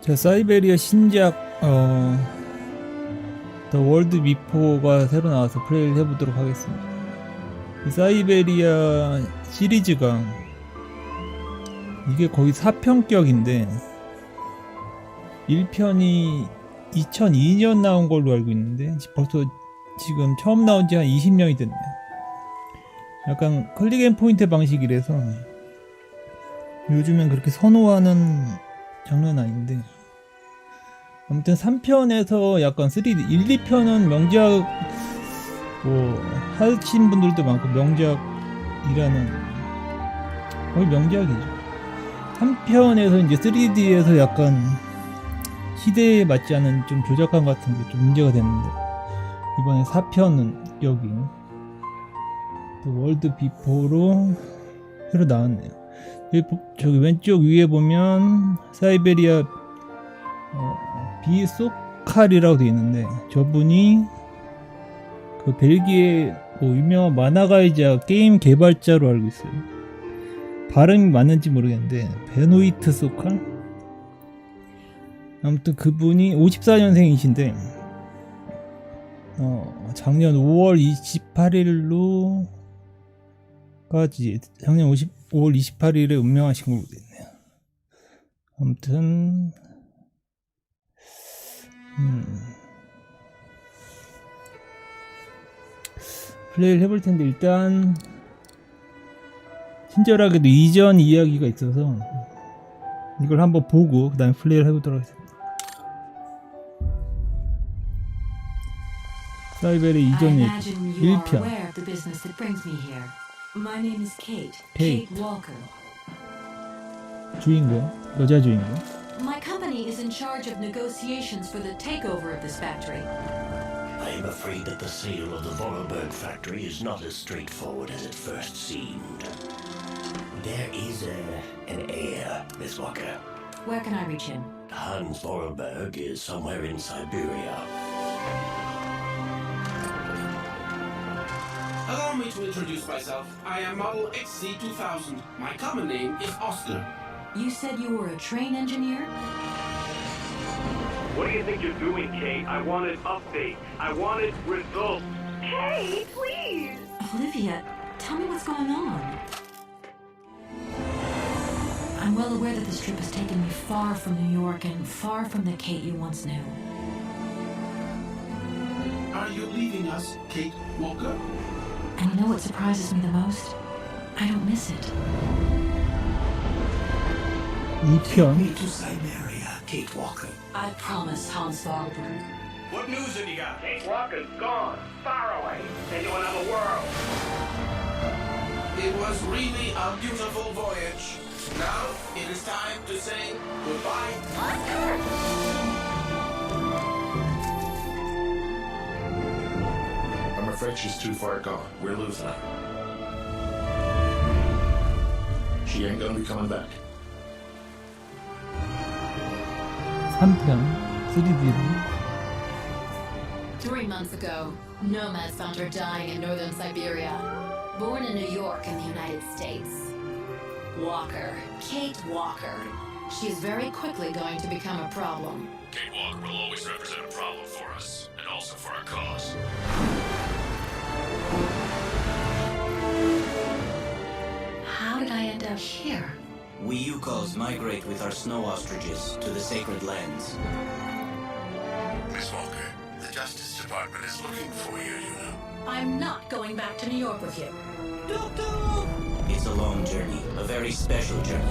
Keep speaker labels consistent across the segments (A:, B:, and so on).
A: 자, 사이베리아 신작 더 월드 비포가 새로 나와서 플레이를 해보도록 하겠습니다. 이 사이베리아 시리즈가 이게 거의 4편격인데 1편이 2002년 나온 걸로 알고 있는데 벌써 지금 처음 나온 지 한 20년이 됐네요. 약간 클릭 앤 포인트 방식이라서 요즘엔 그렇게 선호하는 장르는 아닌데, 아무튼 3편에서 약간 3D 1, 2편은 명작 뭐 하신 분들도 많고 명작이라는, 거의 명작이죠. 3편에서 이제 3D에서 약간 시대에 맞지 않은 좀 조작감 같은 게 좀 문제가 됐는데, 이번에 4편은 여기 월드 비포로 새로 나왔네요. 저기 왼쪽 위에 보면 사이베리아 비소칼이라고 되어 있는데, 저분이 그 벨기에 뭐 유명한 만화가이자 게임 개발자로 알고 있어요. 발음이 맞는지 모르겠는데 베노이트 소칼? 아무튼 그분이 54년생이신데 작년 5월 28일로 까지 작년 5월 28일에 운명하신 걸로 됐네요. 아무튼 플레이를 해볼 텐데, 일단 친절하게도 이전 이야기가 있어서 이걸 한번 보고 그 다음에 플레이를 해보도록 하겠습니다. 사이베리아 이전 얘기 1편.
B: My name is Kate.
A: Kate.
B: Kate Walker.
A: 주인공, 여자 주인공.
B: My company is in charge of negotiations for the takeover of this factory.
C: I am afraid that the sale of the Vorarlberg factory is not as straightforward as it first seemed. There is an heir, Miss Walker.
B: Where can I reach him?
C: Hans Vorarlberg is somewhere in Syberia.
D: Allow me to introduce myself. I am Model XC2000. My common name is Oscar.
B: You said you were a train engineer?
E: What do you think you're doing, Kate? I wanted update. I wanted results.
F: Hey, please!
B: Olivia, tell me what's going on. I'm well aware that this trip has taken me far from New York and far from the Kate you once knew.
D: Are you leaving us, Kate Walker?
B: And you know what surprises me the most? I don't miss it.
A: 2편.
C: Me to Syberia, Kate Walker.
B: I promise, Hans Vorarlberg.
E: What news have you got? Kate Walker's gone. Far away. Into another world.
D: It was really a beautiful voyage. Now it is time to say goodbye.
G: I'm afraid she's too far gone. We're losing her. She ain't gonna be coming back.
A: 3편 3D로.
H: 3 months ago, nomads found her dying in northern Syberia. Born in New York in the United States. Walker. Kate Walker. She is very quickly going to become a problem.
G: Kate Walker will always represent a problem for us, and also for our cause.
B: How did I end up here?
I: We Yukos migrate with our snow ostriches to the sacred lands.
G: Miss Walker, the Justice Department is looking for you, you know.
B: I'm not going back to New York with you.
I: It's a long journey, a very special journey.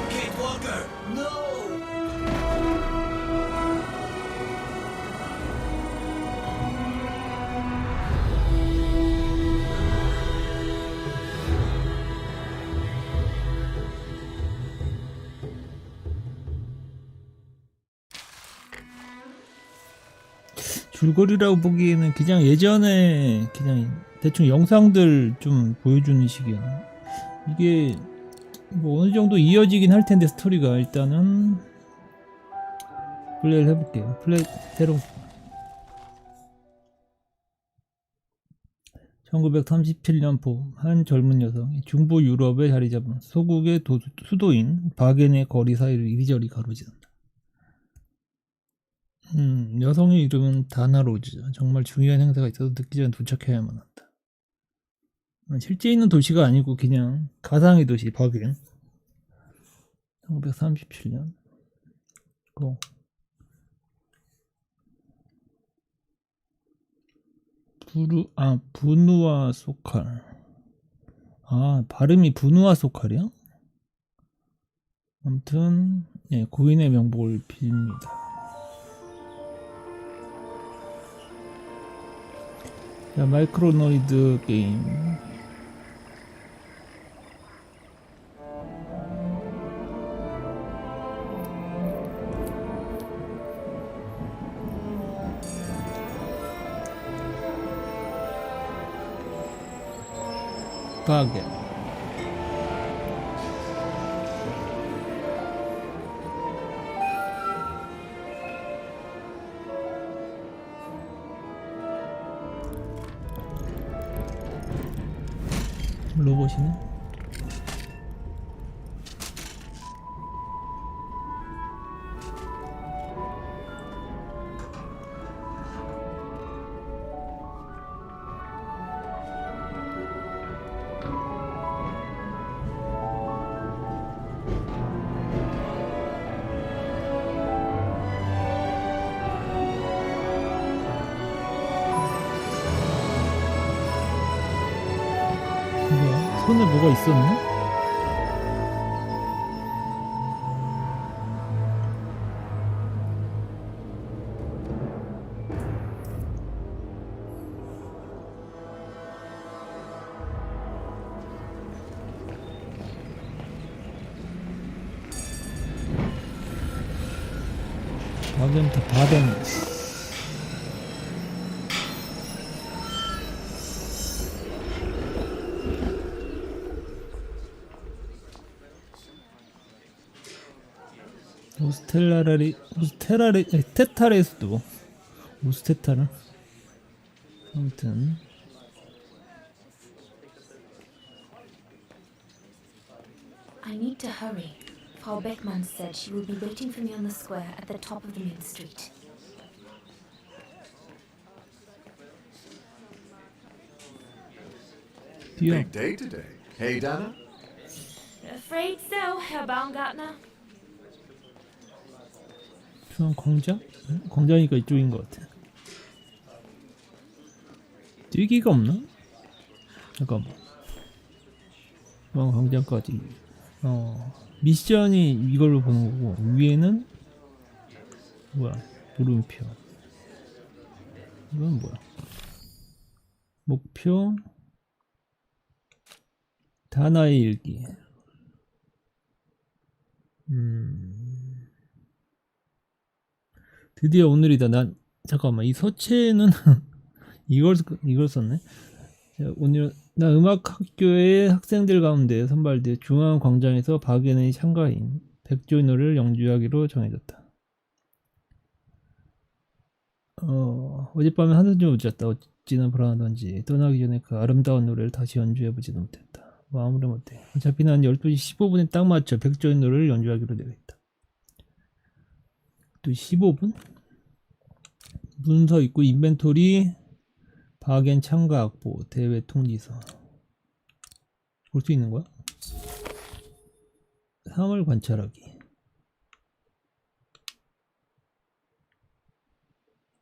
I: Kate Walker, no!
A: 줄거리라고 보기에는 그냥 예전에 그냥 대충 영상들 좀 보여주는 식이야. 이게 뭐 어느 정도 이어지긴 할 텐데 스토리가 일단은 플레이를 해볼게요. 플레이 새로 1937년포 한 젊은 여성이 중부 유럽에 자리 잡은 소국의 수도인 바겐의 거리 사이를 이리저리 가로지른다. 여성의 이름은 다나 로즈. 정말 중요한 행사가 있어도 늦기 전에 도착해야만 한다. 실제 있는 도시가 아니고 그냥 가상의 도시 바겐. 1937년. 부누아 소칼. 발음이 부누아 소칼이야? 아무튼 예, 고인의 명복을 빕니다. 자, 마이크로노이드 게임. 바겐. 로봇이네. 손에 뭐가 있었나? 바덴. 테타레스도 우스테타르. 아무튼
B: I need to hurry. Frau Beckmann said she will be waiting for me on the square at the top of the main street.
J: Big day today. Hey, Dana?
B: Afraid so, Herr Baumgartner.
A: 중앙 광장? 광장이니까 이쪽인 것 같아. 뛰기가 없나? 잠깐만. 중앙 광장까지. 미션이 이걸로 보는 거고, 위에는 뭐야? 물음표. 이건 뭐야? 목표 다나의 일기. 드디어 오늘이다. 잠깐만, 이 서체는 이걸 썼네. 자, 오늘 나 음악학교의 학생들 가운데 선발돼 중앙광장에서 바겐의 창가인 백조의 노래를 연주하기로 정해졌다. 어젯밤에 한숨 좀 잤다. 어찌나 불안하던지 떠나기 전에 그 아름다운 노래를 다시 연주해보지도 못했다. 아무리 못해. 어차피 난 12시 15분에 딱 맞춰 백조의 노래를 연주하기로 되어 있다. 또 15분? 문서 있고 인벤토리 바겐 참가 악보 대회 통지서 볼 수 있는 거야? 상을 관찰하기.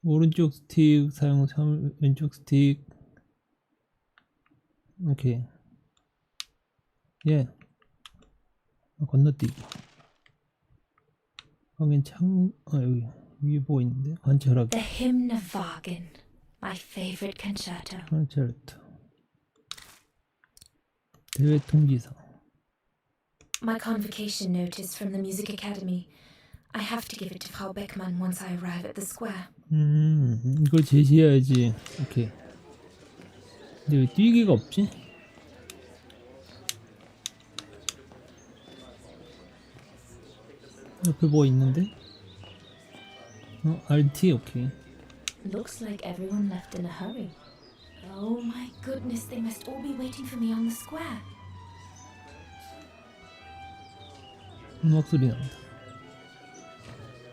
A: 오른쪽 스틱 사용, 왼쪽 스틱. 오케이. 예. 건너뛰기. 거긴 여기 위에 뭐 있는데? 관찰하기.
B: The Hymn of Vaghen, my favorite concerto.
A: 관찰트. 대회 통지서.
B: My convocation notice from the Music Academy. I have to give it to Frau Beckmann once I arrive at the square.
A: 이걸 제시해야지. 오케이. 근데 왜 뛰기가 없지? 옆에 뭐 있는데? RT 오케이.
B: Looks like everyone left in a hurry. Oh my goodness, they must all be waiting for me on the square.
A: 음악 소리 난다.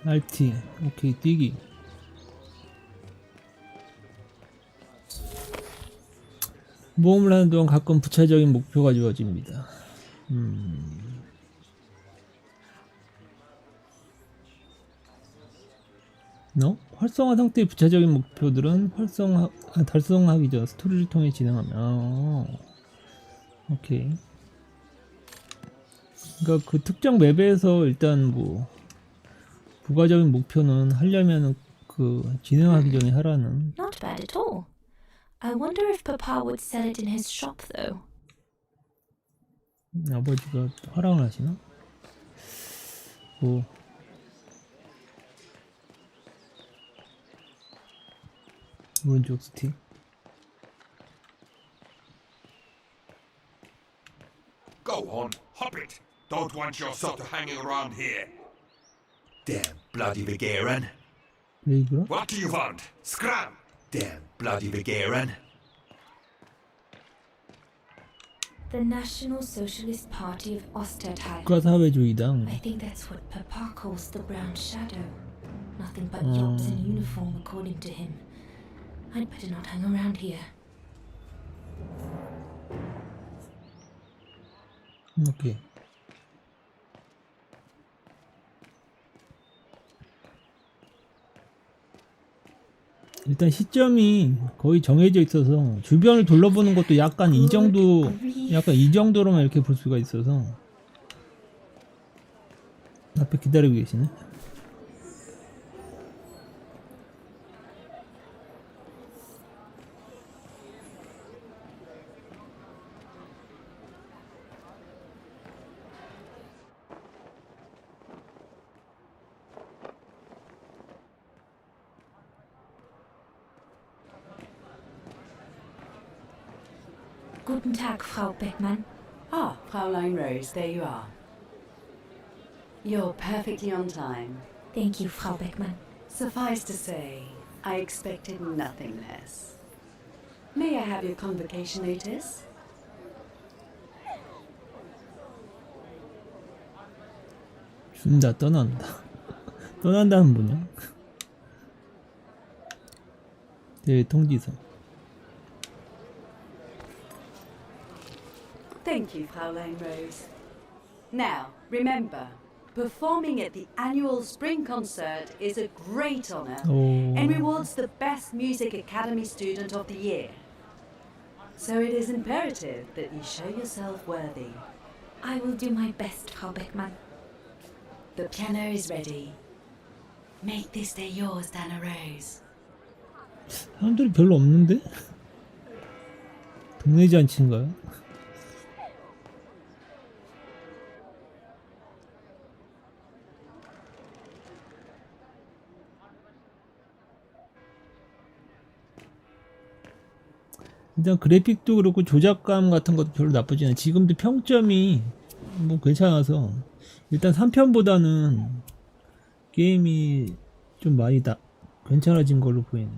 A: RT 오케이 뛰기. 모험을 하는 동안 가끔 부차적인 목표가 주어집니다. 활성화 상태의 부차적인 목표들은 달성하기 전 스토리를 통해 진행하며 오케이. 그러니까 그 특정 맵에서 일단 뭐 부가적인 목표는 하려면은 그 진행하기 전에 하라는.
B: Not bad at all. I wonder if Papa would sell it in his shop though.
A: 아버지가 허락을 하시나? 뭐 오른쪽 스틱.
G: Go on, hop it. Don't want yourself hanging around here.
C: Damn bloody Vaghen.
A: 왜 이거야?
G: What do you want? Scram!
C: Damn bloody Vaghen.
B: The National Socialist Party of Ostertal.
A: 국가사회주의당.
B: I think that's what Papa calls the brown shadow. Nothing but yachts in uniform, according to him. I'd better not hang around here.
A: 오케이. 일단 시점이 거의 정해져 있어서 주변을 둘러보는 것도 약간 이 정도로만 이렇게 볼 수가 있어서. 앞에 기다리고 계시네.
B: Guten Tag, Frau Beckmann.
K: Ah, Fraulein Rose, there you are. You're perfectly on time.
B: Thank you, Frau Beckmann.
K: Suffice to say, I expected nothing less. May I have your convocation notice?
A: 준다. 떠난다. 떠난다는 뭐냐? 대회 통지서.
K: Thank you, Fraulein Rose. Now, remember, performing at the annual spring concert is a great honor and rewards the best music academy student of the year. So it is imperative that you show yourself worthy.
B: I will do my best, Frau Beckmann.
K: The piano is ready. Make this day yours, Dana Rose.
A: 사람들이 별로 없는데? 동네 잔치인가요? 일단 그래픽도 그렇고 조작감 같은 것도 별로 나쁘지 않아요. 지금도 평점이 뭐 괜찮아서 일단 3편보다는 게임이 좀 많이 괜찮아진 걸로 보이네.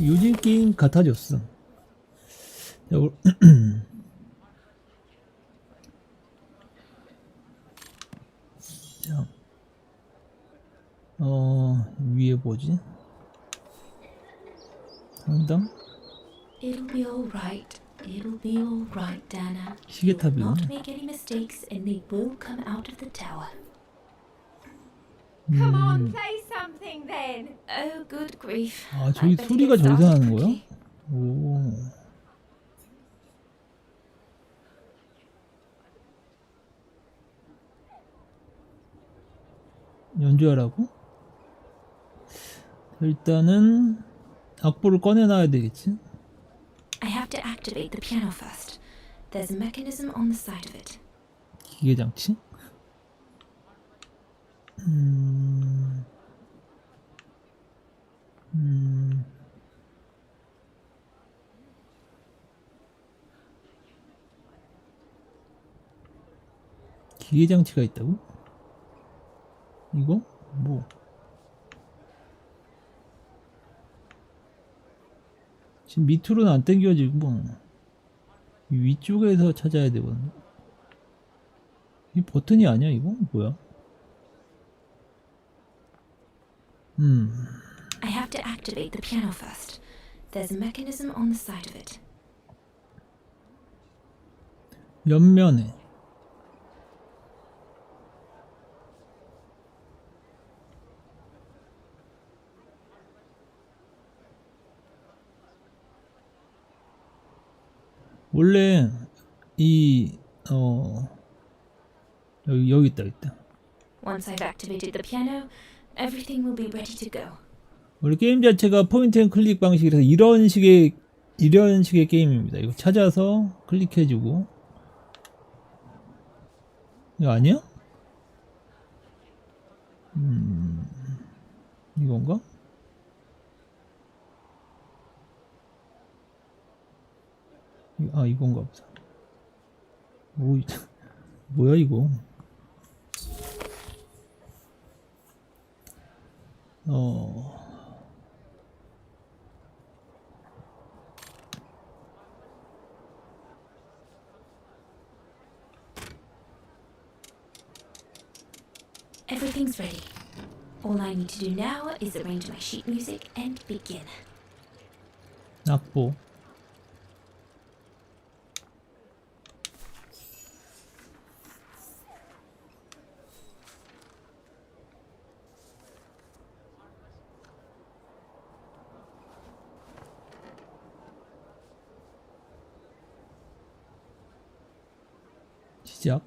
A: 요즘 게임 같아졌어. 자, 위에 뭐지? 상담?
B: It'll be all right. It'll be all right, Dana.
A: 시계탑이네.
B: Not make any mistakes, and they will come out of the tower.
F: Come on, play something then.
B: Oh, good grief.
A: 아, 저기 소리가 저기서 나는 거야? 오. 연주하라고? 일단은 악보를 꺼내놔야 되겠지?
B: I have to activate the piano first. There's a mechanism on the side of it.
A: 기계 장치? 기계 장치가 있다고? 이거? 뭐? 지금 밑으로는 안 당겨지고 뭐. 위쪽에서 찾아야 되거든. 이 버튼이 아니야 이거? 뭐야?
B: I have to activate the piano first. There's a mechanism on the side of it.
A: 옆면에 원래 이 여기 있다.
B: Once I've activated the piano, everything will be ready to go.
A: 원래 게임 자체가 포인트 앤 클릭 방식이라서 이런 식의 게임입니다. 이거 찾아서 클릭해주고. 이거 아니야? 이건가? 아, 이건가 보다. 오, 뭐야 이거?
B: Everything's ready. All I need to do now is arrange my sheet music and begin.
A: 악보. 시작.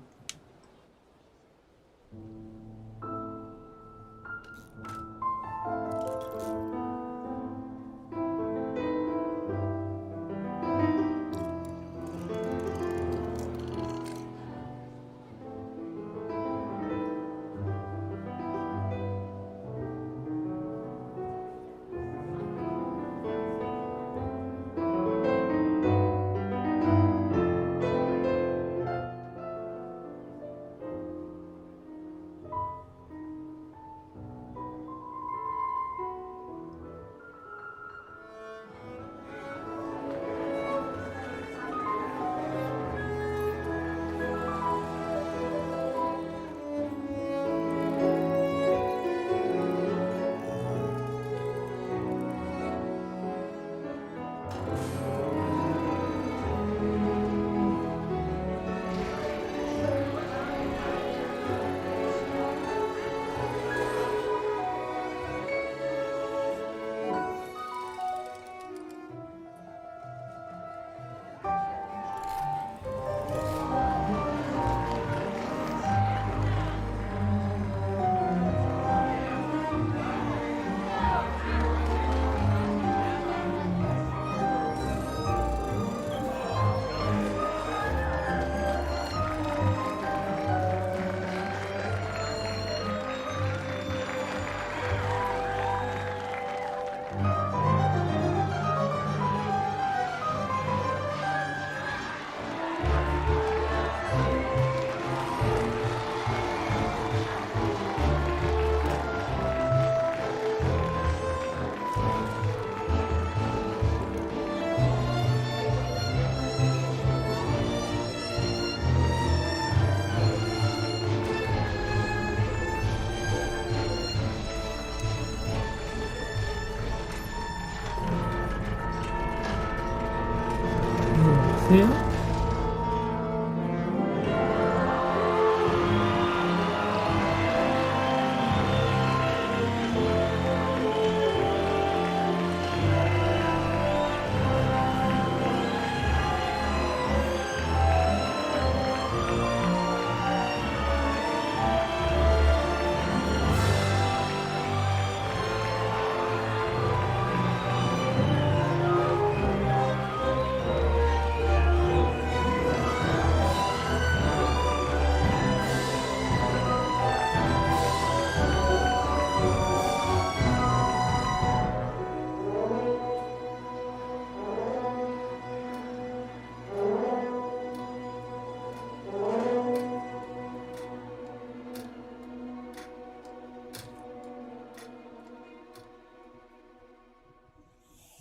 A: 네?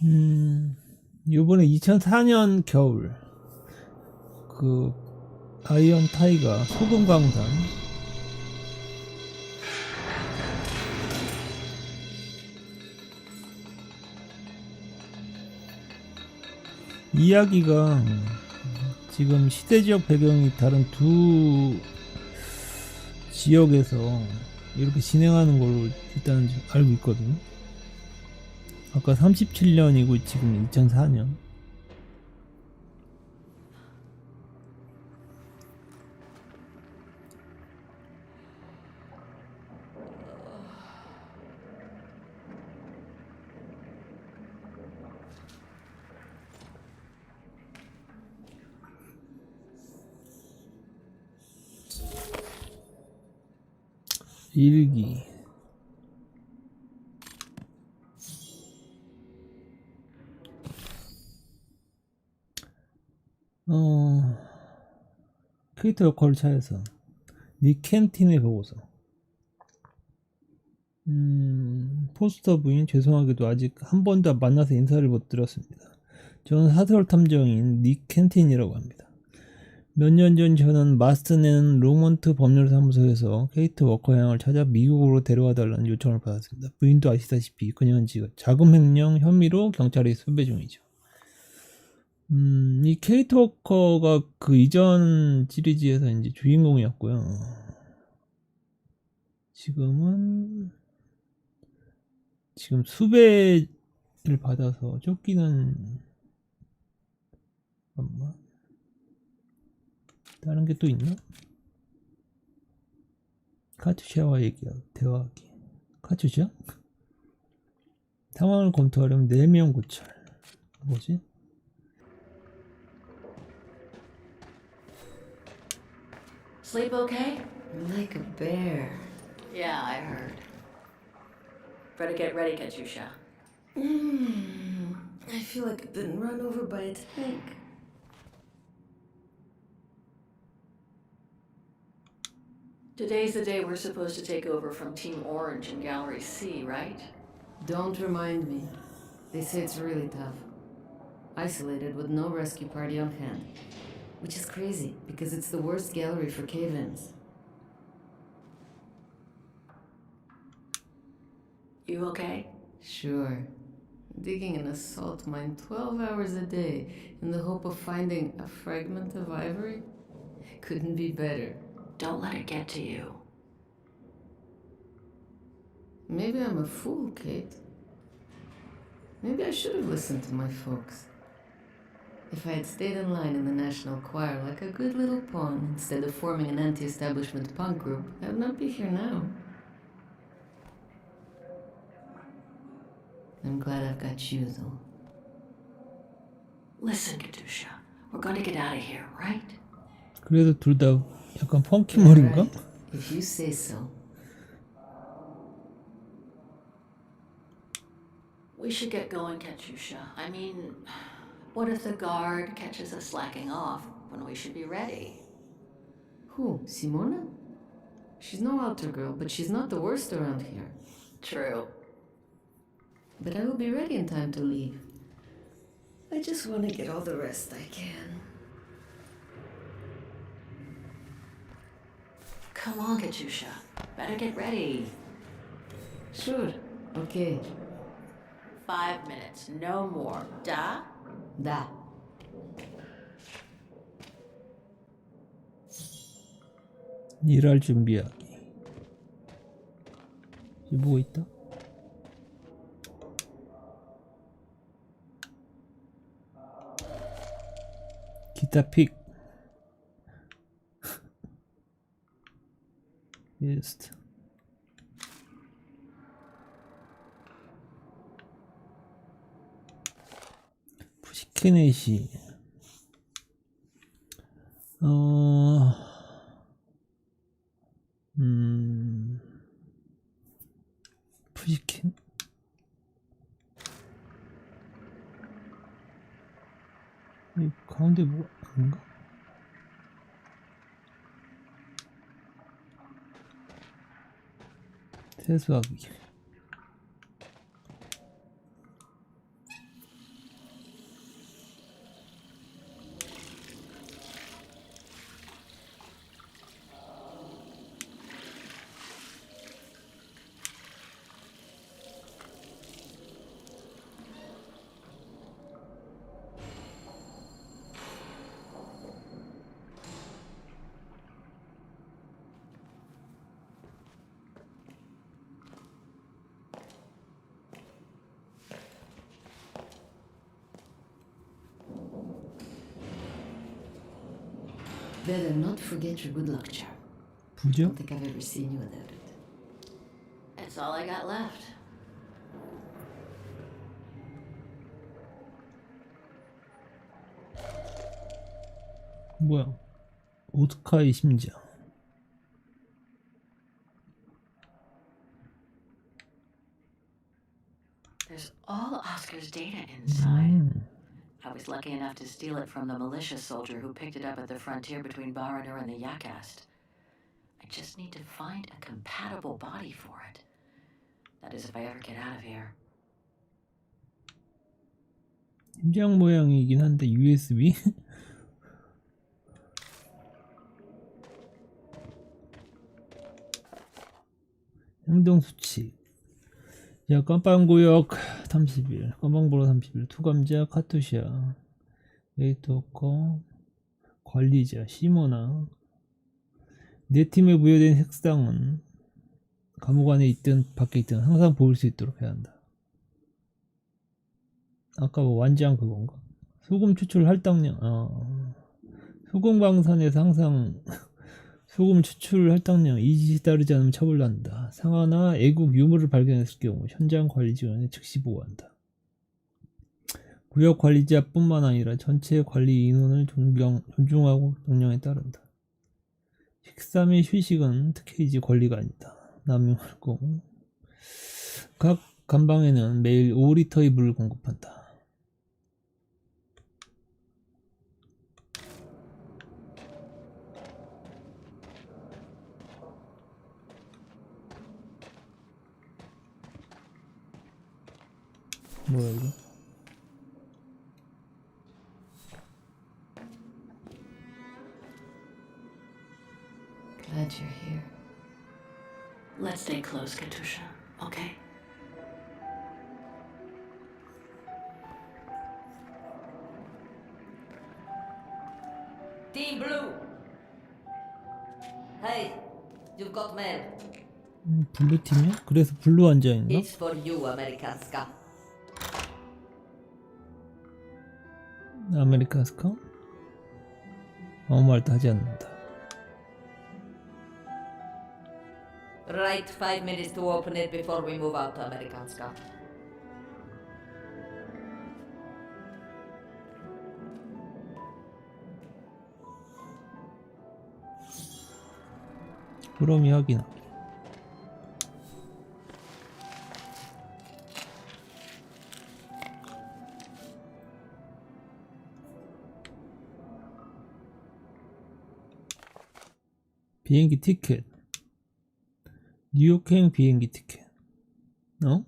A: 요번에 2004년 겨울 그 아이언 타이가 소금 광산 이야기가 지금 시대적 배경이 다른 두 지역에서 이렇게 진행하는 걸로 일단 알고 있거든요. 아까 37년이고 지금 2004년. 일기 캐릭터 역할을 차에서 닉 켄틴의 보고서. 포스터 부인 죄송하게도 아직 한 번도 만나서 인사를 못 드렸습니다. 저는 사설 탐정인 닉 켄틴이라고 합니다. 몇 년 전 저는 마스턴의 로먼트 법률사무소에서 케이트 워커 양을 찾아 미국으로 데려와달라는 요청을 받았습니다. 부인도 아시다시피 그녀는 지금 자금횡령 혐의로 경찰에 수배 중이죠. 이 케이트 워커가 그 이전 시리즈에서 이제 주인공이었고요. 지금 수배를 받아서 쫓기는 잠깐만. 다른 게 또 있나? 카투샤와 대화하기. 카투샤? 상황을 검토하려면 4명 고찰. 뭐지?
H: Sleep okay? Like a bear. Yeah, I heard. Better get ready, Katyusha. I feel like I've been run over by a tank. Today's the day we're supposed to take over from Team Orange in Gallery C, right?
L: Don't remind me. They say it's really tough. Isolated with no rescue party on hand. Which is crazy, because it's the worst gallery for cave-ins.
H: You okay?
L: Sure. Digging an assault mine 12 hours a day in the hope of finding a fragment of ivory? Couldn't be better.
H: Don't let it get to you.
L: Maybe I'm a fool, Kate. Maybe I should have listened to my folks. If I had stayed in line in the National Choir like a good little pawn instead of forming an anti-establishment punk group, I would not be here now. I'm glad I've got you, though.
H: Listen, Katyusha. We're going to get out of here, right?
A: 그래도 둘 다 약간 펑키머리인가?
L: Right. If you say so.
H: We should get going, Katyusha. I mean, what if the guard catches us slacking off when we should be ready?
L: Who? Simona? She's no altar girl, but she's not the worst around here.
H: True.
L: But I will be ready in time to leave. I just want to get all the rest I can.
H: Come on, Katyusha. Better get ready.
L: Sure. Okay.
H: 5 minutes, no more. Da?
L: Da.
A: 일할 준비하기. 이게 뭐 있다? 기타 픽. 예스트. 푸시케넷이 푸시켄? 이 가운데 뭐 아닌가? 세수하기.
L: better not forget your good luck charm.
A: 부죠?
L: Don't think I've ever seen you without it.
H: It's all I got left.
A: 뭐야? 오스카의 심장.
H: There's all Oscar's data inside. I was lucky enough to steal it from the militia soldier who picked it up at the frontier between Baranur and the Yakast. I just need to find a compatible body for it. That is if I ever get out of here.
A: 심장 모양이긴 한데 USB? 행동 수칙. 야, 깜빵구역 30일, 깜빵보로 30일, 투감자 카투시아, 웨이터커, 관리자 시모나. 내 팀에 부여된 색상은 감옥 안에 있든 밖에 있든 항상 보일 수 있도록 해야 한다. 아까 뭐 완장 그건가? 소금 추출 할당량. 소금 광산에서 항상 소금 추출 할당량 이짓이 따르지 않으면 처벌한다. 상하나 애국 유물을 발견했을 경우 현장 관리 지원에 즉시 보고한다. 구역 관리자뿐만 아니라 전체 관리 인원을 존중하고 명령에 따른다. 식사 및 휴식은 특혜이지 권리가 아니다. 남용하고 각 감방에는 매일 5리터의 물을 공급한다. 뭐야 이거?
L: Glad you're here.
H: Let's stay close, Katusha, okay?
K: Team Blue! Hey, you've got mail.
A: 블루 팀이야? 그래서 블루 앉아있나?
K: It's for you, Amerikanska.
A: 아메리칸스카? 아무 말도 하지 않는다.
K: Right 5 minutes to open it before we move out to Amerikanska.
A: 그럼이 확인하기. 비행기 티켓. 뉴욕행 비행기 티켓. 어?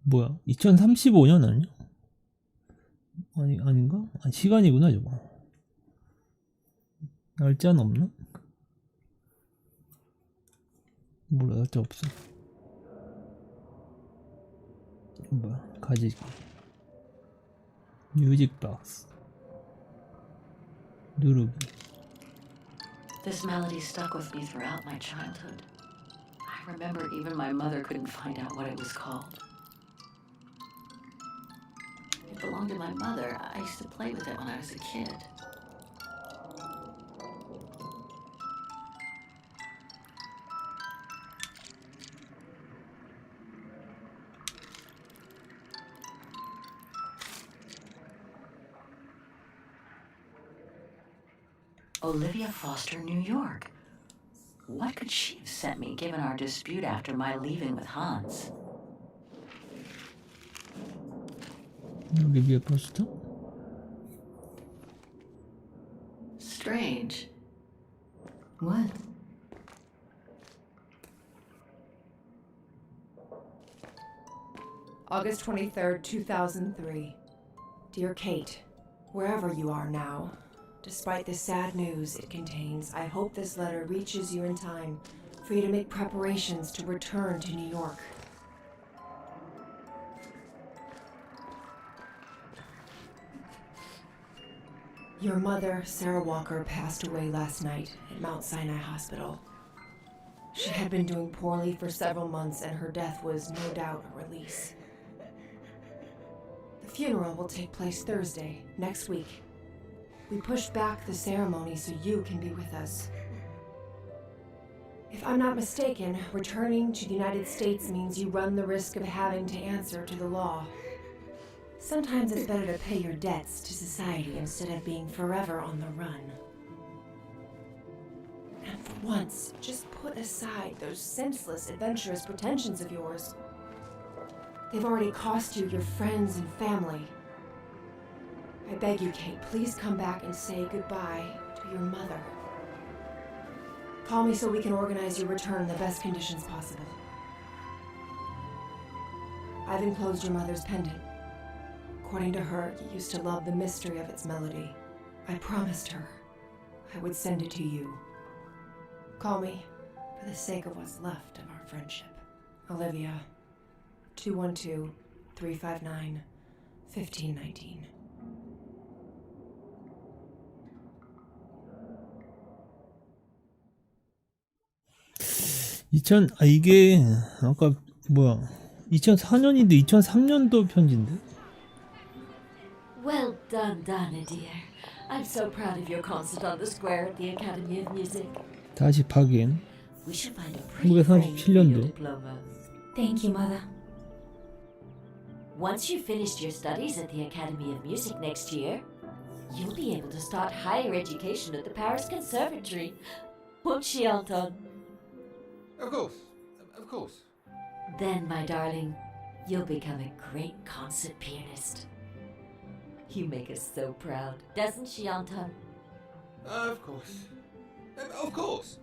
A: 뭐야? 2035년 아니야? 아닌가? 시간이구나 저거. 날짜는 없나? 몰라, 날짜 없어. 뭐야? 가지기. 뮤직 박스. 누르기.
H: This melody stuck with me throughout my childhood. I remember even my mother couldn't find out what it was called. It belonged to my mother. I used to play with it when I was a kid. Olivia Foster, New York. What could she have sent me given our dispute after my leaving with Hans?
A: Olivia Foster?
H: Strange.
L: What?
F: August 23rd, 2003. Dear Kate, wherever you are now, despite the sad news it contains, I hope this letter reaches you in time for you to make preparations to return to New York. Your mother, Sarah Walker, passed away last night at Mount Sinai Hospital. She had been doing poorly for several months, and her death was no doubt a release. The funeral will take place Thursday, next week. We pushed back the ceremony so you can be with us. If I'm not mistaken, returning to the United States means you run the risk of having to answer to the law. Sometimes it's better to pay your debts to society instead of being forever on the run. And for once, just put aside those senseless, adventurous pretensions of yours. They've already cost you your friends and family. I beg you, Kate, please come back and say goodbye to your mother. Call me so we can organize your return in the best conditions possible. I've enclosed your mother's pendant. According to her, you used to love the mystery of its melody. I promised her I would send it to you. Call me for the sake of what's left of our friendship. Olivia, 212-359-1519.
A: 이게 아까 뭐야 2004년인데 2003년도 편지인데?
B: Well done, Donna dear. I'm so proud of your concert on the square at the Academy of Music.
A: 다시 박엔.
B: We should find a pretty frame for your diploma. Thank you, Mother. Once you've finished your studies at the Academy of Music next year, you'll be able to start higher education at the Paris Conservatory. Won't she, Anton?
J: Of course. Of course.
B: Then, my darling, you'll become a great concert pianist. You make us so proud, doesn't she, Anton?
J: Of course. Of course.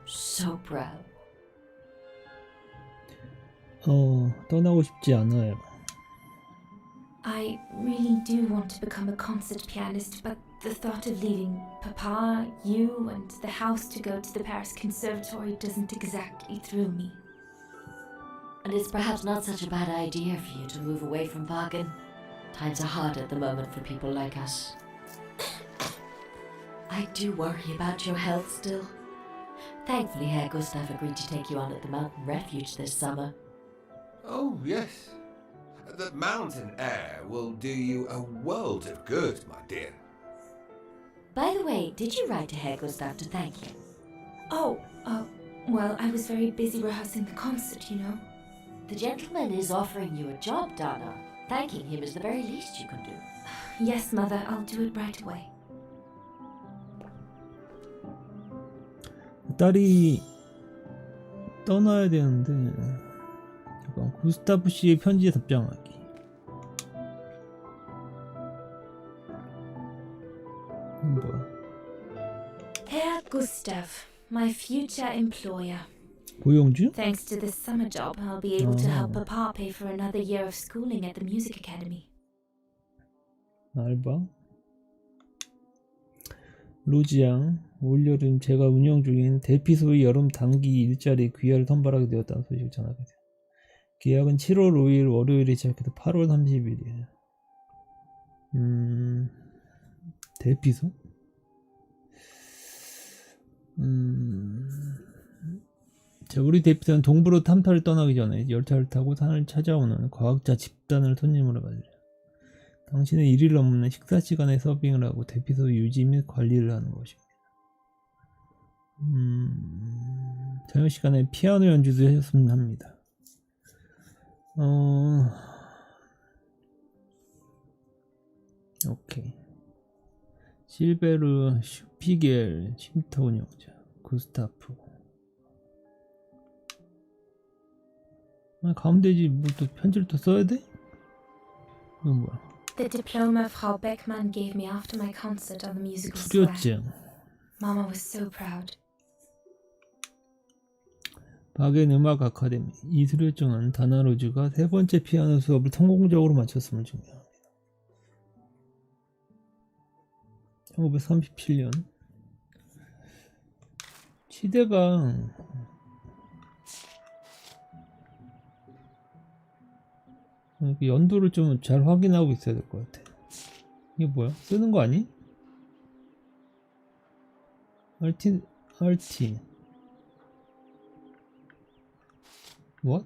B: So proud.
A: 떠나고 싶지 않아요.
B: I really do want to become a concert pianist, but the thought of leaving Papa, you, and the house to go to the Paris Conservatory doesn't exactly thrill me. And it's perhaps not such a bad idea for you to move away from Vaghen. Times are hard at the moment for people like us. I do worry about your health still. Thankfully, Herr Gustav agreed to take you on at the mountain refuge this summer.
J: Oh, yes. The mountain air will do you a world of good, my dear.
B: By the way, did you write to Herr Gustav to thank him? Oh, well, I was very busy rehearsing the concert, you know. The gentleman is offering you a job, Donna. Thanking him is the very least you can do. Yes, Mother, I'll do it right away.
A: 딸이 떠나야 되는데 잠깐 구스타프 씨의 편지에 답장하기. 이건 뭐야?
B: Herr Gustav, my future employer.
A: 고용주?
B: Thanks to this summer job, I'll be able to help Papa pay for another year of schooling at the music academy.
A: 알바. 로즈 양, 올여름 제가 운영 중인 대피소의 여름 단기 일자리 귀화를 선발하게 되었다는 소식을 전하게 돼요. 계약은 7월 5일 월요일에 시작해서 8월 30일이에요. 대피소? 자, 우리 대피소는 동부로 탐사를 떠나기 전에 열차를 타고 산을 찾아오는 과학자 집단을 손님으로 맞으려. 당신은 1일 넘는 식사 시간에 서빙을 하고 대피소 유지 및 관리를 하는 것입니다. 저녁 시간에 피아노 연주도 해줬으면 합니다. 오케이. 실베르, 슈피겔, 쉼터 운영자, 구스타프. 가면 되지. 뭐 또 편지를 또 써야 돼? 이건 뭐야?
B: The diploma Frau Beckmann gave me after my concert on the musical square.
A: 수료증.
B: Mama was so proud.
A: 바겐 음악 아카데미. 이 수료증은 다나 로즈가 세 번째 피아노 수업을 성공적으로 마쳤음을 증명합니다. 1937년. 시대가 연도를 좀 잘 확인하고 있어야 될 것 같아. 이게 뭐야? 쓰는 거 아니? RT What?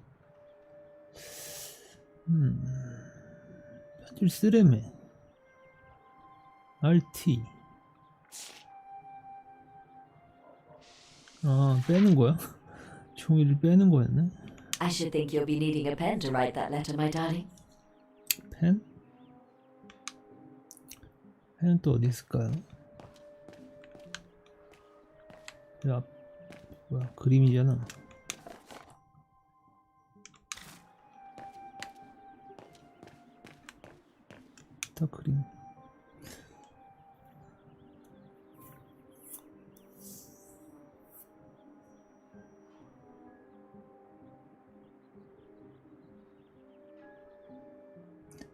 A: 편지를 쓰래매. RT. 아, 빼는 거야? 종이를 빼는 거였네?
M: I should think you'll be needing a pen to write that letter, my darling.
A: 펜? 펜은 또 어디 있을까요? 야, 뭐야, 그림이잖아. 다 그림.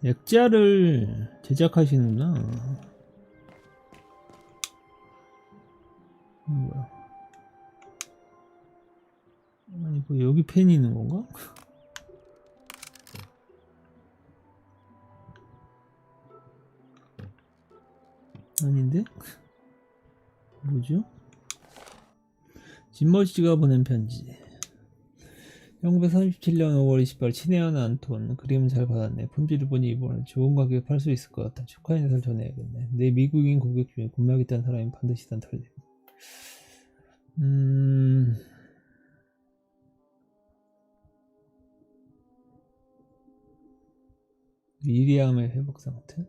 A: 액자를 제작하시는구나. 뭐야? 아니, 뭐 여기 펜이 있는 건가? 아닌데? 뭐죠? 진머지가 보낸 편지. 1937년 5월 28일 친애한 안톤. 그림은 잘 받았네. 품질을 보니 이번에 좋은 가격에 팔 수 있을 것 같아. 축하 인사를 전해야겠네. 내 미국인 고객 중에 구매하겠다는 사람이 반드시 단털이. 미리암의 회복 상태?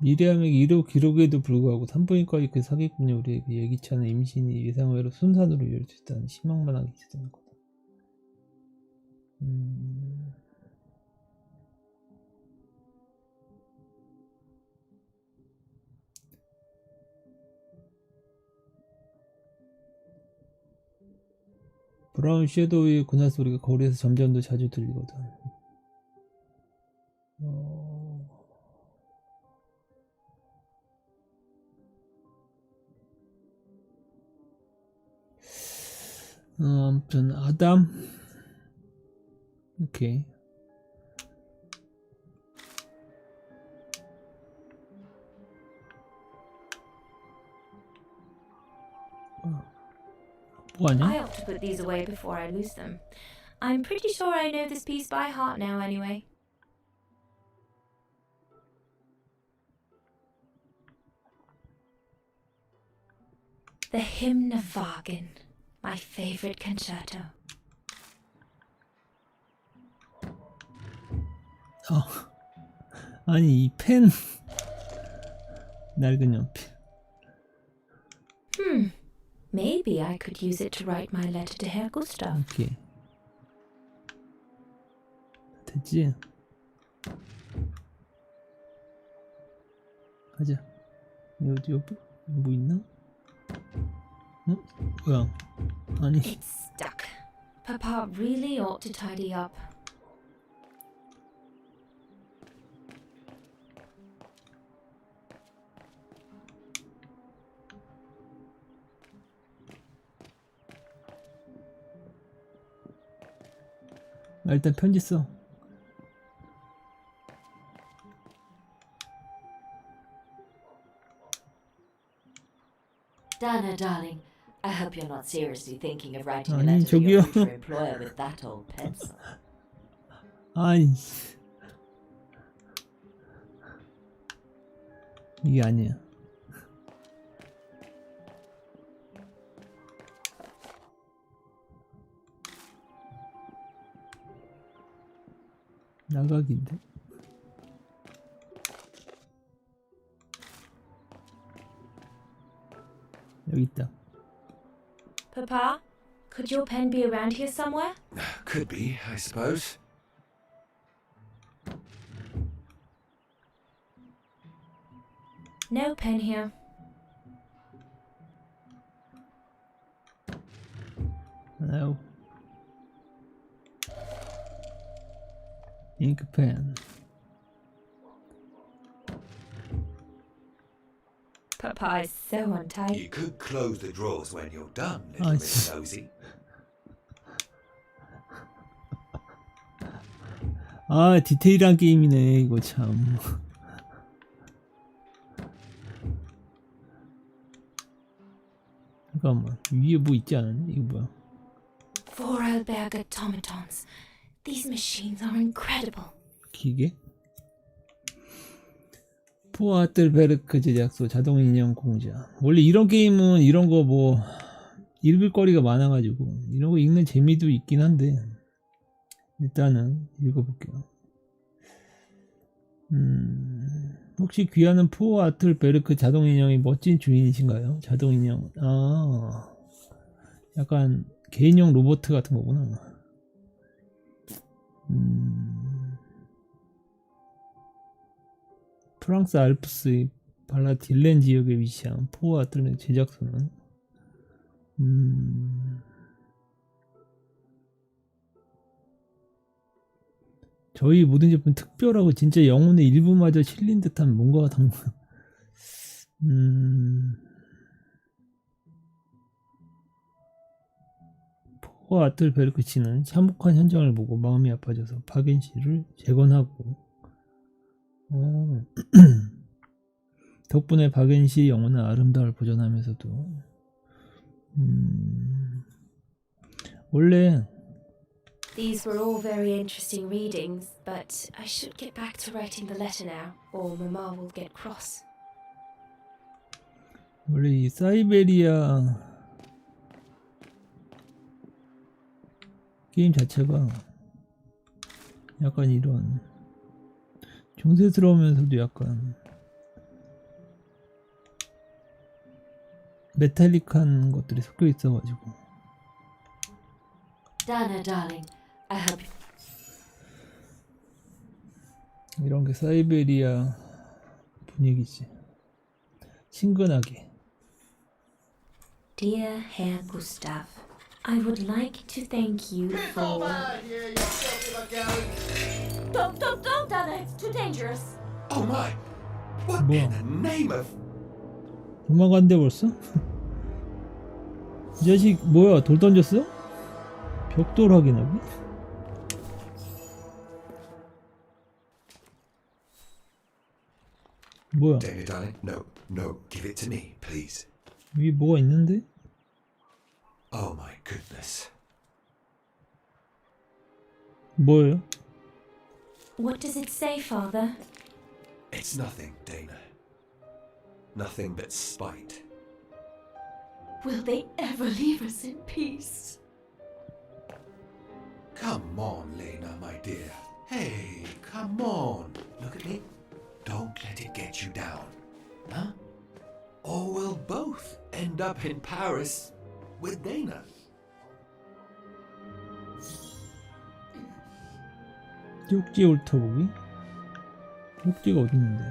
A: 미리암에게 이로 기록에도 불구하고 산부인과의 그 사기꾼이 우리에게 예기치 않은 임신이 예상외로 순산으로 이어질 수 있다는 희망만하게 기대는 거다. 브라운 섀도우의 군화 소리가 거리에서 점점 더 자주 들리거든. 아무튼 아담. 오케이.
B: I ought to put these away before I lose them. I'm pretty sure I know this piece by heart now anyway. The Hymn of Vaghen, my favorite concerto.
A: 아니 이 펜 낡은 연필.
B: Maybe I could use it to write my letter to Herr Gustav.
A: 오케이. 됐지? 가자. 여기 뭐 있나? 응? 뭐야? 아니.
B: It's stuck. Papa really ought to tidy up.
A: 일단 편지 써.
M: Dana, darling, I hope you're not seriously thinking of writing a
A: 아니
M: letter to your
A: 저기요.
M: future employer with that old pencil.
A: 아니 이게 아니야. 나가기인데. 여기 있다.
B: Papa, could your pen be around here somewhere?
J: Could be, I suppose.
B: No pen here.
A: No. ink pen.
B: Papa is so untidy.
J: You could close the drawers when you're done, little Miss Nosy.
A: 아, 디테일한 게임이네 이거 참. 잠깐만, 위에 뭐 있지 않았니? 이거 뭐야?
B: Vorarlberg automatons. These machines are incredible.
A: 기계? 포아틀베르크 제작소 자동인형 공자. 원래 이런 게임은 이런 거 뭐 읽을 거리가 많아가지고 이런 거 읽는 재미도 있긴 한데 일단은 읽어볼게요. 혹시 귀하는 포아틀베르크 자동인형의 멋진 주인이신가요? 자동인형. 아, 약간 개인용 로봇 같은 거구나. 프랑스 알프스의 발라딜렌 지역에 위치한 포아틀베르크 제작소는 저희 모든 제품 특별하고 진짜 영혼의 일부마저 실린 듯한 뭔가가 담겨. 포아틀베르크 씨는 참혹한 현장을 보고 마음이 아파져서 바겐 씨를 재건하고 덕분에 바겐 씨의 영혼은 아름다움을 보존하면서도 원래
B: These were all very interesting readings, but I should get back to writing the letter now, or Mama will get cross.
A: 원래 이 사이베리아 게임 자체가 약간 이런 중세스러우면서도 약간 메탈릭한 것들이 섞여 있어가지고
M: Dana, darling, I hope
A: 이런 게 사이베리아 분위기지. 친근하게.
B: Dear Herr Gustav, I would like to thank you for...
M: Don't, Dana, it's too dangerous.
J: Oh my! What
A: 뭐야?
J: in the name of...
A: 도망간대 벌써? 이 자식 뭐야? 돌 던졌어? 벽돌 확인하기? 뭐야?
J: Dana, darling, no, give it to me, please.
A: 위에 뭐가 있는데?
J: Oh my goodness.
A: 뭐예요?
B: What does it say, Father?
J: It's nothing, Dana. Nothing but spite.
M: Will they ever leave us in peace?
J: Come on, Lena, my dear. Hey, come on. Look at me. Don't let it get you down. Huh? Or we'll both end up in Paris with Dana.
A: 쪽지 훑어보기? 쪽지가 어디 있는데?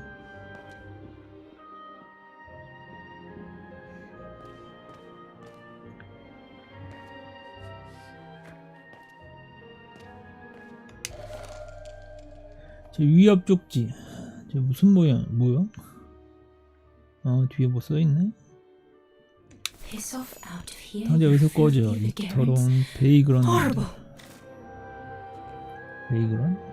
A: 저 위협 쪽지. 저 무슨 모양? 뭐야? 아, 뒤에 뭐 써있네?
B: Piss off out of here.
A: 당장 여기서 꺼져. 이 더러운 베이그런. 베이그런?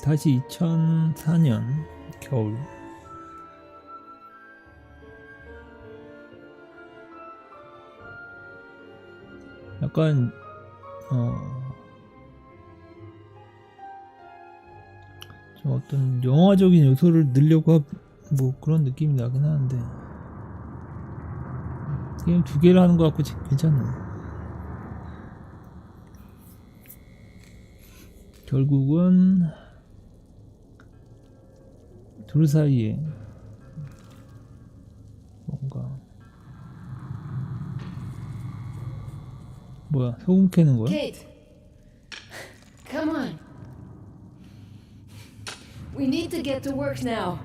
A: 다시 2004년 겨울. 약간 좀 어떤 영화적인 요소를 넣으려고 뭐 그런 느낌이 나긴 하는데 게임 두 개를 하는 것 같고 괜찮네. 결국은 둘 사이에 뭔가 뭐야, 소금 캐는 거야?
L: Kate, come on. We need to get to work now.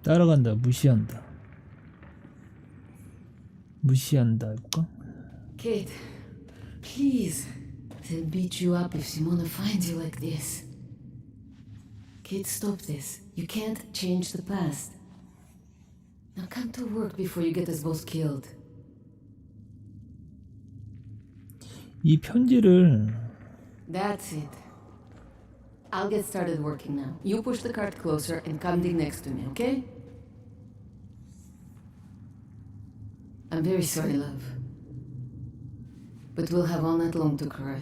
A: 따라간다. 무시한다. 무시한다 해볼까?
L: Kate, please. They'll beat you up if Simona finds you like this. Kate, stop this. You can't change the past. Now come to work before you get us both killed.
A: 이 편지를
L: That's it. I'll get started working now. You push the cart closer and come dig next to me, okay? I'm very sorry, love. But we'll have all night long to cry.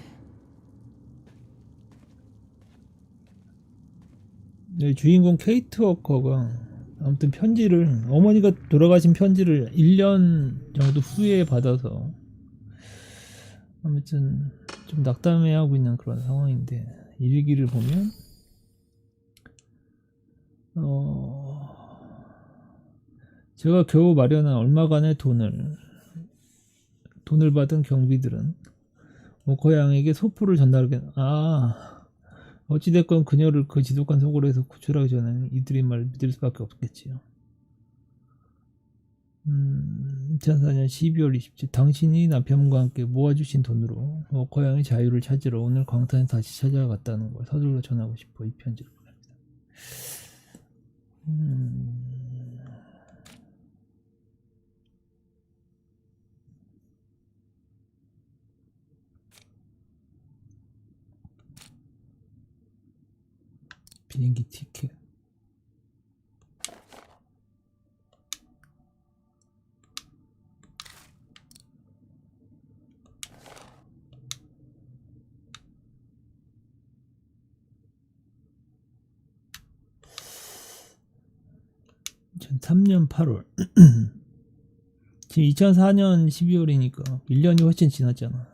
A: 네, 주인공 케이트 워커가 아무튼 편지를 어머니가 돌아가신 편지를 1년 정도 후에 받아서 아무튼 좀 낙담해하고 있는 그런 상황인데 일기를 보면 제가 겨우 마련한 얼마간의 돈을 받은 경비들은 워커 양에게 소포를 전달하게 어찌됐건 그녀를 그 지독한 속으로에서 구출하기 전에 이들의 말을 믿을 수밖에 없겠지요. 2004년 12월 27일 당신이 남편과 함께 모아주신 돈으로 워커 양의 자유를 찾으러 오늘 광산에 다시 찾아갔다는 걸 서둘러 전하고 싶어 이 편지를 보냅니다. 비행기 티켓. (2003년 8월) 지금 2004년 12월이니까 1년이 훨씬 지났잖아.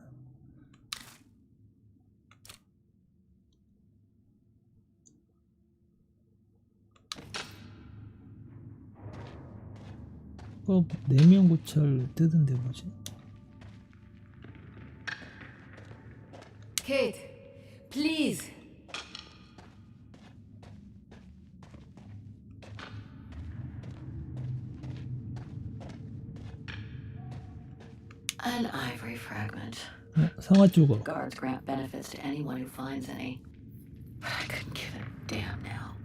A: 내면 고찰 뜨던데 뭐지?
L: Kate, please.
M: An ivory fragment.
A: 상아 조각.
M: Guards grant benefits to anyone who finds any. But I couldn't give a damn now.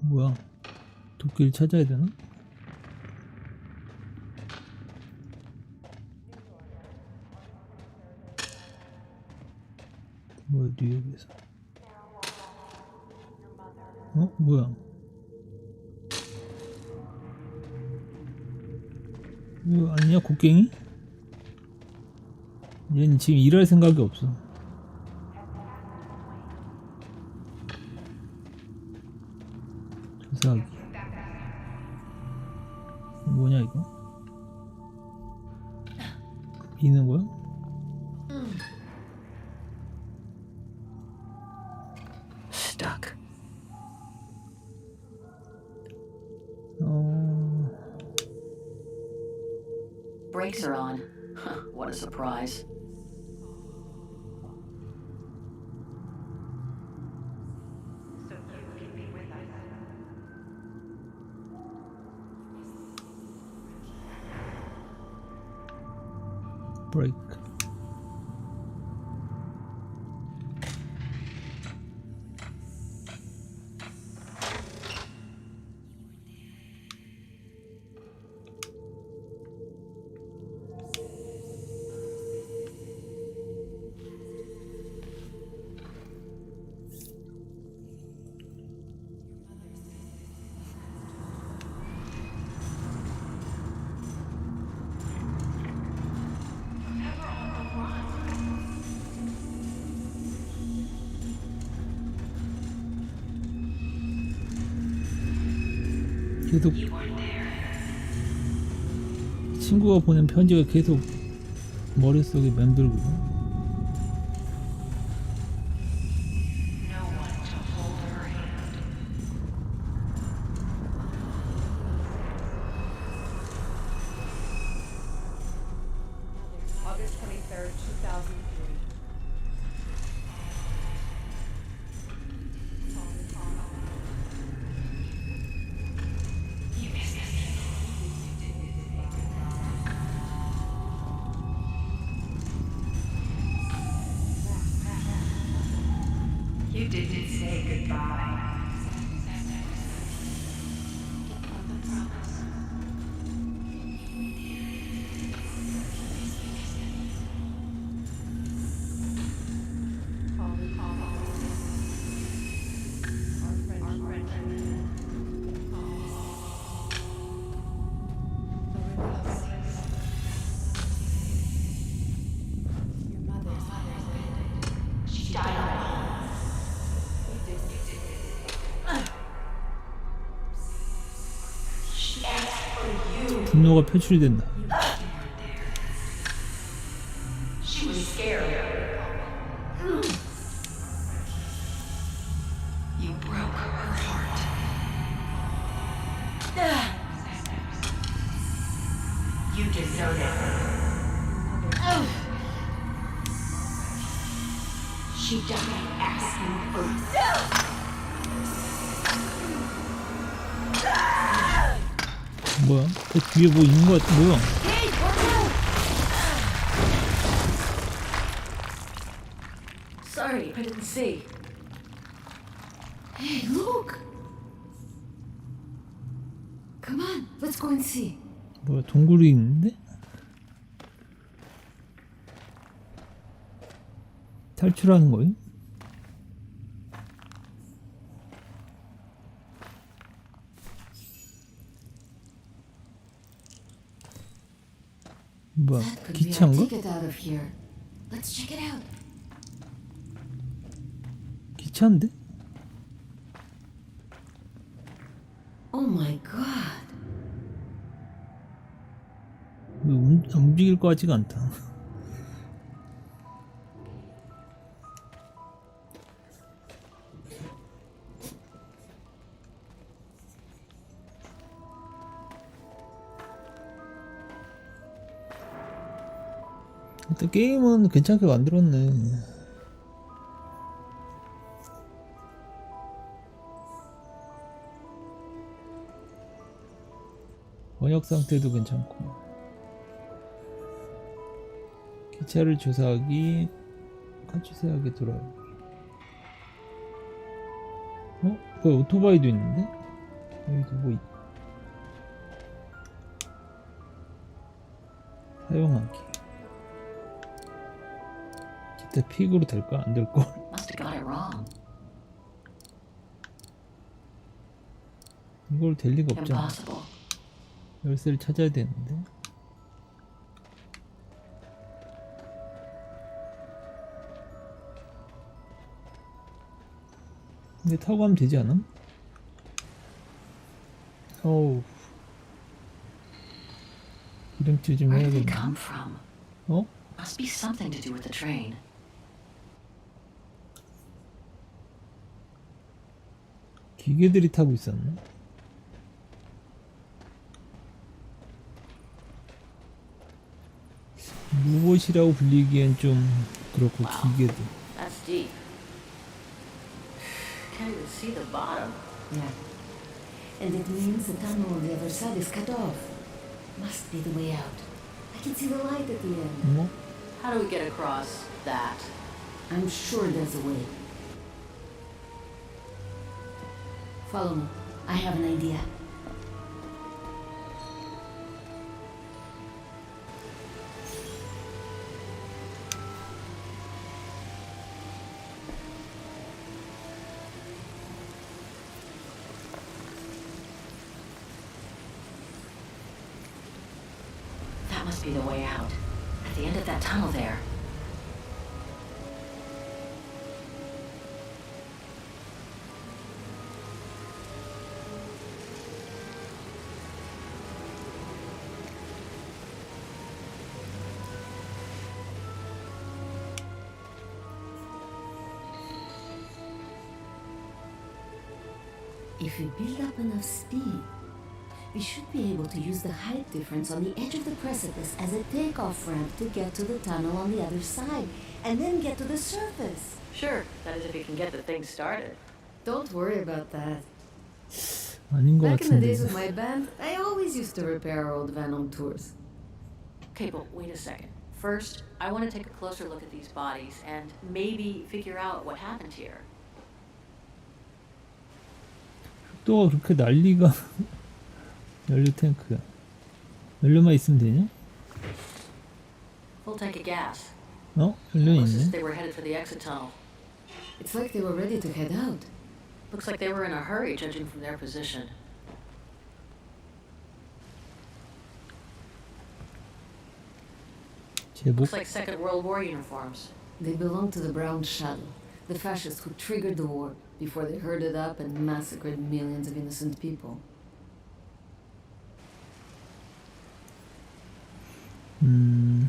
A: 뭐야? 도끼를 찾아야 되나? 뭐야, 뉴욕에서. 뭐야? 이거 아니야, 곡괭이? 얘는 지금 일할 생각이 없어. 조사하기. 뭐냐 이거? 비는 거야?
M: Stuck. Brakes are on. What a surprise.
A: break. 계속 친구가 보낸 편지가 계속 머릿속에 맴돌고
F: August 23rd, 2003.
E: You didn't say goodbye.
A: 분노가 표출이 된다.
E: She was scared.
M: You broke her heart.
E: You deserve it. She died asking for
A: 뭐야? 그 뒤에 뭐 있는 거 같아. 뭐야?
M: Sorry, I didn't see.
L: Hey, look! Come on, let's go and see.
A: 뭐야? 동굴이 있는데? 탈출하는 거예요? 뭐야? 기차인가?
L: Let's check it out.
A: 기차인데?
L: Oh my god.
A: 왜 움직일 것 같지가 않다. 일단 게임은 괜찮게 만들었네. 번역 상태도 괜찮고. 기차를 조사하기, 카츠세하게 돌아오기. 그 오토바이도 있는데? 여기도 뭐 있... 사용하기. 기타 픽으로 될까? 안 될걸?
M: Must have got it wrong.
A: 이걸 될 리가 없잖아.
M: Impossible.
A: 열쇠를 찾아야 되는데. 근데 타고 가면 되지 않아? 어우. 기름칠 좀
M: Where did
A: 해야겠네.
M: they come from?
A: 어?
M: Must be something to do with the train.
A: 기계들이 타고 있었나? 무엇이라고 불리기엔 좀 그렇고 기계들.
M: That's deep. Can't even see the bottom.
L: Yeah. And it means the tunnel on the other side is cut off. Must be the way out. I can see the light at the end.
A: 뭐?
M: How do we get across that?
L: I'm sure there's a way. Follow me. I have an idea.
M: That must be the way out. At the end of that tunnel there.
L: If we build up enough speed, we should be able to use the height difference on the edge of the precipice as a takeoff ramp to get to the tunnel on the other side, and then get to the surface.
M: Sure, that is if you can get the thing started.
L: Don't worry about that.
A: 아닌 것
L: Back in the
A: 같은데.
L: days with my band, I always used to repair our old van on tours.
M: Okay, but wait a second. First, I want to take a closer look at these bodies and maybe figure out what happened here.
A: 속도가 그렇게 난리가. 연료 탱크야. 연료만 있으면 되냐?
M: Full tank of gas.
A: 어? 연료
M: Looks as if
A: 있네.
M: they were headed for the exit tunnel.
L: It's like they were ready to head out.
M: Looks like they were in a hurry, judging from their position.
A: 제복.
M: Looks like Second World War uniforms.
L: They belonged to the Brown Shadow, the fascists who triggered the war before they herded up and massacred millions of innocent people.
M: You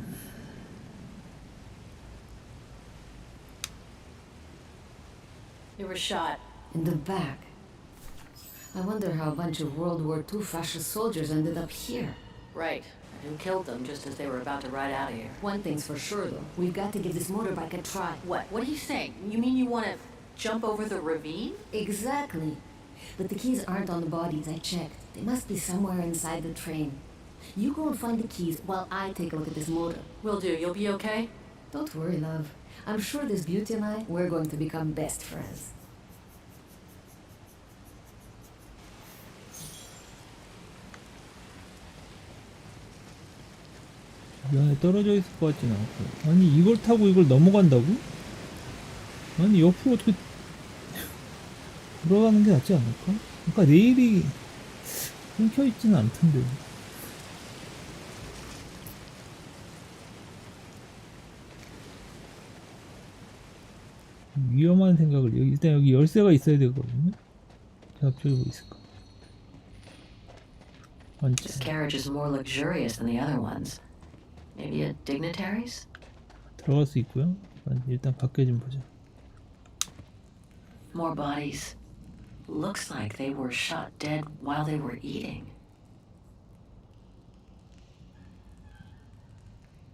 M: were shot.
L: In the back. I wonder how a bunch of World War II fascist soldiers ended up here.
M: Right. Who killed them just as they were about to ride out of here?
L: One thing's for sure, though. We've got to give this motorbike a try.
M: What? What are you saying? You mean you want to jump over the ravine?
L: Exactly. But the keys aren't on the bodies, I checked. They must be somewhere inside the train. You go and find the keys while I take a look at this motor.
M: Will do. You'll be okay?
L: Don't worry, love. I'm sure this beauty and I, we're going to become best friends.
A: 주변에 떨어져 있을 것 같진 않고. 아니 이걸 타고 이걸 넘어간다고? 아니 옆으로 어떻게 돌아가는 게 낫지 않을까? 아까 레일이 끊겨 있지는 않던데. 위험한 생각을 일단 여기 열쇠가 있어야 되거든요. 앞쪽에 뭐 있을까?
M: This carriage is more luxurious than the other ones. Maybe a dignitaries?
A: 들어갈 수 있고요. 일단 밖에 좀 보자.
M: More bodies. Looks like they were shot dead while they were eating.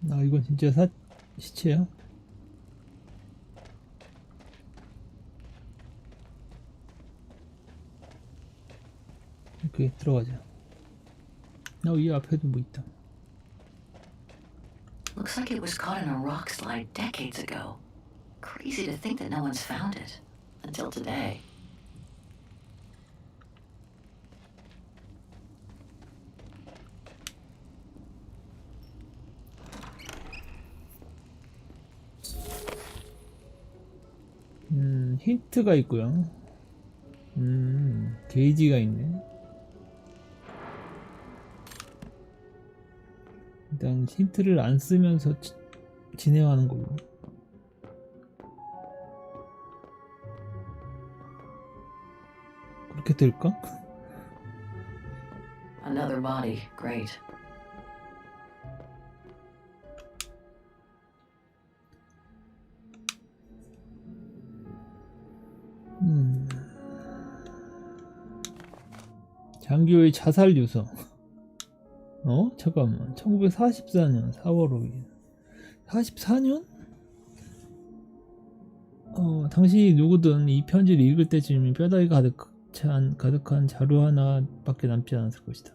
A: 아 이건 진짜 시체야? 오케이 들어가자. 이 앞에도 뭐 있다.
M: Looks like it was caught in a rock slide decades ago. Crazy to think that no one's found it until today.
A: 힌트가 있고요. 게이지가 있네. 일단 힌트를 안 쓰면서 진행하는 걸로. 그렇게 될까?
M: Another body. Great.
A: 장교의 자살 유서. 잠깐만. 1944년 4월 5일. 44년? 당신이 누구든 이 편지를 읽을 때쯤이면 뼈다귀 가득한 자루 하나밖에 남지 않았을 것이다.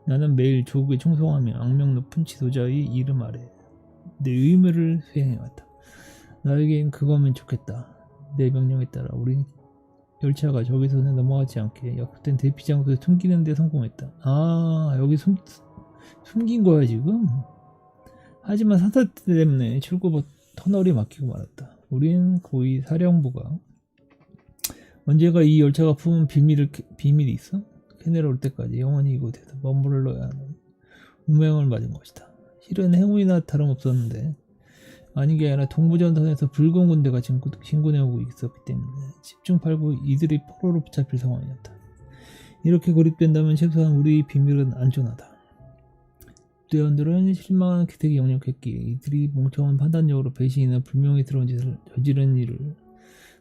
A: 나는 매일 조국에 충성하며 악명 높은 지도자의 이름 아래 내 의무를 수행해왔다. 나에겐 그거면 좋겠다. 내 명령에 따라 우린 열차가 적외선에 넘어가지 않게 약속된 대피 장소에 숨기는 데 성공했다. 아, 여기 숨긴 거야 지금? 하지만 산사 때문에 출구 터널이 막히고 말았다. 우린 고위 사령부가 언제가 이 열차가 품은 비밀이 있어? 캐네라 올 때까지 영원히 이곳에서 머물러야 하는 운명을 맞은 것이다. 실은 행운이나 다름없었는데 아닌 게 아니라 동부전선에서 붉은 군대가 진군해오고 있었기 때문에 집중팔고 이들이 포로로 붙잡힐 상황이었다. 이렇게 고립된다면 최소한 우리 비밀은 안전하다. 부대원들은 실망한 기색이 역력했기에 이들이 멍청한 판단력으로 배신이나 불명예스러운 짓을 저지른 일을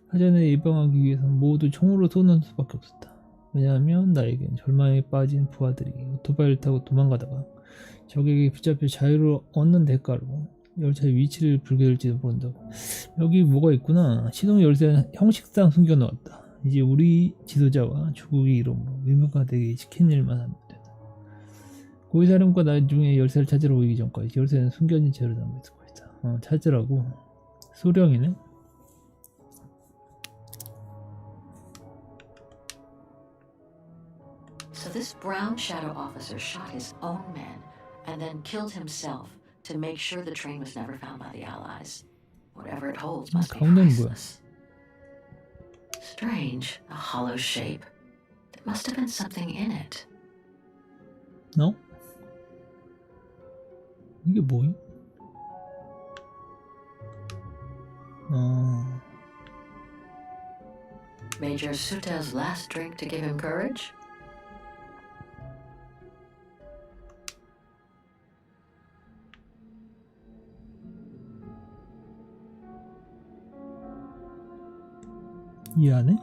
A: 사전에 예방하기 위해서는 모두 총으로 쏘는 수밖에 없었다. 왜냐하면 나에겐 절망에 빠진 부하들이 오토바이를 타고 도망가다가 적에게 붙잡혀 자유를 얻는 대가로 열차의 위치를 불게 될지도 모른다고. 여기 뭐가 있구나. 시동 열쇠는 형식상 숨겨놓았다. 이제 우리 지도자와 주국의 이름으로 의무가 되게 지킨 일만 하면 된다. 고위사령과 나중에 열쇠를 찾으러 오기 전까지 열쇠는 숨겨진 채로 남아있을 것이다. 찾으라고. 소령이네.
M: So this brown shadow officer shot his own men and then killed himself to make sure the train was never found by the Allies. Whatever it holds must be priceless. Strange, a hollow shape. There must have been something in it.
A: No? 이게 뭐야?
M: Major Sutel's last drink to give him courage?
A: 이 안에?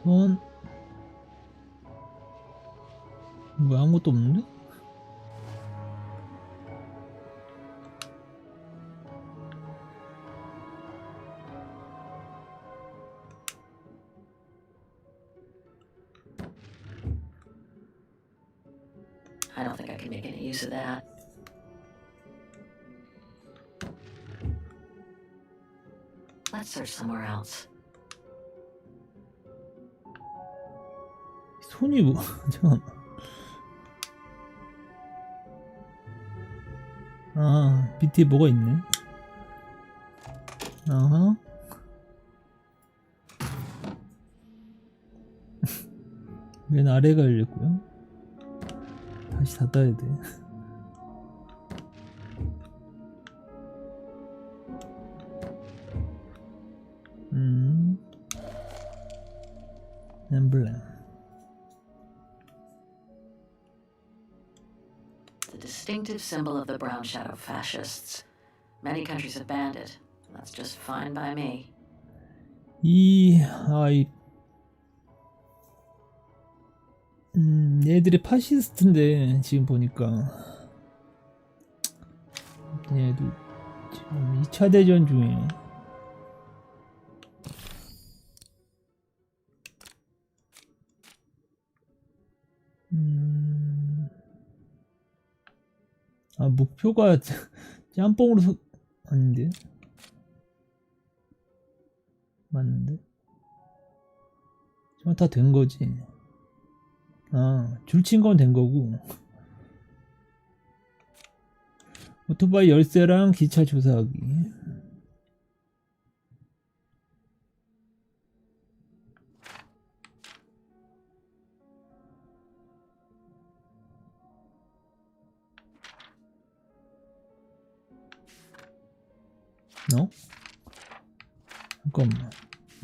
A: 손. 뭐 아무것도 없는데?
M: I don't think I can make any use of that. Let's search somewhere else.
A: 손이 뭐 잠깐만. 아, 밑에 뭐가 있네. 아하. 맨 아래가 열렸고요. 다시 닫아야 돼. 엠블렘.
M: The distinctive symbol of the brown shadow fascists. Many countries have banned it. That's just fine by me.
A: 얘들이 파시스트인데 지금 보니까 얘들 지금 2차 대전 중에 목표가 짬뽕으로 아닌데 맞는데 다 된 거지. 줄친 건 된 거고 오토바이 열쇠랑 기차 조사하기. 잠깐만,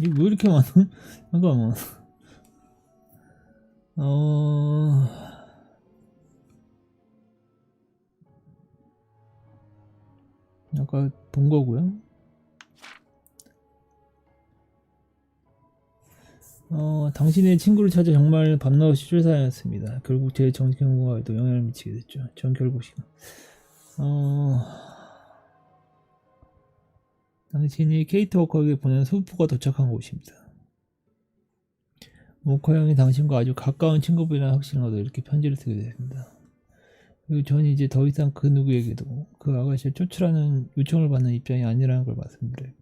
A: 이게 왜 이렇게 많아? 잠깐만. 아까 본 거고요. 당신의 친구를 찾아 정말 밤낮없이 쫓아다녔습니다. 결국 제 정신건강에도 영향을 미치게 됐죠. 전 결국 시간. 당신이 케이트 워커에게 보낸 소포가 도착한 곳입니다. 워커 형이 당신과 아주 가까운 친구분이라는 확신을 얻어 이렇게 편지를 쓰게 됐습니다. 그리고 전 이제 더 이상 그 누구에게도 그 아가씨를 쫓으라는 요청을 받는 입장이 아니라는 걸 말씀드려요.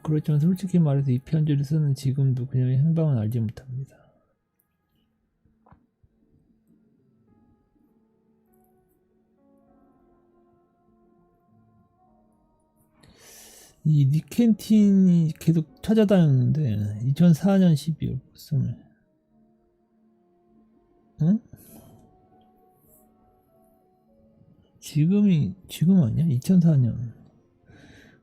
A: 그렇지만 솔직히 말해서 이 편지를 쓰는 지금도 그녀의 행방은 알지 못합니다. 이 니켄틴이 계속 찾아다녔는데 2004년 12월 보스턴을 지금 아니야? 2004년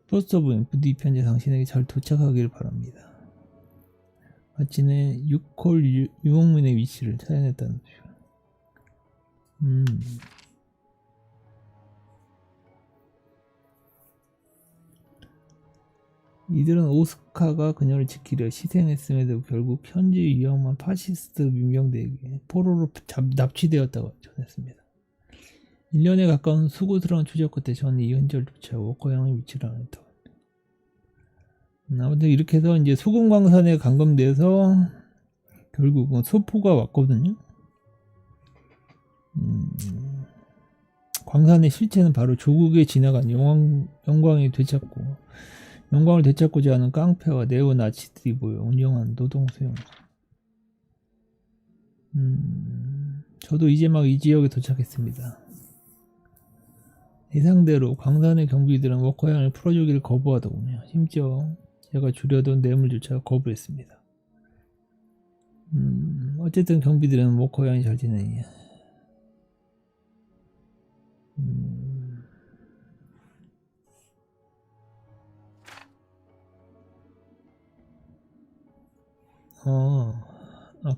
A: 포스트 오브 엠프디 편지 당신에게 잘 도착하기를 바랍니다. 마침내 6콜 유목민의 위치를 찾아냈다는 거죠. 이들은 오스카가 그녀를 지키려 희생했음에도 결국 현지 위험한 파시스트 민병대에게 포로로 납치되었다고 전했습니다. 1년에 가까운 수고스러운 추적 끝에 저는 이 흔적조차 워커 양의 위치를 알았다고 합니다. 아무튼 이렇게 해서 이제 소금 광산에 감금돼서 결국은 소포가 왔거든요. 광산의 실체는 바로 조국에 지나간 영광을 되찾고자 하는 깡패와 네오나치들이 모여 운영한 노동수용. 저도 이제 막 이 지역에 도착했습니다. 예상대로 광산의 경비들은 워커양을 풀어주기를 거부하더군요. 심지어 제가 주려던 뇌물조차 거부했습니다. 어쨌든 경비들은 워커 양이 잘 지내니.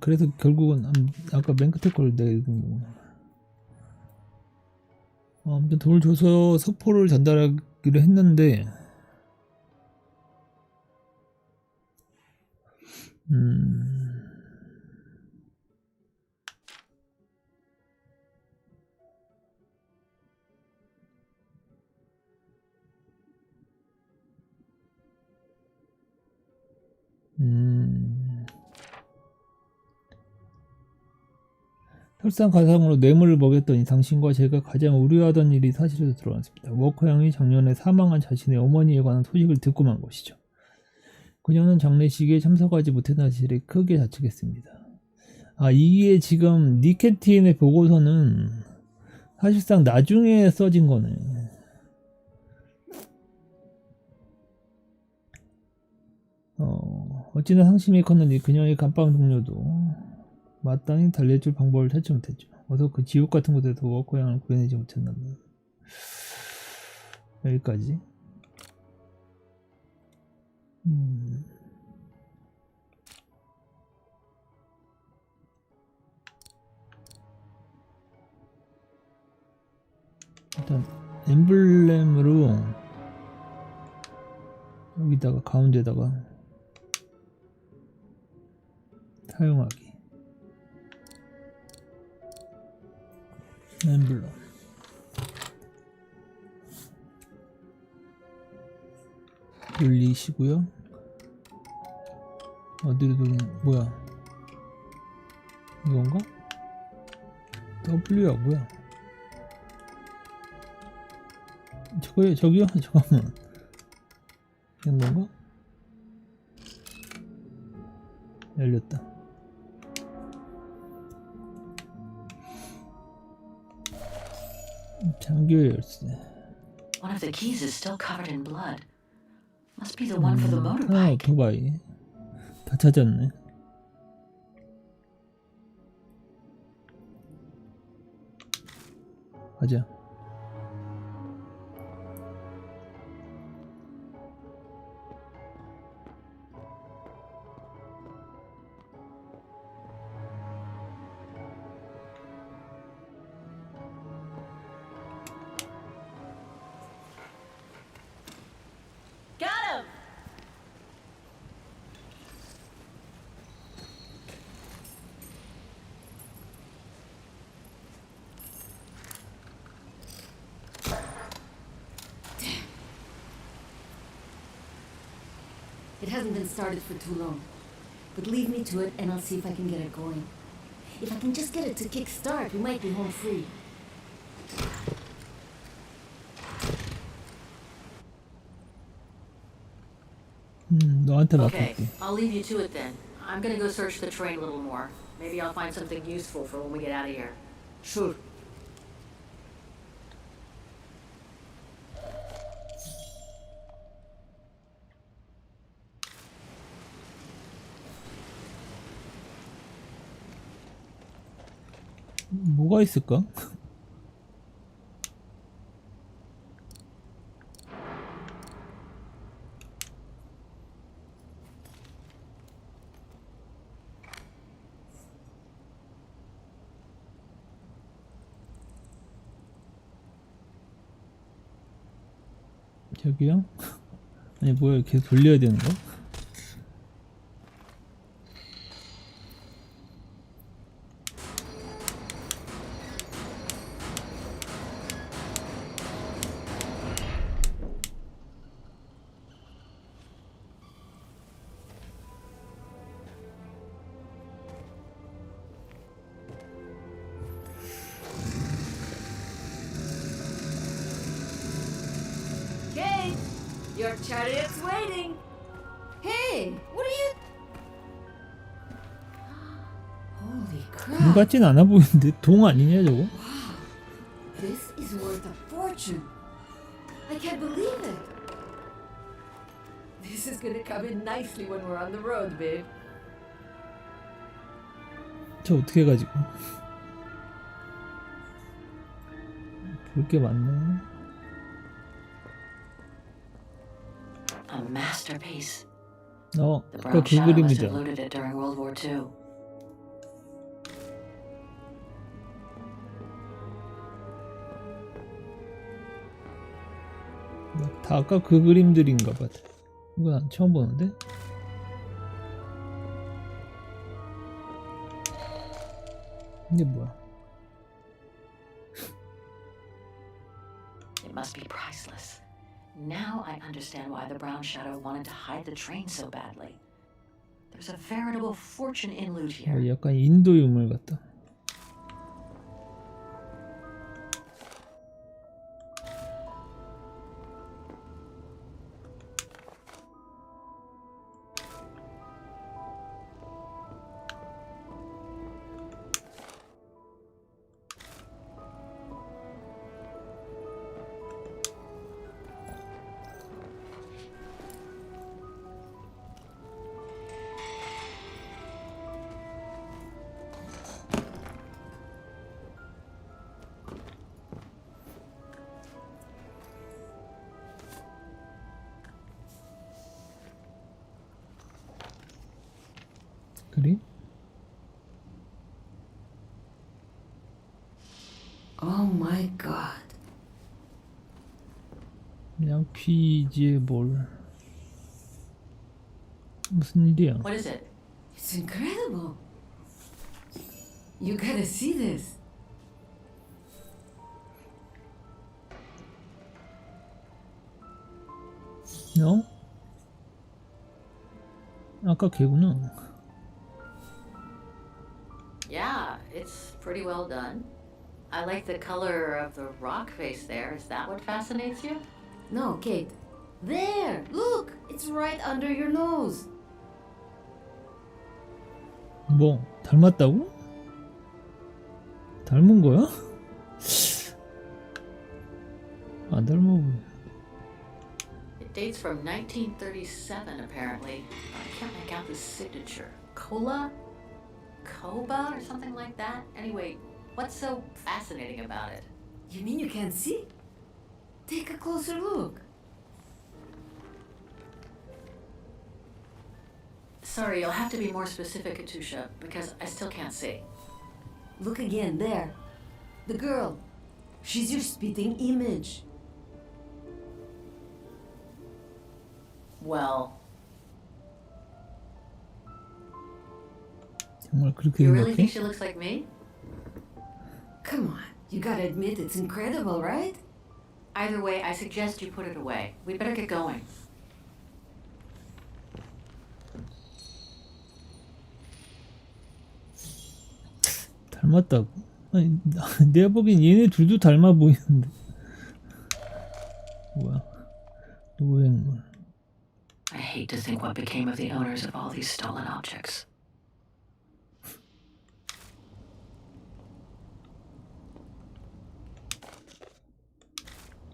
A: 그래서 결국은 아까 맨 끝에 걸 내가 읽은 거구나. 아무튼 돈을 줘서 서포를 전달하기로 했는데 설상가상으로 뇌물을 먹였더니 당신과 제가 가장 우려하던 일이 사실로 드러났습니다. 워커 양이 작년에 사망한 자신의 어머니에 관한 소식을 듣고 만 것이죠. 그녀는 장례식에 참석하지 못한 사실에 크게 자책했습니다. 이게 지금 니케틴의 보고서는 사실상 나중에 써진 거네. 어찌나 상심이 컸는지 그녀의 감방 동료도 마땅히 달래줄 방법을 찾지 못했죠. 어서 그 지옥 같은 곳에서 워커 양을 구해내지 못했나면. 여기까지. 일단 엠블렘으로 여기다가 가운데다가 사용하기. 엠블럼 돌리시고요. 어디로 돌리는 뭐야? 이건가? W야 뭐야? 저기요? 잠깐만. 이런 건가? 열렸다. 장교 열쇠.
M: One of the keys is still covered in blood. Must be the one for the motorbike.
A: 오토바이. 다 찾았네. 가자.
L: It hasn't been started for too long, but leave me to it and I'll see if I can get it going. If I can just get it to kickstart, we might be home free.
A: 너한테
K: Okay,
A: 맡길게.
K: I'll leave you to it then. I'm gonna go search the train a little more. Maybe I'll find something useful for when we get out of here.
L: Sure.
A: 뭐가 있을까? 저기요? 아니 뭐야, 계속 돌려야 되는 거?
F: Your chariot's waiting.
L: Hey, what are you? Holy
A: 돈
L: crap!
A: 같진 않아 보이는데? 동 아니냐 저거?
L: This is worth a fortune. I can't believe it. This This is gonna come in nicely when we're on the road, babe.
A: 저 어떻게 해가지고 볼 게 많네.
M: A masterpiece.
A: 아까
M: The
A: 그
M: brown shadow must have
A: 그림이죠.
M: looted it during World War II.
A: 다 아까 그 그림들인가 봐. 이건 처음 보는데? 이게 뭐야?
M: It must be priceless. Now I understand why the brown shadow wanted to hide the train so badly. There's a veritable fortune in loot here.
A: 약간 인도 유물 같다. 그림?
L: Oh my god.
A: 그냥 퀴즈에 뭘 무슨 일이야?
M: What is it?
L: It's incredible. You gotta see this.
A: 어? 아까 걔구나.
M: Yeah, it's pretty well done. I like the color of the rock face there. Is that what fascinates you?
L: No, Kate. There! Look! It's right under your nose.
A: 뭐 닮았다고? 닮은 거야? 안 닮아 보여.
M: It dates from 1937, apparently. I can't make out the signature. Cola? Koba or something like that? Anyway, what's so fascinating about it?
L: You mean you can't see? Take a closer look.
M: Sorry, you'll have to be more specific, Katusha, because I still can't see.
L: Look again, there. The girl. She's your spitting image.
M: Well,
A: 정말 그렇게
M: you really
A: 생각해?
M: think she looks like me?
L: Come on, you gotta admit it's incredible, right?
M: Either way, I suggest you put it away. We better get going.
A: 닮았다고? 아니, 내가 보기엔 얘네 둘도 닮아 보이는데. 뭐야? 노획물.
M: I hate to think what became of the owners of all these stolen objects.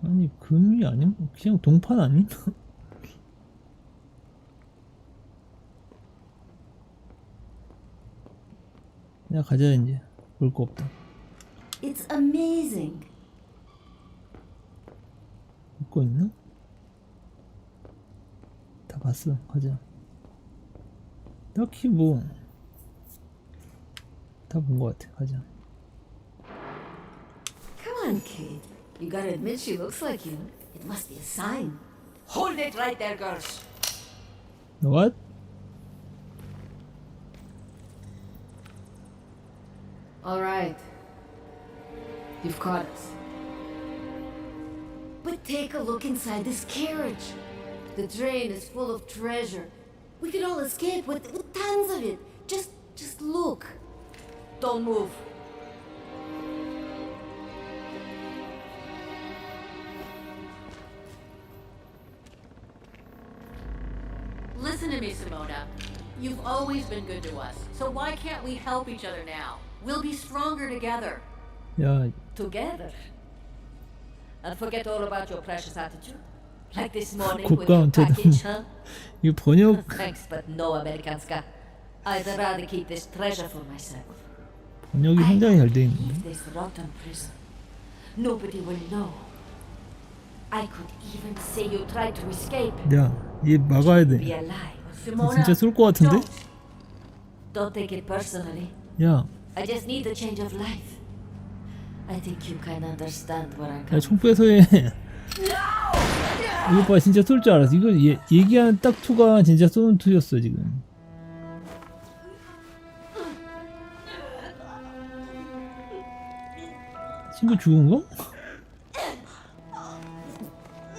A: 아니 금이 아니야? 그냥 동판 아니? 그냥 가자 이제. 볼 거 없다.
L: It's amazing.
A: 볼 거 있나? 다 봤어. 가자. 딱히 뭐 다 본 거 같아. 가자.
L: Come on, Kate. You gotta admit she looks like you. It must be a sign. Hold it right there, girls.
A: What?
L: All right. You've caught us. But take a look inside this carriage. The train is full of treasure. We could all escape with tons of it. Just look. Don't move.
M: Listen to me, Simona. You've always been good to us, so why can't we help each other now? We'll be stronger together.
A: 야,
L: Together. And forget all about your precious attitude.
N: Like this morning with
A: 고가
N: your
A: 은퇴도
N: package, huh?
A: 이거 번역
N: Thanks, but no Americanska. I'd rather keep this treasure for myself.
A: 번역이 굉장히 잘 돼 있는데.
N: Leave this rotten prison. Nobody will know. I could even say you tried to escape.
A: 야, 얘 막아야 돼.
N: Be alive.
A: 진짜 쏠 것 같은데?
N: Don't take it personally.
A: 야,
N: I just need a change of life. I think you can understand where I'm
A: 야,
N: coming.
A: 총 빼서 해. 이거 봐, 진짜 쏠 줄 알았어. 이거 얘기하는 딱 투가 진짜 쏘는 투였어 지금. 친구 죽은 거?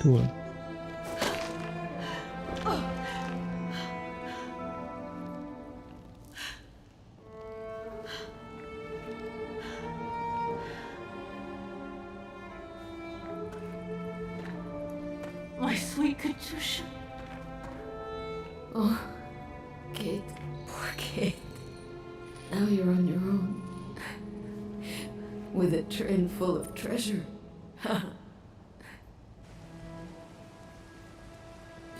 A: 돌.
K: My sweet Katusha.
L: Oh, Kate, poor Kate. Now you're on your own. With a train full of treasure.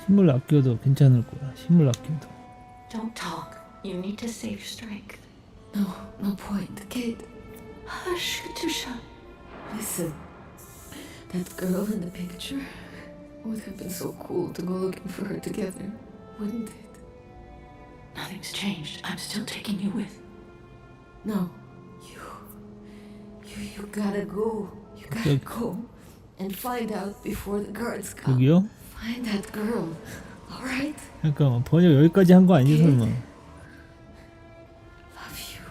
A: 힘을 아껴도 괜찮을 거야. 힘을 아껴도.
M: Don't talk. You need to save your strength.
L: No point, Kate.
M: Hush, Katusha.
L: Listen, that girl in the picture would have been so cool to go looking for her together, wouldn't it?
M: Nothing's changed. I'm still taking you with.
L: No, you gotta go. You gotta go and find out before the guards come.
A: 여기요?
L: Find that girl, all right?
A: 잠깐만, 번역 여기까지 한 거 아니지 설마?
L: Love you.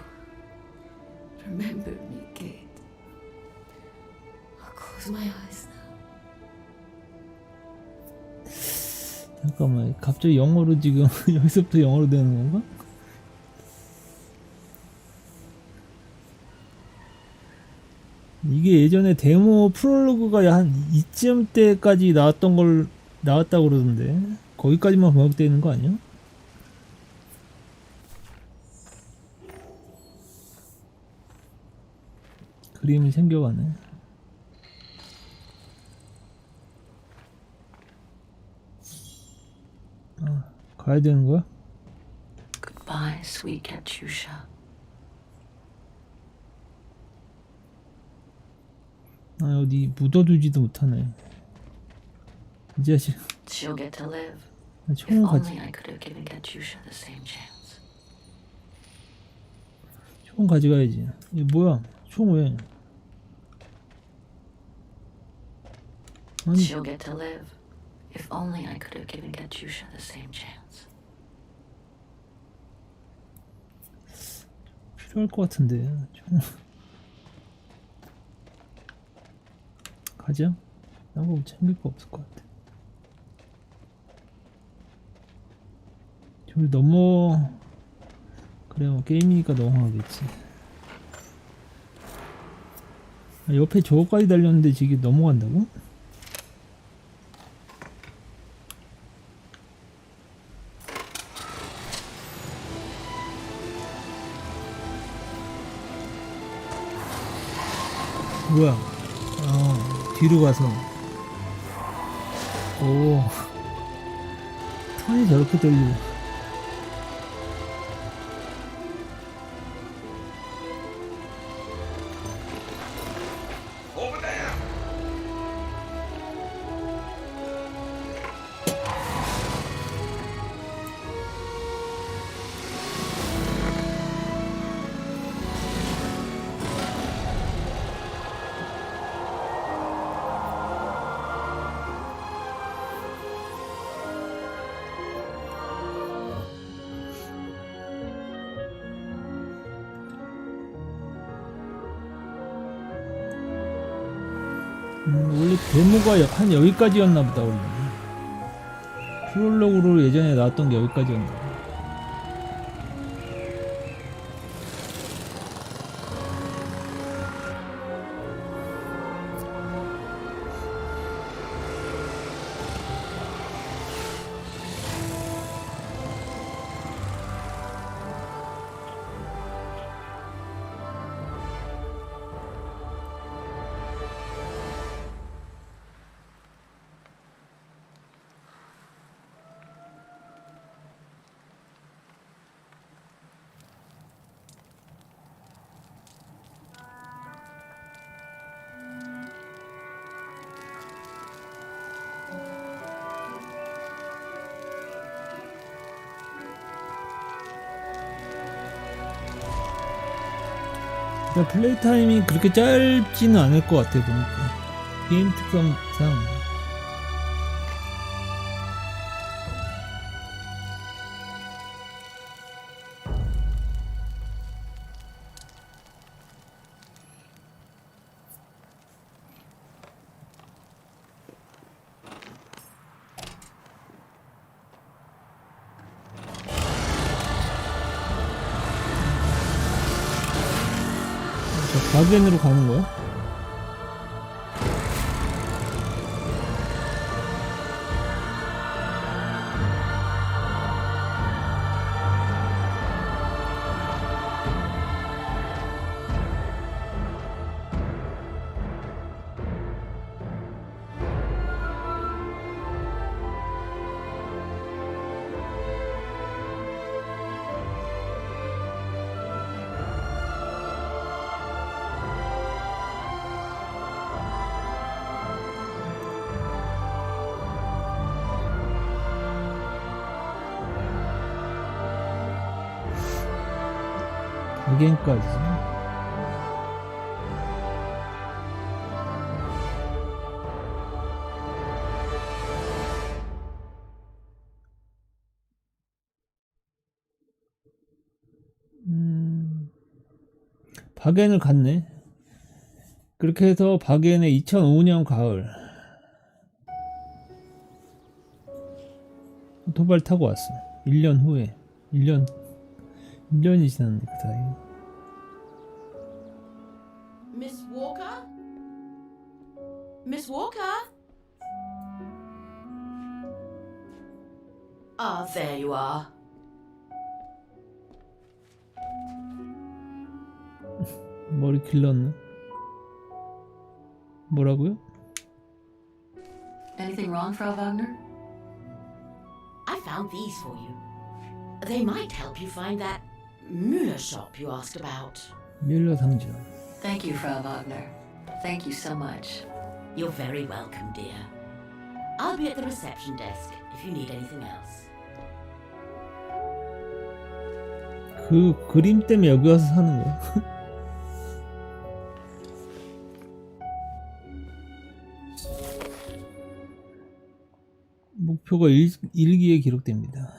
L: Remember me, Kate. I'll close my eyes now.
A: 잠깐만, 갑자기 영어로 지금 여기서부터 영어로 되는 건가? 이게 예전에 데모 프롤로그가 한 이쯤 때까지 나왔다고 그러던데 거기까지만 번역되어 있는 거 아니야? 그림이 생겨가네. 아, 가야 되는 거야?
M: Goodbye, sweet Katusha.
A: 아, 어디 묻어두지도 못하네. 이 자식.
M: She'll get to live.
A: 아,
M: If
A: 총은 가지.
M: only I could have given Katusha the same chance.
A: 총 가져가야지. 이게 뭐야? 총 왜? 아니,
M: She'll get to live. If only I could have given Katusha the same chance.
A: 필요할 것 같은데. 총. 가자. 딴거 챙길 거 없을 것 같아. 저기 넘어. 그래, 뭐 게임이니까 넘어가겠지. 아, 옆에 저거까지 달렸는데 지금 넘어간다고? 뭐야? 뒤로 가서. 오. 턴이 저렇게 돌리고. 원래 데모가 한 여기까지였나 보다. 원래 프롤로그로 예전에 나왔던 게 여기까지였나 보다. 그러니까 플레이 타임이 그렇게 짧지는 않을 것 같아 보니까. 게임 특성상. 바겐으로 가는 거야? 바겐까지. 바겐을 갔네. 그렇게 해서 바겐의 2005년 가을 오토바이를 타고 왔어. 1년 후에. 1년이 지났네 그 사이.
K: Miss Walker? Miss Walker? Ah, there you are.
A: 머리 길렀네. 뭐라고요?
M: Anything wrong, Frau Wagner?
N: I found these for you. They might help you find that Müller shop you asked about.
A: 밀러 상점.
M: Thank you, Frau Wagner. Thank you so much.
N: You're very welcome, dear. I'll be at the reception desk if you need anything else.
A: 그 그림 때문에 여기 와서 사는 거야? 목표가 일기에 기록됩니다.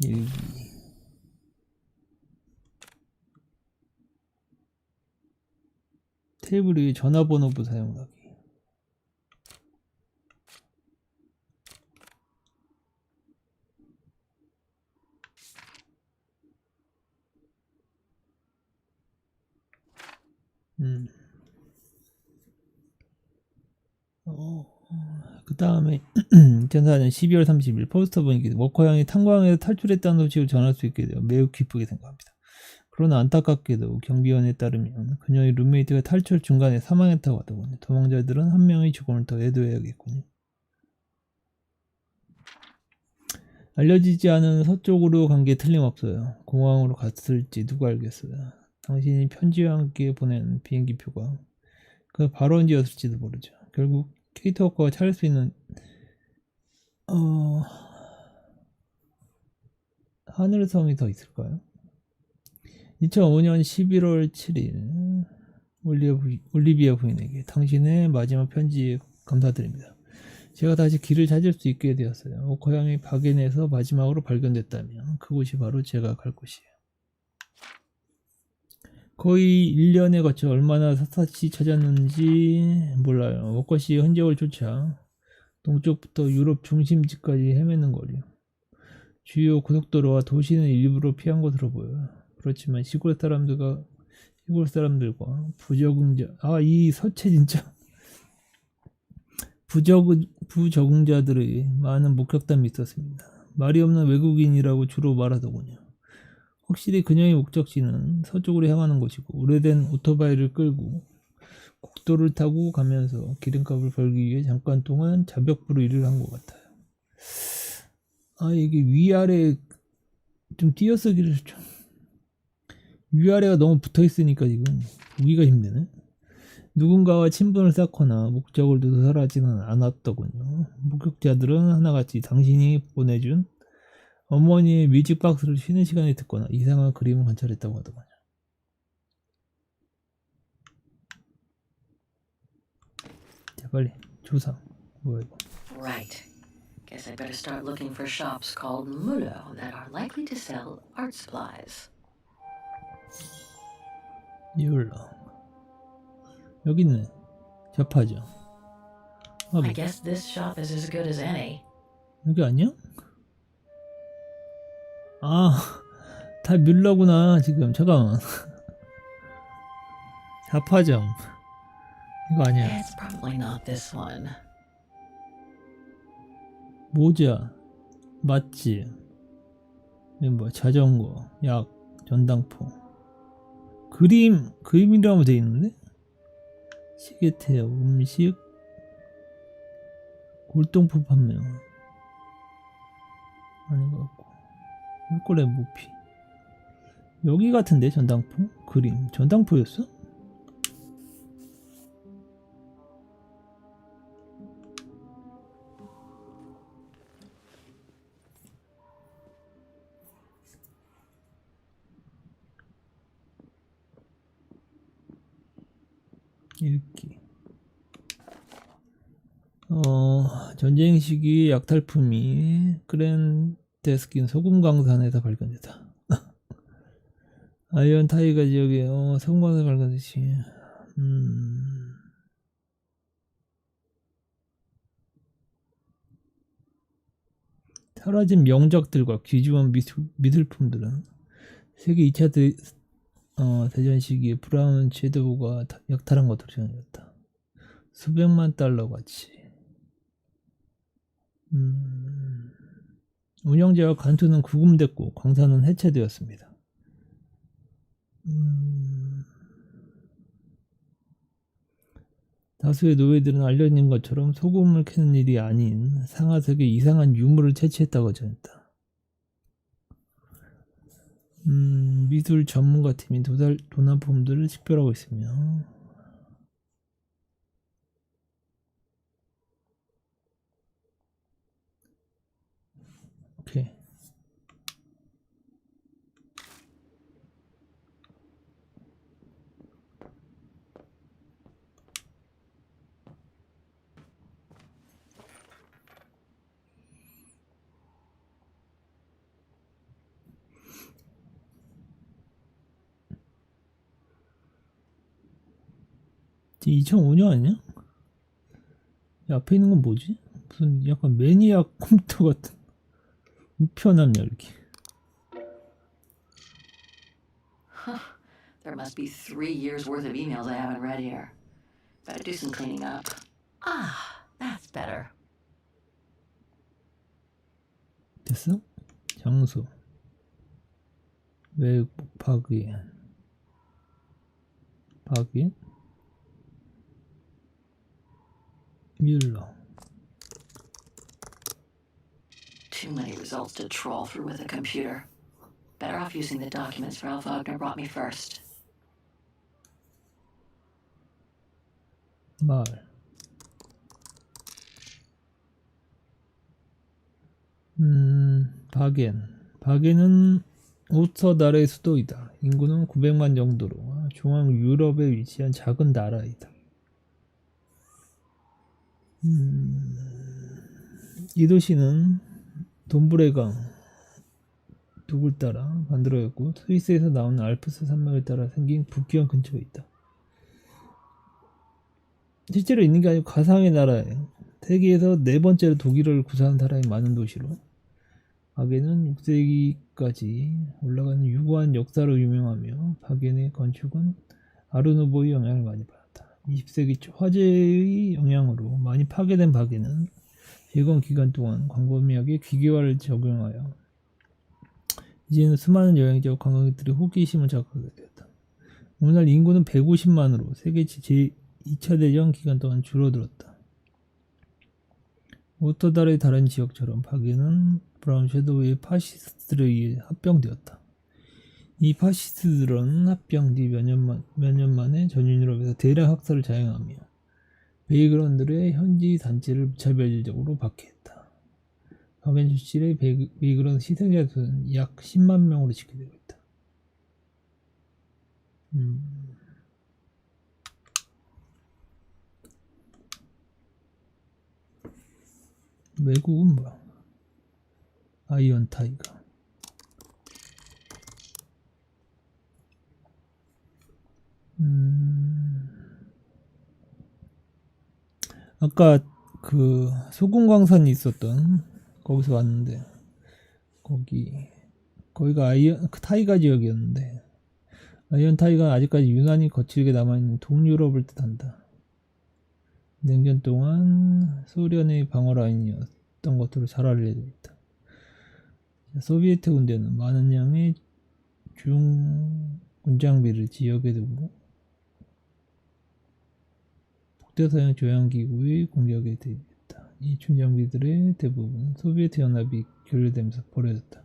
A: 일기. 테이블 위에 전화번호부 사용하기. 그 다음에 2004년 12월 30일 포스터 보니까 워커 양이 탄광에서 탈출했다는 소식을 전할 수 있게 되어 매우 기쁘게 생각합니다. 그러나 안타깝게도 경비원에 따르면 그녀의 룸메이트가 탈출 중간에 사망했다고 하더군요. 도망자들은 한 명의 죽음을 더 애도해야겠군요. 알려지지 않은 서쪽으로 간 게 틀림없어요. 공항으로 갔을지 누가 알겠어요. 당신이 편지와 함께 보낸 비행기표가 그 발원지였을지도 모르죠. 결국 케이트 워커가 찾을 수 있는 하늘섬이 더 있을까요? 2005년 11월 7일 올리비아 부인에게 당신의 마지막 편지에 감사드립니다. 제가 다시 길을 찾을 수 있게 되었어요. 워커 양이 바겐에서 마지막으로 발견됐다면 그곳이 바로 제가 갈 곳이에요. 거의 1년에 걸쳐 얼마나 샅샅이 찾았는지 몰라요. 워커씨의 흔적을 쫓아 동쪽부터 유럽 중심지까지 헤매는 거리요. 주요 고속도로와 도시는 일부러 피한 것으로 보여요. 그렇지만 시골 사람들과 부적응자, 이 서체 진짜 부적응자들의 많은 목격담이 있었습니다. 말이 없는 외국인이라고 주로 말하더군요. 확실히 그녀의 목적지는 서쪽으로 향하는 곳이고 오래된 오토바이를 끌고 국도를 타고 가면서 기름값을 벌기 위해 잠깐 동안 자벽부로 일을 한 것 같아요. 이게 위아래 좀 띄어쓰기를 좀 위아래가 너무 붙어있으니까 지금 보기가 힘드네. 누군가와 친분을 쌓거나 목적을 누설하지는 않았더군요. 목격자들은 하나같이 당신이 보내준 어머니의 뮤직박스를 쉬는 시간에 듣거나 이상한 그림을 관찰했다고 하더군요. 자, 빨리 조사. 뭐야 이거?
M: Right. Guess I better start looking for shops called Mshow that are likely to sell art supplies.
A: 율러. 여기 있네. 접하죠.
M: I guess this shop is as good as any.
A: 여기 아니야? 아, 다 뮬러구나 지금. 잠깐만. 자파점. 이거 아니야.
M: It's probably not this one.
A: 모자, 맛집, 이거 뭐야? 자전거, 약, 전당포, 그림이라고 돼 있는데? 시계태요, 음식, 골동품 판매. 아닌 것 같고. 물고래 무피. 여기 같은데 전당포? 그림. 전당포였어? 읽기. 전쟁 시기 약탈품이 크랜데스킨 소금 광산에서 발견됐다. 아이언 타이가 지역에 소금 광산에서 발견됐지. 사라진 명작들과 귀중한 미술품들은 세계 2차 대전 시기에 브라운 섀도우가 약탈한 것으로 전해졌다. 수백만 달러 가치. 운영자와 간투는 구금됐고 광산은 해체되었습니다. 다수의 노예들은 알려진 것처럼 소금을 캐는 일이 아닌 상하석에 이상한 유물을 채취했다고 전했다. 미술 전문가팀이 도난품들을 식별하고 있으며 오케이. 지금 2005년 아니야? 야, 앞에 있는 건 뭐지? 무슨 약간 매니악 컴퓨터 같은 우편함 열기.
M: There must be 3 years worth of emails I haven't read here. Better do some cleaning up. Ah, that's better.
A: 됐어? 장소. 외국 바그엔. 뮬러.
M: Too many results to trawl through with a computer. Better off using the documents Ralph Wagner brought me first.
A: 말. 바겐은 오스터달의 수도이다. 인구는 900만 정도로 중앙 유럽에 위치한 작은 나라이다. 이 도시는 돈브레강 북을 따라 만들어졌고 스위스에서 나온 알프스 산맥을 따라 생긴 북기원 근처에 있다. 실제로 있는 게 아니고 가상의 나라예요. 세계에서 4번째로 독일어를 구사한 사람이 많은 도시로 바겐은 6세기까지 올라가는 유구한 역사로 유명하며 바겐의 건축은 아르누보의 영향을 많이 받았다. 20세기 초 화재의 영향으로 많이 파괴된 바겐은 재건 기간 동안 광범위하게 기계화를 적용하여 이제는 수많은 여행자와 관광객들의 호기심을 자극하게 되었다. 오늘날 인구는 150만으로 세계 제2차 대전 기간 동안 줄어들었다. 오토달의 다른 지역처럼 바겐은 브라운 섀도우의 파시스트들에 의해 합병되었다. 이 파시스트들은 합병 뒤 몇 년 만에 전 유럽에서 대량 학살을 자행하며 베이그런들의 현지 단체를 무차별적으로 박해했다. 바겐 주실의 베이글은 희생자 수는 약 10만 명으로 집계되고 있다. 외국은 뭐야? 아이언 타이가. 아까 그 소금 광산이 있었던 거기서 왔는데 거기가 아이언 타이가 지역이었는데 아이언 타이가 아직까지 유난히 거칠게 남아있는 동유럽을 뜻한다. 냉전 동안 소련의 방어 라인이었던 것으로 잘 알려져 있다. 소비에트 군대는 많은 양의 중 군장비를 지역에 두고 북대서양 조향기구의 공격에 대비했다. 이 군장비들의 대부분 소비에트 연합이 결렬되면서 버려졌다.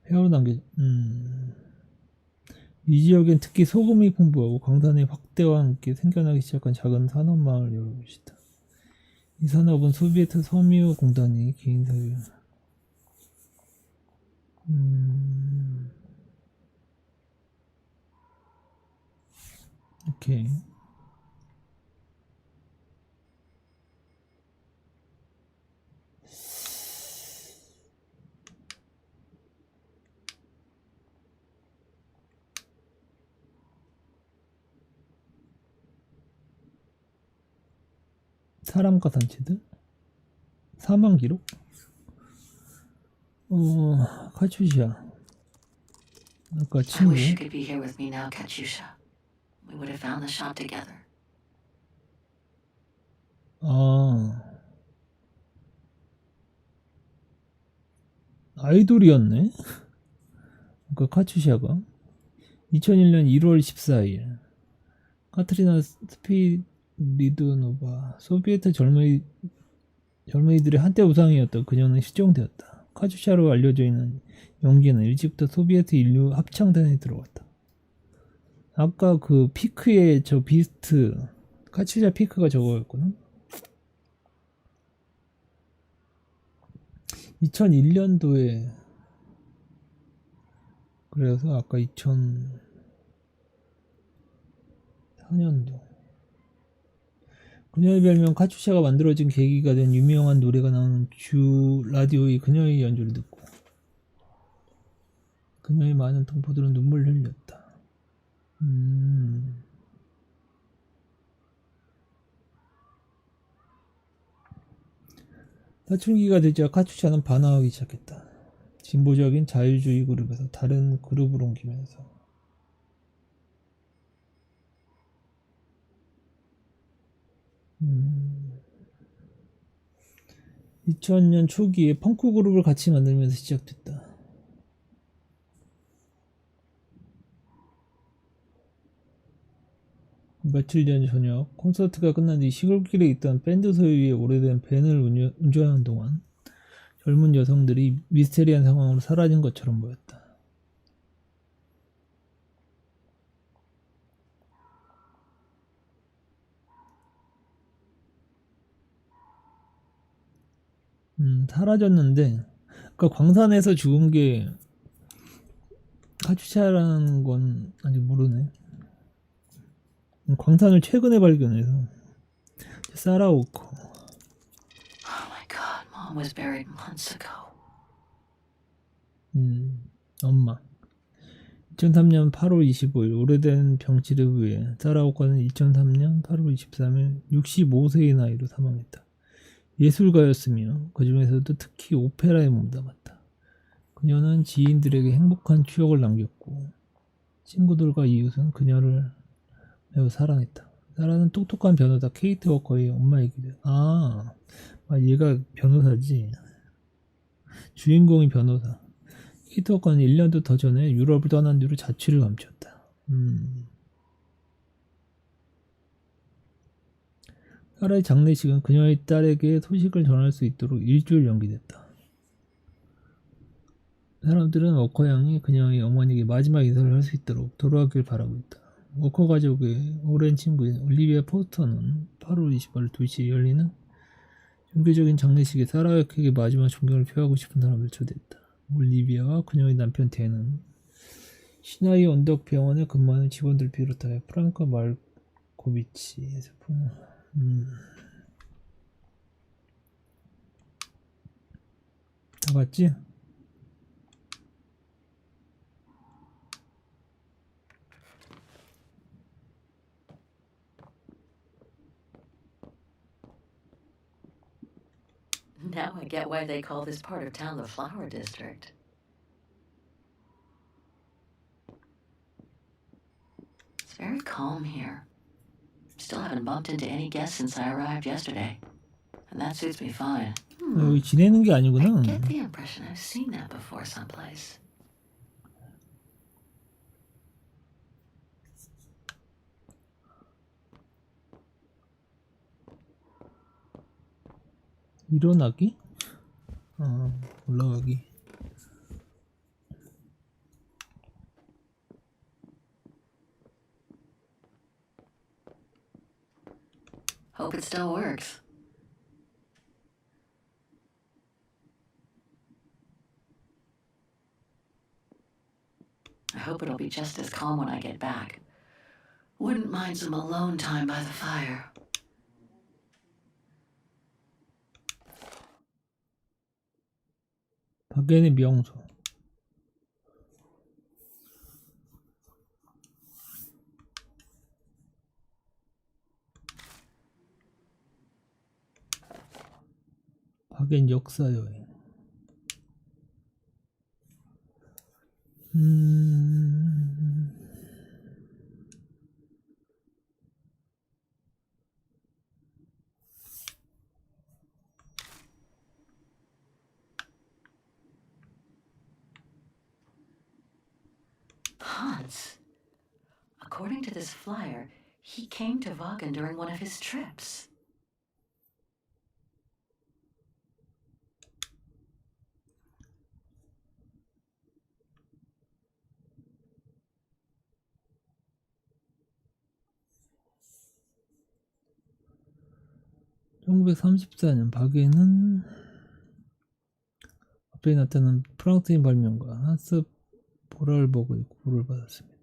A: 폐허로 남겨 이 지역엔 특히 소금이 풍부하고 광산의 확대와 함께 생겨나기 시작한 작은 산업마을 여러 곳이 있다. 이 산업은 소비에트 섬유 공단이 개인 사유. 오케이. 사람과 단체들? 사망 기록? 카츄샤. 아까
M: I
A: 친구.
M: wish you could be here with me now, Katyusha. We would have found the shop together.
A: 아이돌이었네. 아까 카츄샤가 2001년 1월 14일 카트리나 스피리도노바 소비에트 젊은이들의 한때 우상이었던 그녀는 실종되었다. 카츄샤로 알려져 있는 연기는 일찍부터 소비에트 인류 합창단에 들어갔다. 아까 그 피크의 저 비스트 카츄샤 피크가 저거였구나. 2001년도에 그래서 아까 2004년도 그녀의 별명 카츄샤가 만들어진 계기가 된 유명한 노래가 나오는 주 라디오의 그녀의 연주를 듣고 그녀의 많은 동포들은 눈물을 흘렸다. 사춘기가 되자 카츄샤는 반항하기 시작했다. 진보적인 자유주의 그룹에서 다른 그룹으로 옮기면서 2000년 초기에 펑크 그룹을 같이 만들면서 시작됐다. 며칠 전 저녁 콘서트가 끝난 뒤 시골길에 있던 밴드 소유의 오래된 밴을 운전하는 동안 젊은 여성들이 미스테리한 상황으로 사라진 것처럼 보였다. 사라졌는데 그러니까 광산에서 죽은 게 카츄샤라는 건 아직 모르네. 광산을 최근에 발견해서 싸라오코.
M: Oh my god, Mom was buried months ago.
A: 엄마. 2003년 8월 25일 오래된 병치레 후에 싸라오코는 2003년 8월 23일 65세의 나이로 사망했다. 예술가였으며 그 중에서도 특히 오페라에 몸담았다. 그녀는 지인들에게 행복한 추억을 남겼고 친구들과 이웃은 그녀를 매우 사랑했다. 사라는 똑똑한 변호사 케이트 워커의 엄마이기도 해. 얘가 변호사지. 주인공이 변호사. 케이트 워커는 1년도 더 전에 유럽을 떠난 뒤로 자취를 감췄다. 사라의 장례식은 그녀의 딸에게 소식을 전할 수 있도록 일주일 연기됐다. 사람들은 워커 양이 그녀의 어머니에게 마지막 인사를 할 수 있도록 돌아가길 바라고 있다. 워커 가족의 오랜 친구인 올리비아 포스터는 8월 28일 2시에 열리는 종교적인 장례식에 사라에게 마지막 존경을 표하고 싶은 사람을 초대했다. 올리비아와 그녀의 남편 댄은 시나이 언덕 병원에 근무하는 직원들 비롯하여 프랑크 말코비치 제품 다 봤지?
M: Now I get why they call this part of town the Flower District. It's very calm here. Still haven't bumped into any guests since I arrived yesterday. And that suits me fine.
A: 여기 지내는 게 아니구나.
M: I get the impression I've seen that before someplace.
A: 일어나기? 올라가기.
M: Hope it still works. I hope it'll be just as calm when I get back. Wouldn't mind some alone time by the fire.
A: 바겐의 명소. 바겐 역사 여행.
M: Hans. According to this flyer, he came to Vaghen during one of his trips.
A: (1934년) 바겐은 앞에 나타난 프랑스인 발명가 한스 보랄버그의 구호를 받았습니다.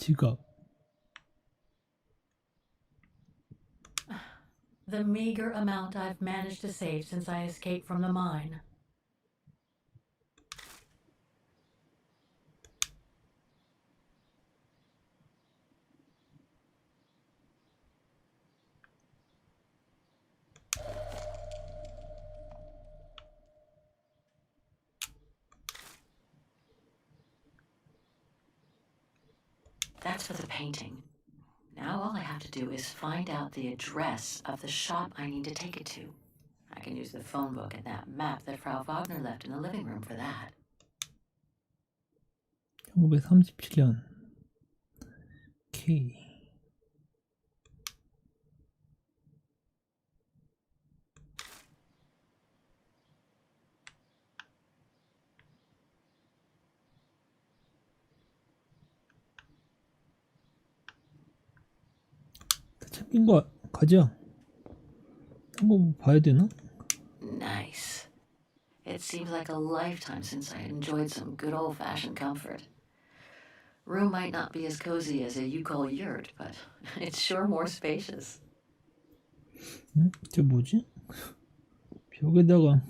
A: 지갑.
M: The meager amount I've managed to save since I escaped from the mine. That's for the painting. Now all I have to do is find out the address of the shop I need to take it to. I can use the phone book and that map that Frau Wagner left in the living room for that.
A: 1937년 K. 챙긴 거 가자. 한거 봐야 되나?
M: Nice. It seems like a lifetime since I enjoyed some good old-fashioned comfort. Room might not be as cozy as a you call yurt, but it's sure more spacious.
A: 응? 저 뭐지? 벽에다가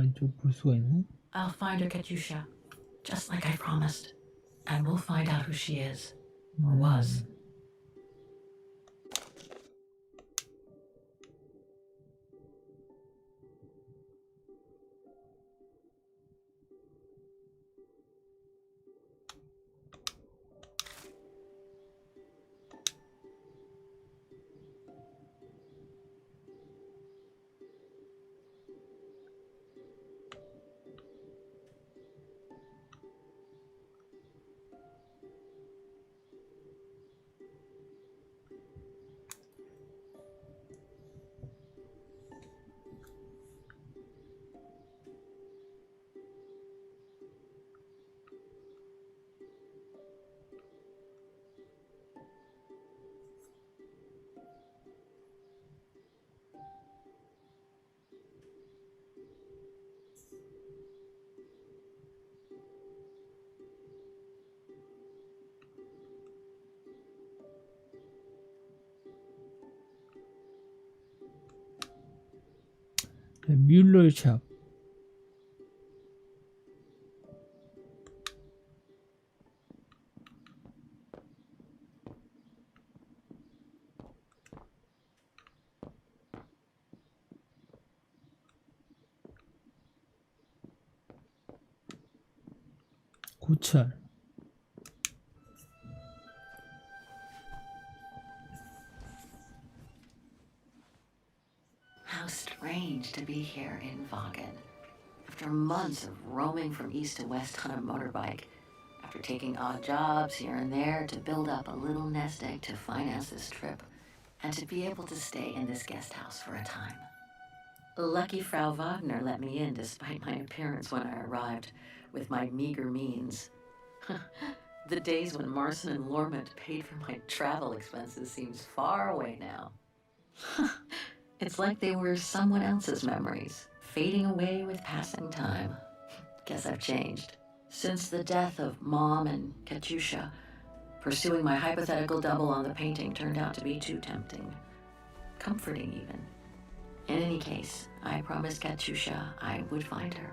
A: 이쪽 볼 수가 있네.
M: I'll find her, Katyusha, just like I promised. And we'll find out who she is, or was.
A: 뮬러 샵. 고찰.
M: How strange to be here in Vaghen. After months of roaming from east to west on a motorbike, after taking odd jobs here and there to build up a little nest egg to finance this trip, and to be able to stay in this guest house for a time. Lucky Frau Wagner let me in despite my appearance when I arrived, with my meager means. The days when Marson and Lormont paid for my travel expenses seems far away now. It's like they were someone else's memories, fading away with passing time. Guess I've changed. Since the death of Mom and Katyusha, pursuing my hypothetical double on the painting turned out to be too tempting. Comforting, even. In any case, I promised Katyusha I would find her.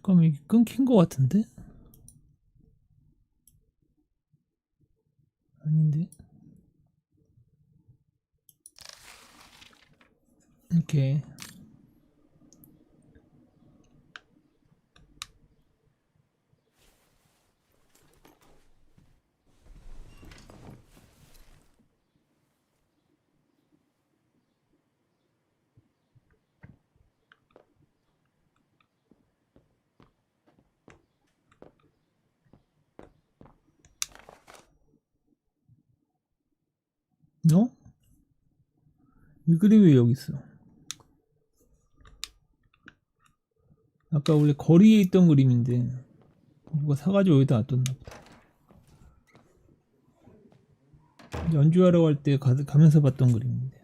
A: 잠깐만 이게 끊긴 것 같은데? 아닌데? 오케이. 어? 이 그림이 왜 여기 있어? 아까 원래 거리에 있던 그림인데 누가 사가지고 여기다 놔뒀나 보다. 연주하러 갈 때 가면서 봤던 그림인데.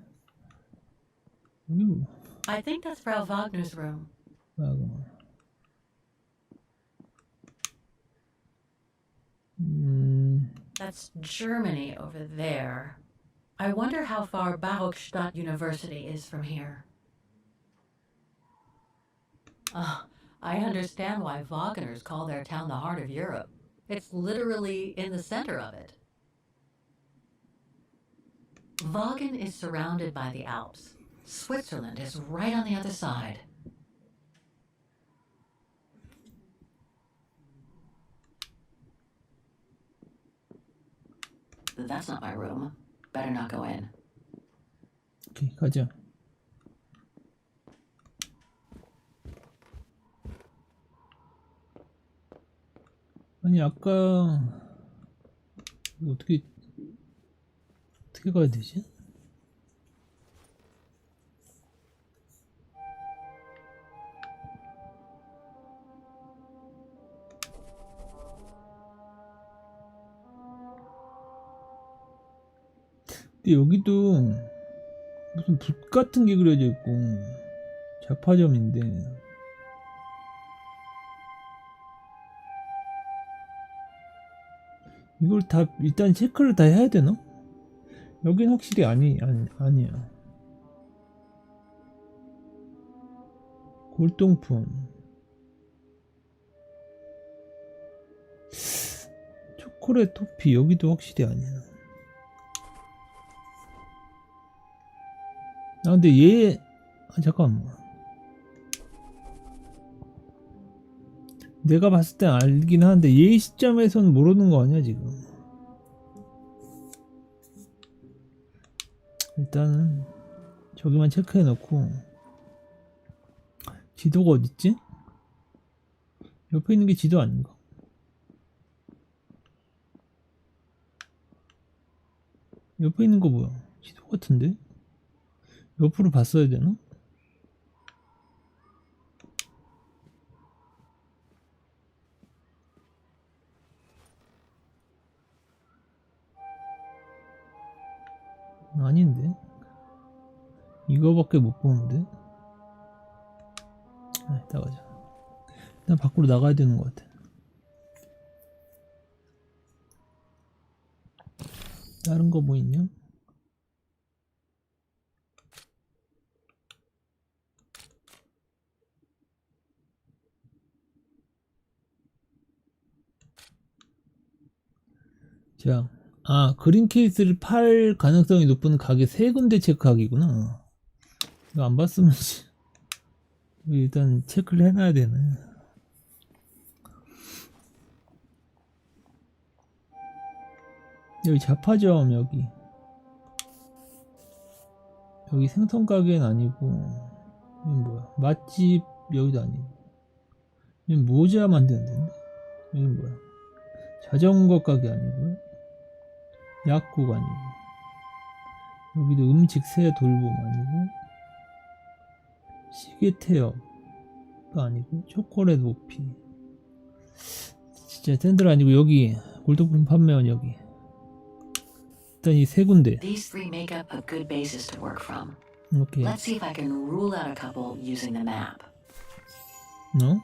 M: I think that's Frau Wagner's room. That's Germany over there. I wonder how far Barockstadt University is from here. I understand why Wagners call their town the heart of Europe. It's literally in the center of it. Vaghen is surrounded by the Alps. Switzerland is right on the other side. That's not my room. Better not go in.
A: 오케이, 가자. 아니 아까 이거 어떻게 가야 되지? 근데 여기도 무슨 붓 같은 게 그려져 있고 자파점인데 이걸 다 일단 체크를 다 해야 되나? 여긴 확실히 아니야. 골동품, 초콜릿 토피, 여기도 확실히 아니야. 아 근데 얘 잠깐만, 내가 봤을 땐 알긴 하는데 얘 시점에서는 모르는 거 아니야 지금. 일단은 저기만 체크해 놓고. 지도가 어딨지? 옆에 있는 게 지도 아닌가? 옆에 있는 거 뭐야? 지도 같은데? 옆으로 봤어야 되나? 아닌데? 이거밖에 못 보는데? 아, 이따 가자. 일단 밖으로 나가야 되는 것 같아. 다른 거 뭐 있냐? 자, 그린 케이스를 팔 가능성이 높은 가게 3군데 체크하기구나. 이거 안 봤으면 일단 체크를 해놔야 되네. 여기 자파점, 여기 생선 가게는 아니고, 여기 뭐야? 맛집 여기도 아니고, 여기 모자 만드는 데인데, 여기 뭐야? 자전거 가게 아니고요, 약국 아니고, 여기도 음식 새 돌봄 아니고, 시계 태엽도 아니고, 초콜릿 모피, 진짜 샌들 아니고, 여기 골동품 판매원 여기. 일단 이 3군데.
M: These three make up a good basis to work from.
A: 오케이.
M: Let's see if I can rule out a couple using the map.
A: 너?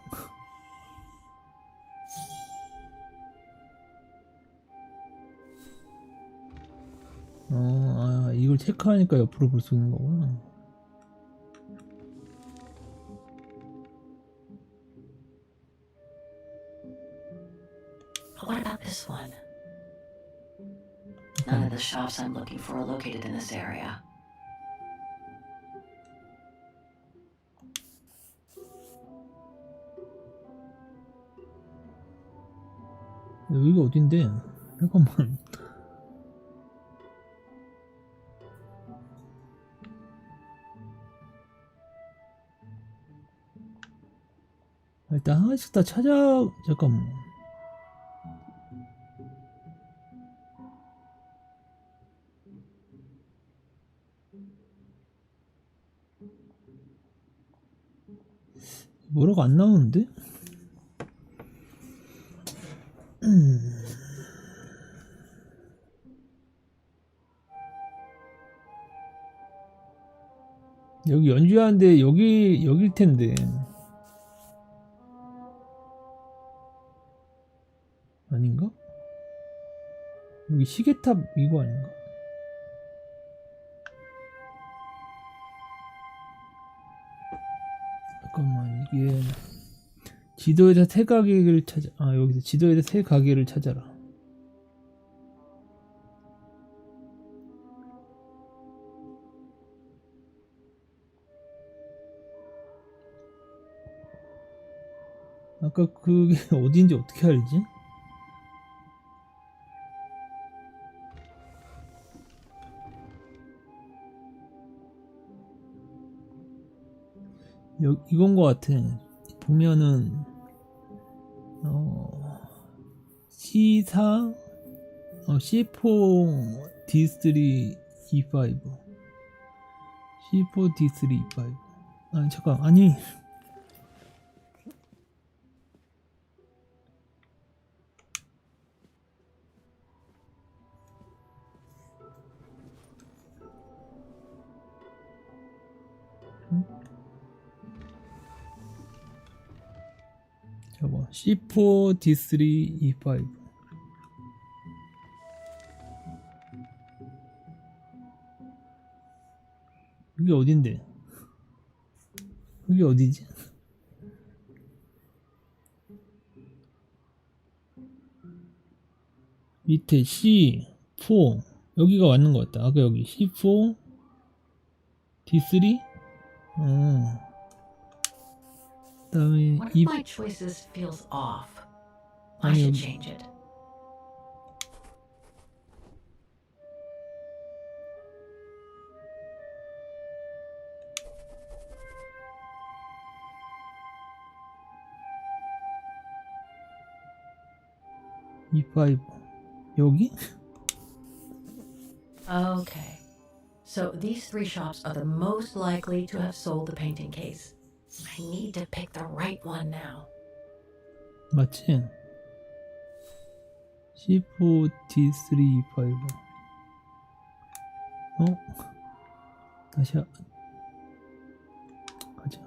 A: 이걸 체크하니까 옆으로 볼 수 있는 거구나.
M: What about this one? None of the shops I'm looking for are located in this area.
A: 여기가 어딘데? 잠깐만. 일단 하나씩 다 찾아. 잠깐만. 뭐라고 안 나오는데? 여기 연주하는데 여길 텐데. 아닌가? 여기 시계탑 이거 아닌가? 잠깐만, 이게 지도에서 새 가게를 찾아. 여기서 지도에서 새 가게를 찾아라. 아까 그게 어딘지 어떻게 알지? 이건 것 같아. 보면은 C4 C4 D3 E5 C4 D3 E5 아니 잠깐 아니 저거 C4 D3 E5 이게 어딘데? 이게 어디지? 밑에 C4 여기가 맞는 것 같다. 아까 여기 C4 D3 그다음에
M: One of my choices feels off. I
A: 아니
M: should
A: 여기
M: change it.
A: E5 여기?
M: Okay. So these three shops are the most likely to have sold the painting case. I need to pick the right one now.
A: 맞지? C4 D3 E5 다시 가자.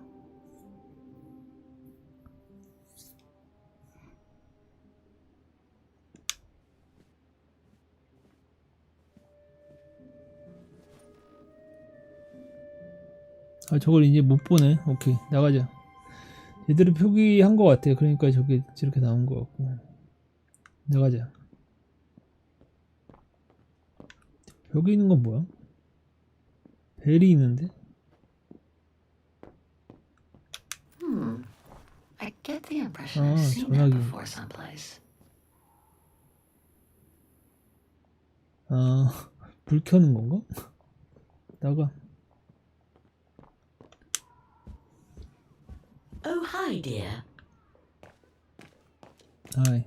A: 아 저걸 이제 못 보네. 오케이 나가자. 제대로 표기한 것 같아. 그러니까 저게 저렇게 나온 것 같고 나가자. 여기 있는 건 뭐야? 벨이 있는데?
M: I get the impression I've seen that
A: 전화기.
M: before someplace.
A: 불 켜는 건가? 나가.
N: Oh, hi, dear.
A: Hi.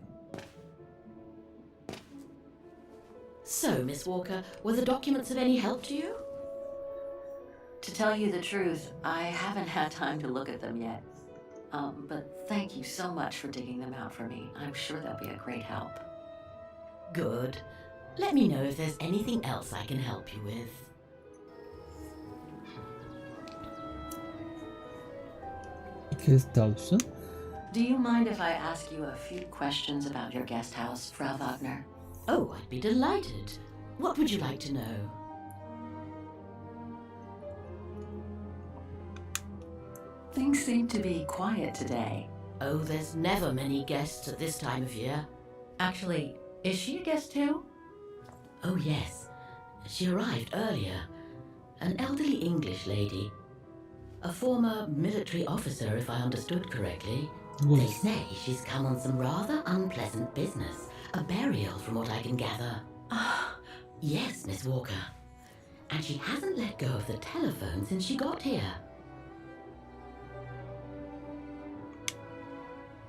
N: So, Miss Walker, were the documents of any help to you?
M: To tell you the truth, I haven't had time to look at them yet. But thank you so much for digging them out for me. I'm sure they'll be a great help.
N: Good. Let me know if there's anything else I can help you with.
A: 게스트하우스?
M: Do you mind if I ask you a few questions about your guest house, Frau Wagner?
N: Oh, I'd be delighted. What would you like to know?
M: Things seem to be quiet today.
N: Oh, there's never many guests at this time of year.
M: Actually, is she a guest too?
N: Oh, yes. She arrived earlier. An elderly English lady. A former military officer, if I understood correctly. They say she's come on some rather unpleasant business. A burial, from what I can gather. Yes, Miss Walker. And she hasn't let go of the telephone since she got here.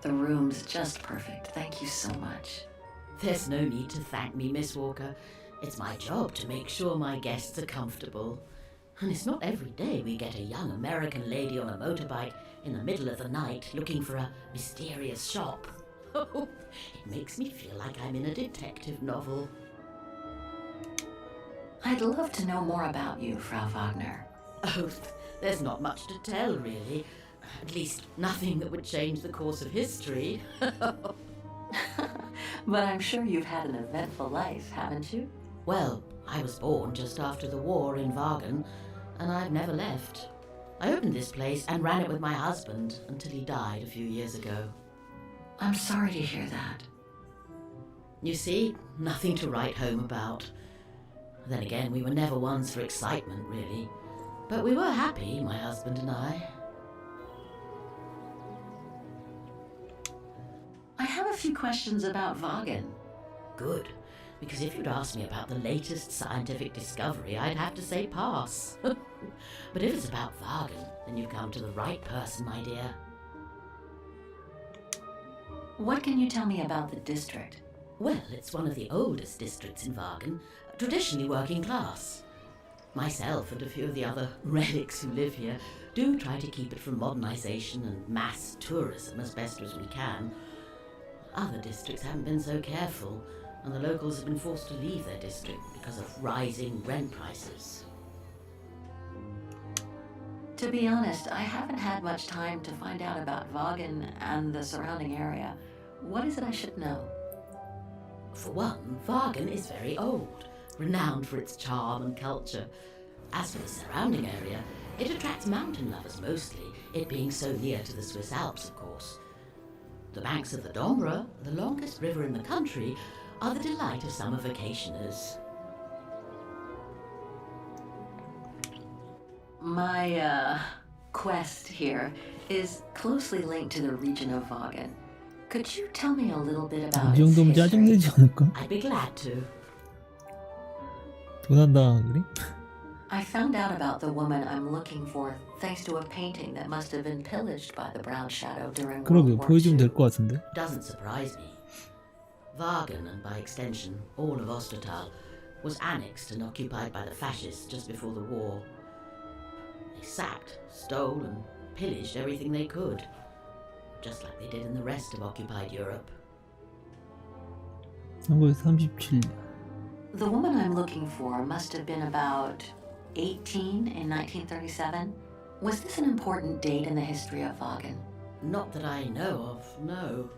M: The room's just perfect. Thank you so much.
N: There's no need to thank me, Miss Walker. It's my job to make sure my guests are comfortable. And it's not every day we get a young American lady on a motorbike in the middle of the night looking for a mysterious shop. Oh, it makes me feel like I'm in a detective novel.
M: I'd love to know more about you, Frau Wagner.
N: Oh, there's not much to tell, really. At least nothing that would change the course of history.
M: But I'm sure you've had an eventful life, haven't you?
N: Well, I was born just after the war in Vaghen, and I've never left. I opened this place and ran it with my husband until he died a few years ago.
M: I'm sorry to hear that.
N: You see, nothing to write home about. Then again, we were never ones for excitement, really. But we were happy, my husband and I.
M: I have a few questions about Vaghen.
N: Good. Because if you'd asked me about the latest scientific discovery, I'd have to say pass. But if it's about Vaghen, then you've come to the right person, my dear.
M: What can you tell me about the district?
N: Well, it's one of the oldest districts in Vaghen, traditionally working class. Myself and a few of the other relics who live here do try to keep it from modernization and mass tourism as best as we can. Other districts haven't been so careful, and the locals have been forced to leave their district because of rising rent prices.
M: To be honest, I haven't had much time to find out about Vaghen and the surrounding area. What is it I should know?
N: For one, Vaghen is very old, renowned for its charm and culture. As for the surrounding area, it attracts mountain lovers mostly, it being so near to the Swiss Alps, of course. The banks of the Dombra, the longest river in the country, are the delight of summer vacationers.
M: My, quest here is closely linked to the region of Vaghen. Could you tell me a little bit about
A: 이
M: its
A: 정도면
M: history?
A: 짜증내지 않을까?
N: I'd be glad to.
A: 도난당한 그래?
M: I found out about the woman I'm looking for thanks to a painting that must have been pillaged by the Brown Shadow during
A: 그러게
M: World War
A: 보여주면
M: II.
A: 될 것 같은데.
N: Doesn't surprise me. Vaghen, and by extension all of Ostertal, was annexed and occupied by the fascists just before the war. They sacked, stole and pillaged everything they could, just like they did in the rest of occupied Europe.
A: 1937년.
M: The woman I'm looking for must have been about 18 in 1937. Was this an important date in the history of Vaghen?
N: Not that I know of, no.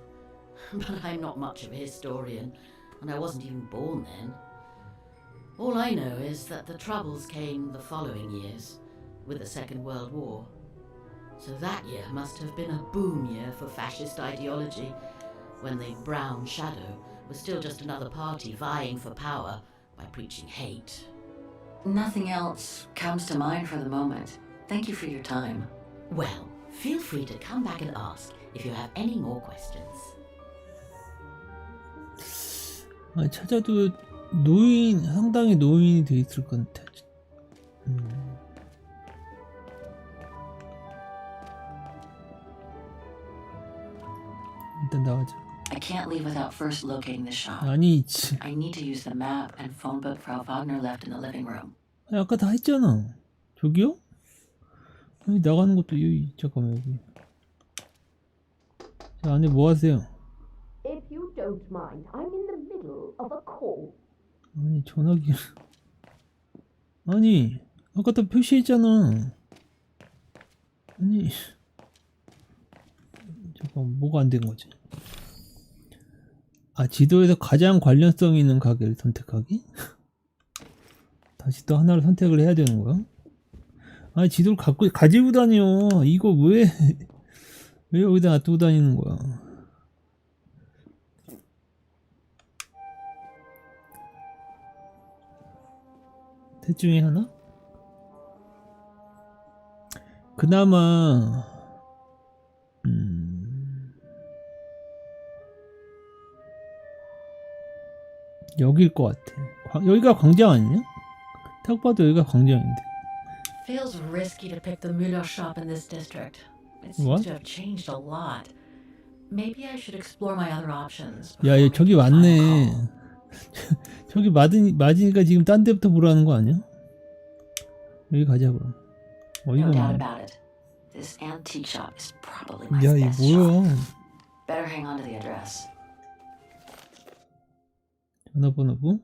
N: But I'm not much of a historian, and I wasn't even born then. All I know is that the Troubles came the following years, with the Second World War. So that year must have been a boom year for fascist ideology, when the Brown Shadow was still just another party vying for power by preaching hate.
M: Nothing else comes to mind for the moment. Thank you for your time.
N: Well, feel free to come back and ask if you have any more questions.
A: 아, 찾아도 노인 상당히 노인이 돼 있을 것 같아. 일단 나가자.
M: I can't leave without first locating the shop.
A: 아니,
M: I need to use the map and phone book Frau Wagner left in the living room.
A: 아니, 아까 다 했잖아. 저기요? 아니, 나가는 것도 여기 잠깐만 여기. 자, 안에 뭐 하세요?
O: If you don't mind, I'm in the middle of a call.
A: 아니, 전화기. 아니, 아까 다 표시했잖아. 아니, 잠깐 뭐가 안 된 거지? 아, 지도에서 가장 관련성 있는 가게를 선택하기? 다시 또 하나를 선택을 해야 되는 거야? 아니, 지도를 가지고 다녀. 이거 왜 여기다 놔두고 다니는 거야? 셋 중에 하나? 그나마 여길 것 같아. 여기가 광장 아니냐? 딱 봐도 여기가 광장인데.
M: Feels risky to pick the Müller shop in this district. It seems
A: What?
M: to have changed a lot. Maybe I should explore my other options.
A: 야, 얘 저기 왔네. 저기 맞으니까 지금 딴 데부터 보라는 거 아니야? 여기 가자 그럼. 어이가
M: No doubt
A: 없네.
M: about it. This antique shop is probably my
A: 야, 이
M: best
A: 뭐야?
M: shop. Better hang on to the address.
A: 전화번호부?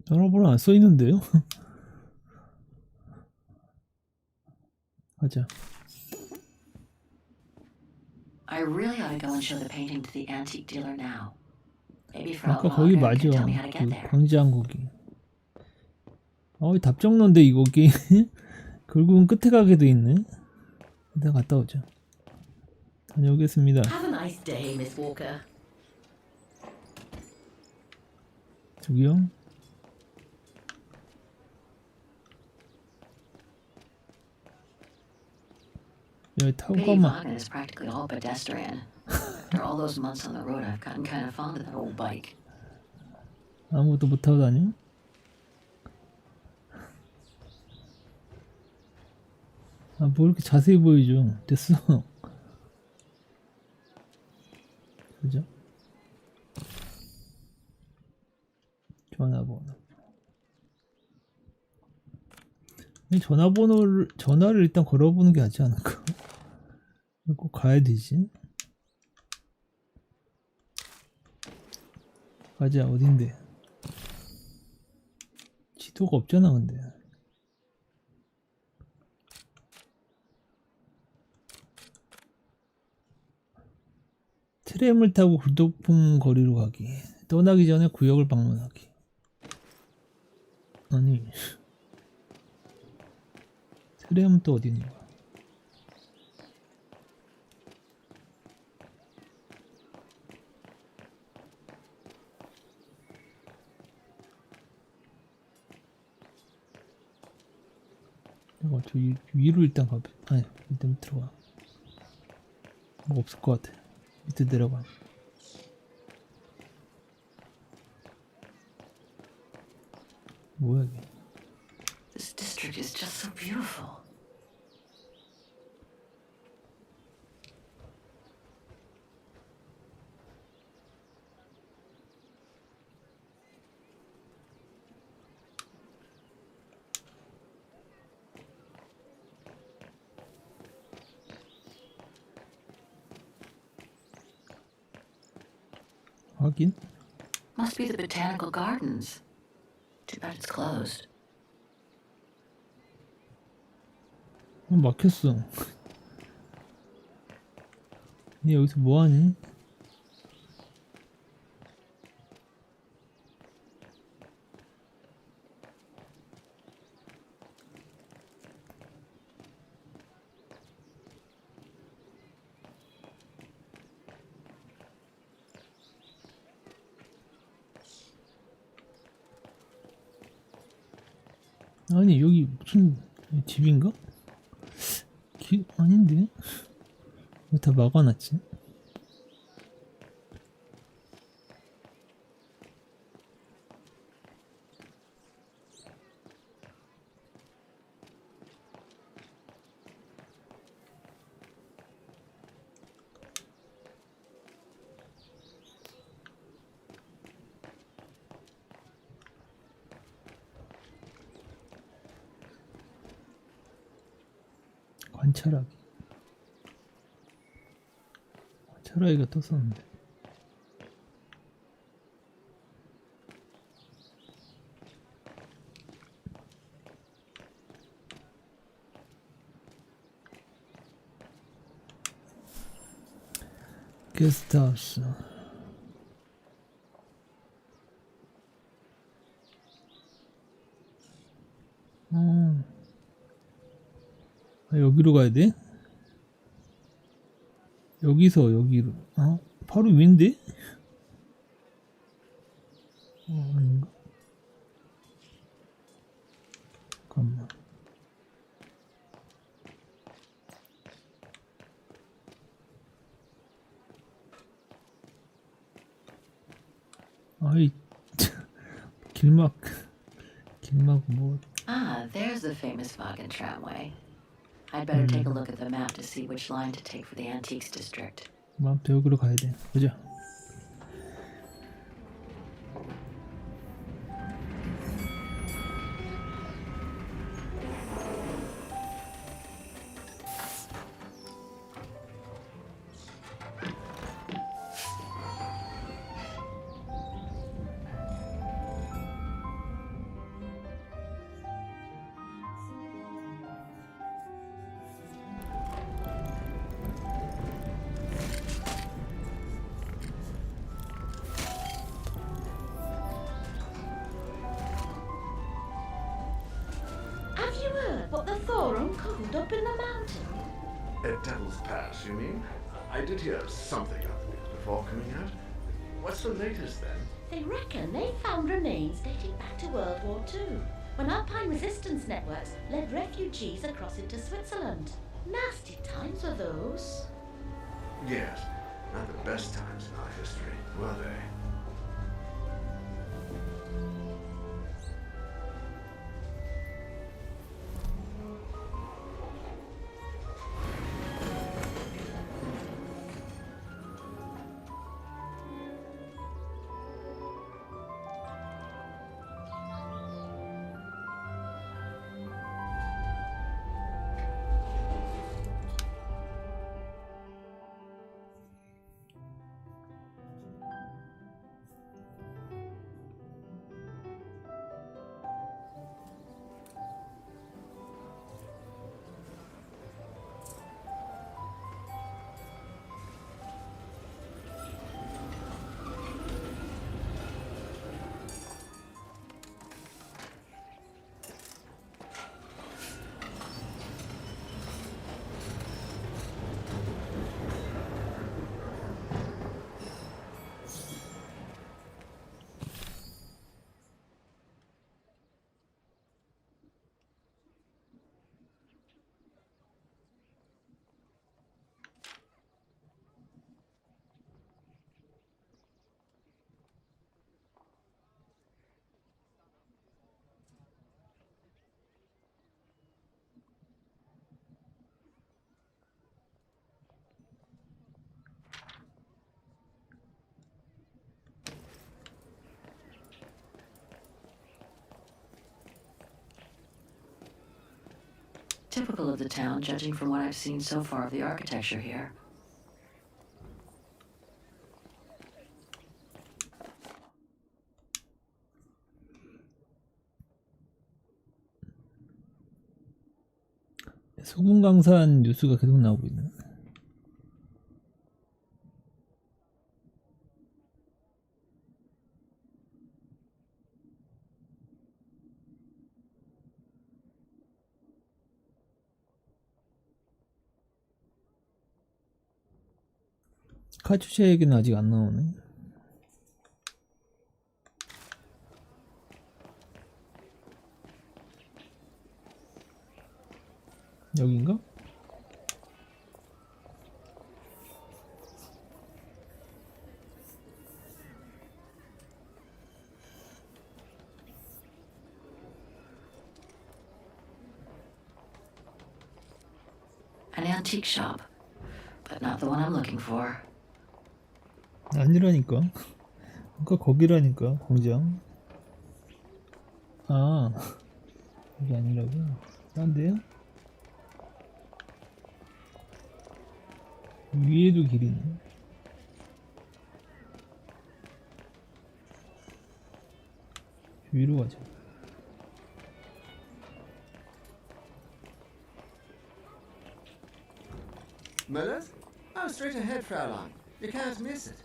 A: 전화번호 안 써있는데요? 가자.
M: I really ought to go and show the painting to the antique dealer now. Maybe Frau
A: 아까 거기
M: Wagner
A: 맞아.
M: can tell me how to get
A: 그
M: there.
A: 광장 거기. 답정론데 이 거기. 결국은 끝에 가게 돼 있네. 일단 갔다 오자. 다녀오겠습니다.
N: Have a nice day, Miss Walker.
A: 저기요. 여기 타고
M: Pity
A: 가면
M: Vaghen is practically all pedestrian. After all those months on the road, I've gotten kind of fond of that old bike.
A: 아무것도 못 타고 다녀? 아, 뭐 이렇게 자세히 보여줘. 됐어. 그죠? 전화번호. 전화를 일단 걸어보는 게 낫지 않을까? 꼭 가야 되지? 가자, 어딘데? 지도가 없잖아, 근데. 트램을 타고 굴도품 거리로 가기. 떠나기 전에 구역을 방문하기. 아니, 트램은 또 어디 있는 거야? 저 위로 일단 가. 아니, 일단 밑으로 가. 뭐 없을 것 같아. 밑에 내려가. 뭐야 이게?
M: This district is just so beautiful.
A: 확인?
M: Must be the botanical gardens. Too bad it's closed.
A: 막혔어. 니 여기서 뭐하니? 아니 여기 무슨 집인가? 아닌데? 왜 다 막아놨지? 관찰하기. 관찰하기가 떴었는데. 게스트하우스. 여기로 가야 돼? 여기서 여기로. 바로 위인데? 아닌가? 잠깐만. 아이, 길막 뭐.
M: Ah, there's the famous Vaghen tramway. I'd better take a look at the map to see which line to take for the antiques district.
A: 마음대로 여기로 가야 돼. 보자.
O: Up in the mountain.
G: At Devil's Pass, you mean? I did hear something of it before coming out. What's the latest then?
O: They reckon they found remains dating back to World War II. when Alpine resistance networks led refugees across into Switzerland. Nasty times were those.
J: Yes, not the best times in our history, were they?
M: Typical of the town, judging from what I've seen so far of the architecture here.
A: 소금강산 뉴스가 계속 나오고 있네. 카츄샤 얘기는 아직 안 나오네. 여긴가?
M: An antique shop, but not the one I'm looking for.
A: 아니라니까. 아까 거기라니까, 공장. 아, 여기 아니라고. 딴데요? 위에도 길이 있네. 위로 가자.
J: Müller? Oh, straight ahead, Fraulein. You can't miss it.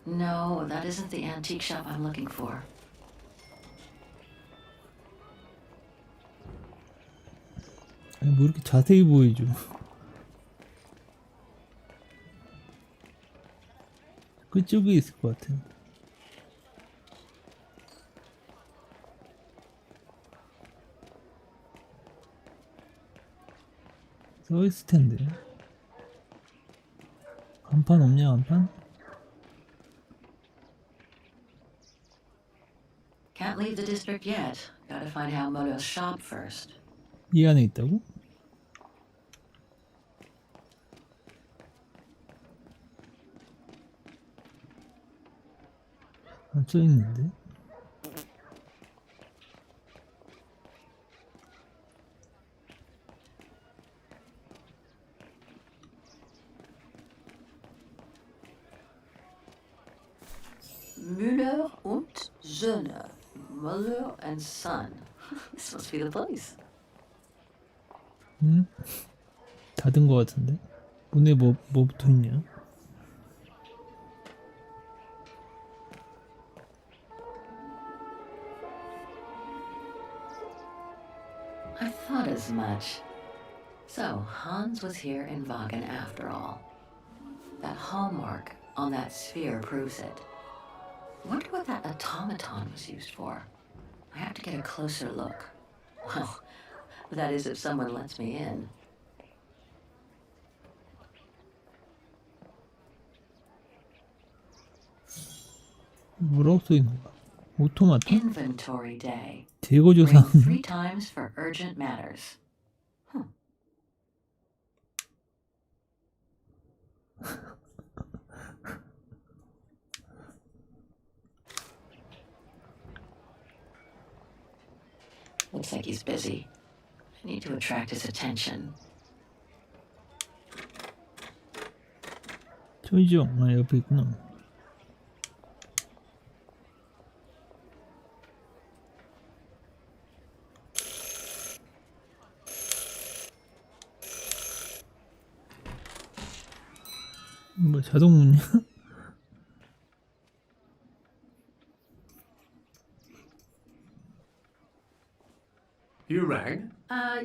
M: No, that isn't the antique shop I'm looking for.
A: 아니, 뭐 이렇게 자세히 보여줘. 그쪽에 있을 것 같아. 서 있을 텐데. 간판 없냐, 간판?
M: Can't leave the district yet. Gotta find how Molo's shop first.
A: 이 안에 있다고? 안 써있는데?
M: Müller und Söhne. Muller and Son. This must be the place.
A: 응? 닫은 것 같은데? 문에 뭐 붙어있냐?
M: I thought as much. So, Hans was here in Vaghen after all. That hallmark on that sphere proves it. Wonder what that automaton was used for. I have to get a closer look. Well, that is if someone lets me in.
A: 뭐라고 써있는 거야? 오토마타?
M: Inventory day.
A: 재고조사.
M: Ring 3 times for urgent matters. Looks like he's busy. I need to attract his attention.
A: 저기죠. 아, 옆에 있구나. 뭐 자동문이야?
J: You rang?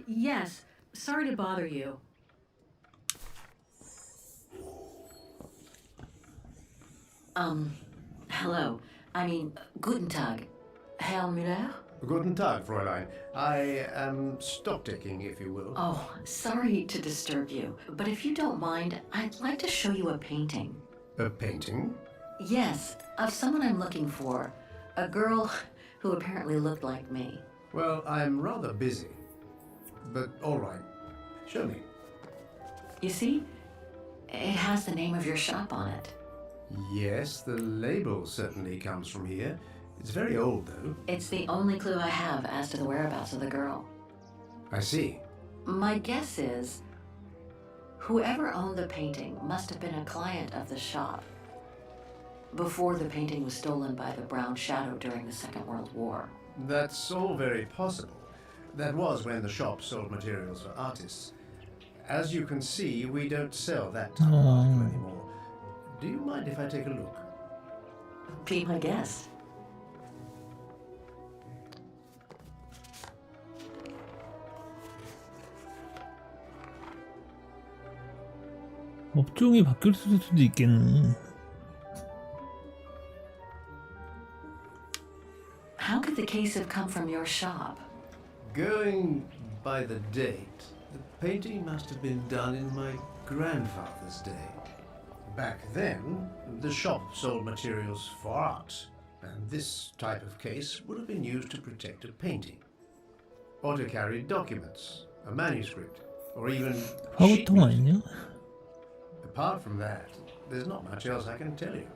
M: Yes. Sorry to bother you. Hello. I mean, guten Tag. Herr Müller?
J: Guten Tag, Fräulein. I am stock-taking, if you will.
M: Oh, sorry to disturb you, but if you don't mind, I'd like to show you a painting.
J: A painting?
M: Yes, of someone I'm looking for. A girl who apparently looked like me.
J: Well, I'm rather busy. But all right. Show me.
M: You see? It has the name of your shop on it.
J: Yes, the label certainly comes from here. It's very old, though.
M: It's the only clue I have as to the whereabouts of the girl.
J: I see.
M: My guess is whoever owned the painting must have been a client of the shop before the painting was stolen by the Brown Shadow during the Second World War.
J: That's all very possible. That was when the shop sold materials for artists. As you can see, we don't sell that type of article anymore. Do you mind if I take a look?
M: Be my guest.
A: 업종이 바뀔 수도 있겠네.
M: How could the case have come from your shop?
J: Going by the date, the painting must have been done in my grandfather's day. Back then, the shop sold materials for art, and this type of case would have been used to protect a painting, or to carry documents, a manuscript, or even sheet
A: 화구통 아니냐?
J: Apart from that, there's not much else I can tell you.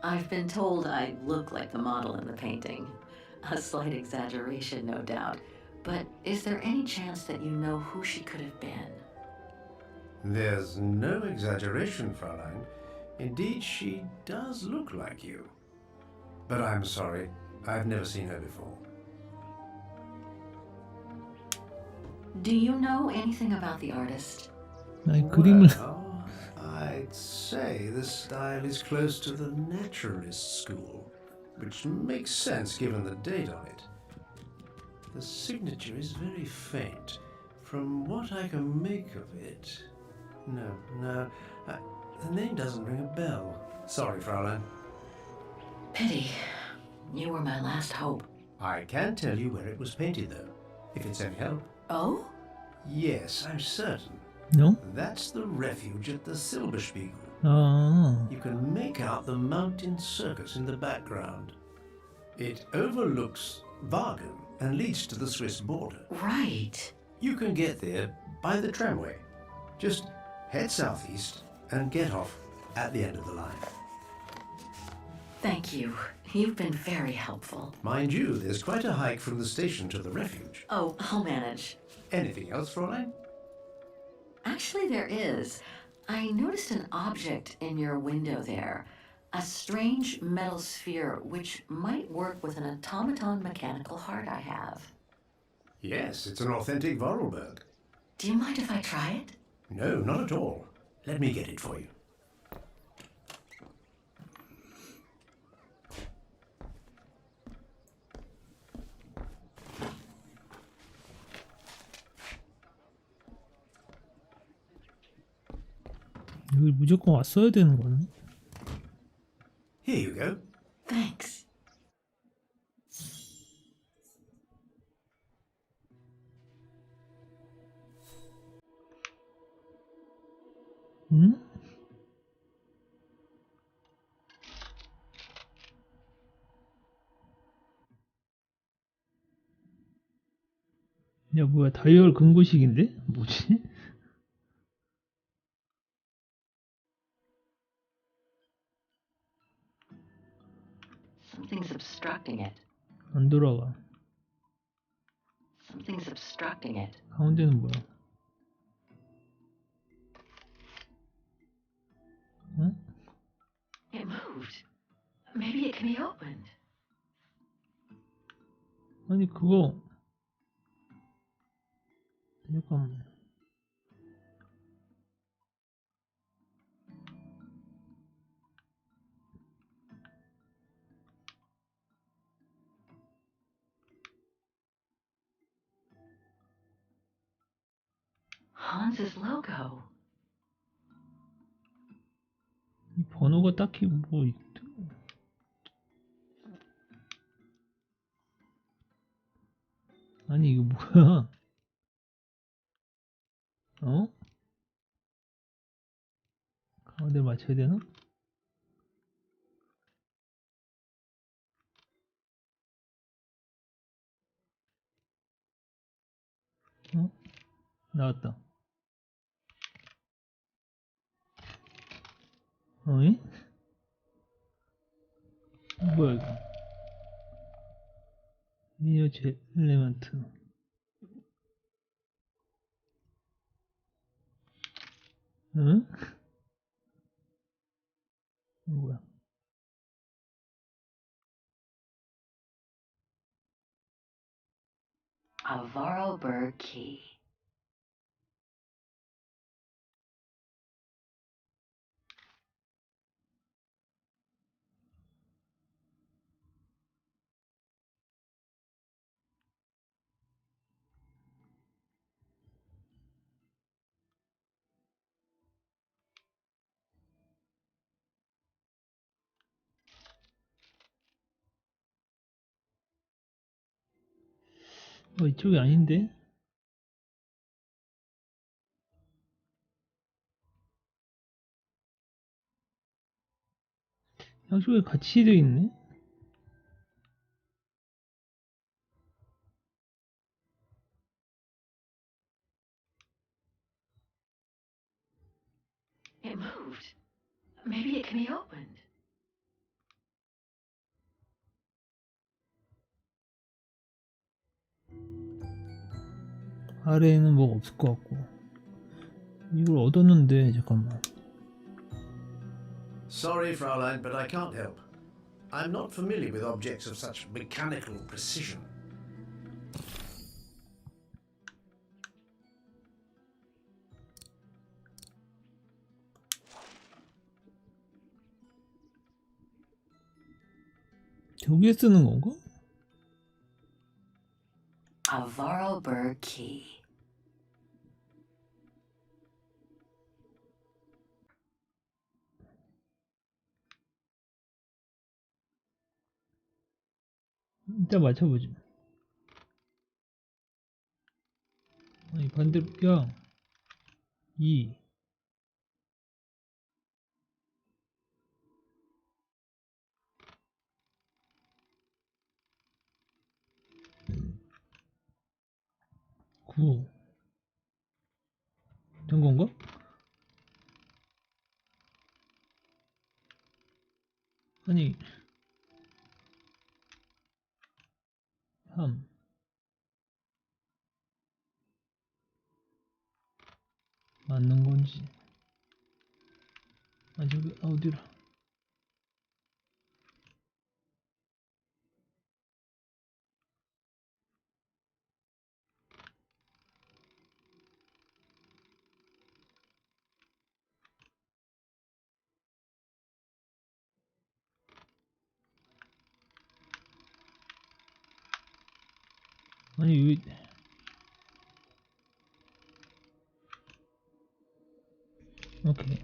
M: I've been told I look like the model in the painting. A slight exaggeration, no doubt. But is there any chance that you know who she could have been?
J: There's no exaggeration, Fräulein. Indeed, she does look like you. But I'm sorry, I've never seen her before.
M: Do you know anything about the artist?
A: 아니, 그림을
J: Well, I'd say the style is close to the naturalist school, which makes sense given the date on it. The signature is very faint. From what I can make of it... No, the name doesn't ring a bell. Sorry, Fräulein.
M: Pity. You were my last hope.
J: I can tell you where it was painted, though, if it's any help.
M: Oh?
J: Yes, I'm certain.
A: No?
J: That's the refuge at the Silberspiegel.
A: 아,
J: You can make out the mountain circus in the background. It overlooks Vaghen and leads to the Swiss border.
M: Right.
J: You can get there by the tramway. Just head southeast and get off at the end of the line.
M: Thank you. You've been very helpful.
J: Mind you, there's quite a hike from the station to the refuge.
M: Oh, I'll manage.
J: Anything else, Fräulein?
M: Actually, there is. I noticed an object in your window there. A strange metal sphere which might work with an automaton mechanical heart I have.
J: Yes, it's an authentic Vorarlberg.
M: Do you mind if I try it?
J: No, not at all. Let me get it for you.
A: 여기 무조건 왔어야 되는 거네.
C: Here you go.
N: Thanks.
A: 응? 야 뭐야 다이얼 금고식인데? 뭐지?
N: Something's obstructing it.
A: 안 돌아가.
N: Something's obstructing it.
A: 가운데는 뭐야? 응?
N: It moved. Maybe it can be opened.
A: 아니 그거 잠깐만.
N: Hans's logo.
A: 이 번호가 딱히 뭐 아니 이거 뭐야? 어? 가운데 맞춰야 되나? 어? 나왔다. 어이? 뭐야 이거? 리어 제 엘레먼트. 응? 뭐야?
N: A Vorarlberg key.
A: 이쪽이 아닌데? 양쪽에 같이 되어 있네?
N: It moved. Maybe it can be opened.
A: 아래에는 뭐가 없을 것 같고. 이걸 얻었는데 잠깐만.
C: Sorry, Fraulein, but I can't help. I'm not familiar with objects of such mechanical precision.
A: 저기에 쓰는 건가?
N: A Vorarlberg key.
A: 일단 맞춰보지. 아니 반대로 야 2 9 된 건가? 아니 3 맞는 건지. 아 저기 어디라. 아니 왜 오케이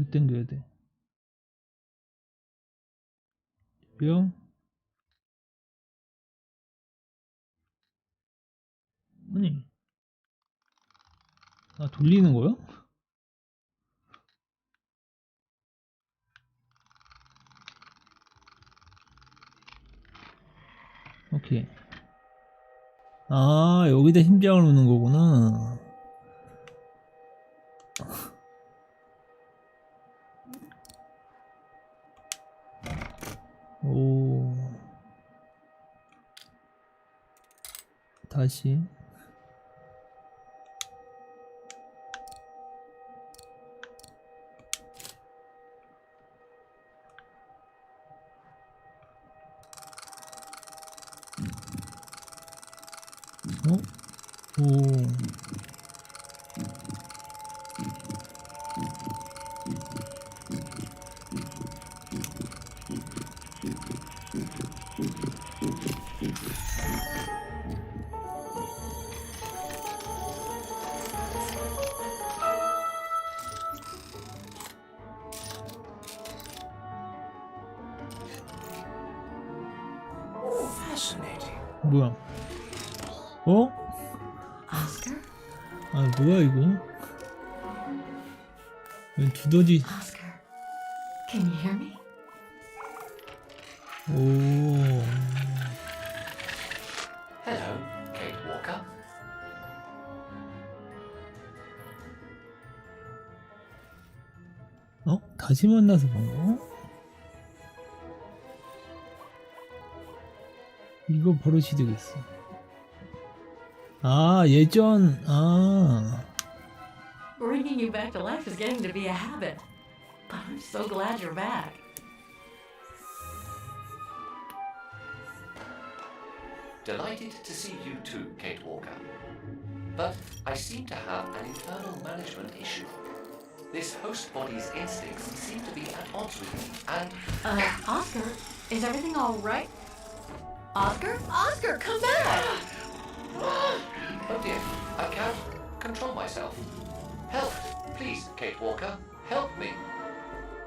A: 여기로 당겨야 돼. 뿅. 아니, 돌리는 거야? 오케이. 여기다 심장을 놓는 거구나. 오. 다시. 오. 뭐야?
K: Oscar?
A: 뭐야 이거? 왜 두더지?
K: Oscar, can you hear me?
A: 오.
J: Hello, Kate Walker.
A: 다시 만나서 반가워? 이거 버릇이 되겠어. 예전,
K: Bringing you back to life is getting to be a habit. But I'm so glad you're back.
J: Delighted to see you too, Kate Walker. But I seem to have an internal management issue. This host body's instincts seem to be at odds with me, and...
K: Oscar, is everything all right? Oscar? Oscar, come back!
J: Oh dear, I can't control myself. Help, please, Kate Walker. Help me.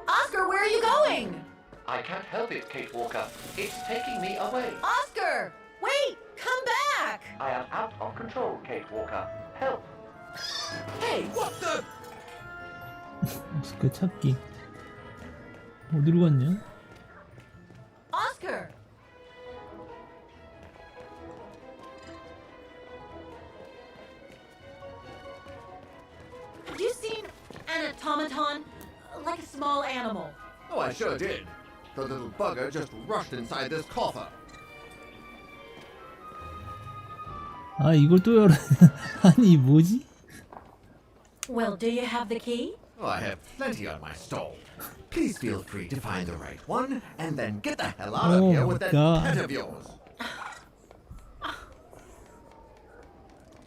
K: Oscar, where are you going?
J: I can't help it, Kate Walker. It's taking me away.
K: Oscar! Wait! Come back!
J: I am out of control, Kate Walker. Help.
K: Hey, what the?
A: 오스카 찾기. 어디로 갔냐?
K: Oscar! Have you seen an automaton? Like a small animal.
P: Oh, I sure did. The little bugger just rushed inside this coffer.
A: 이걸 또 열어. 아니, 뭐지?
K: Well, do you have the key?
P: Oh, I have plenty on my stall. Please feel free to find the right one, and then get the hell out of here with that pet of yours.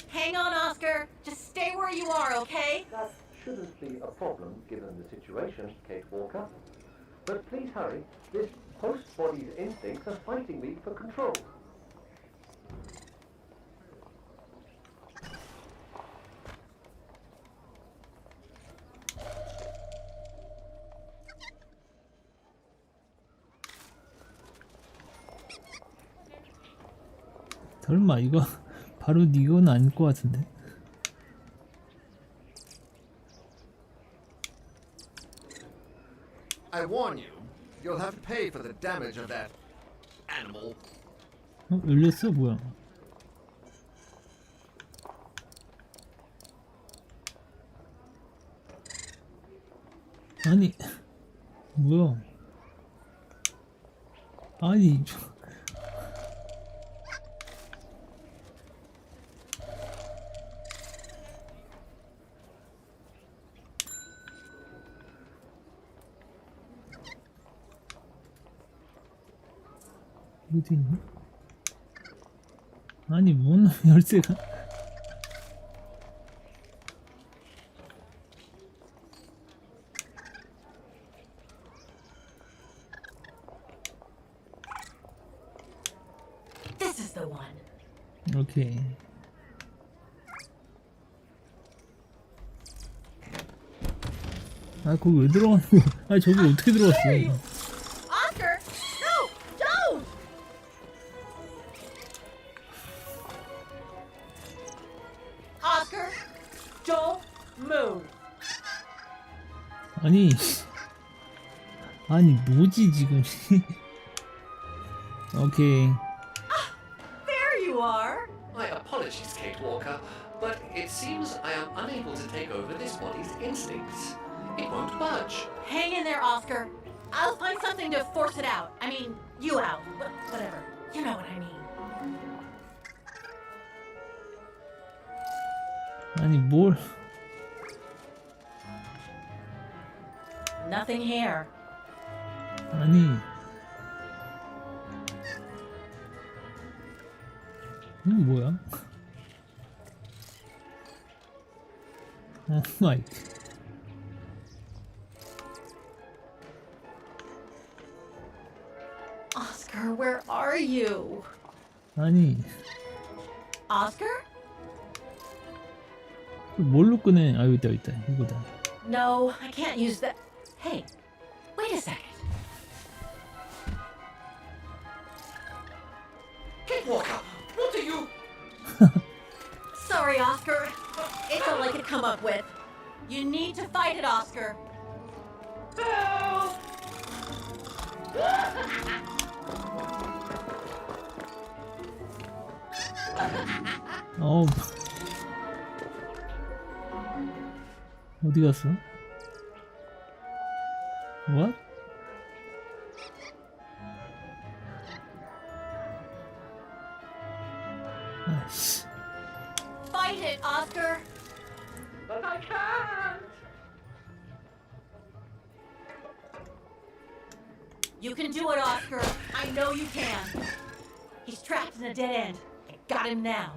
K: Hang on, Oscar. Just stay where you are, okay?
J: That shouldn't be a problem given the situation, Kate Walker. But please hurry. This host body's instincts are fighting me for control.
A: 설마 이거 바로 이건 아닐 것 같은데.
P: I warn you, you'll have to pay for the damage of that animal.
A: 열렸어? 뭐야? 아니, 뭐야? 아니, 어디 있니? 아니, 뭔 열쇠가?
K: This is the one.
A: 오케이. 아 거기 왜 들어가는 거야? 아니 저기 어떻게 들어갔어?
K: Oscar! No! Don't! Oscar! Don't move!
A: 아니 뭐지 지금? 오케이.
K: There you are!
J: My apologies, Kate Walker, but it seems I am unable to take over this body's instincts. It won't budge.
K: Hang in there, Oscar. I'll find something to force it out. I mean, you out. Whatever. You know what I mean.
A: 아니 뭘?
K: Nothing here.
A: 아니 이거 뭐야? 아 마이.
K: Oscar, where are you?
A: 아니
K: Oscar?
A: 뭘로 끄네? 아 여기 있다 이거다.
K: No, I can't use that. Hey, wait a second.
J: Kate Walker, what are you?
K: Sorry, Oscar. It's all I could come up with. You need to fight it, Oscar. Help!
A: 어디 갔어? What? 아이씨.
K: Fight it, Oscar.
E: But I can't!
K: You can do it, Oscar. I know you can. He's trapped in a dead end. I got him now.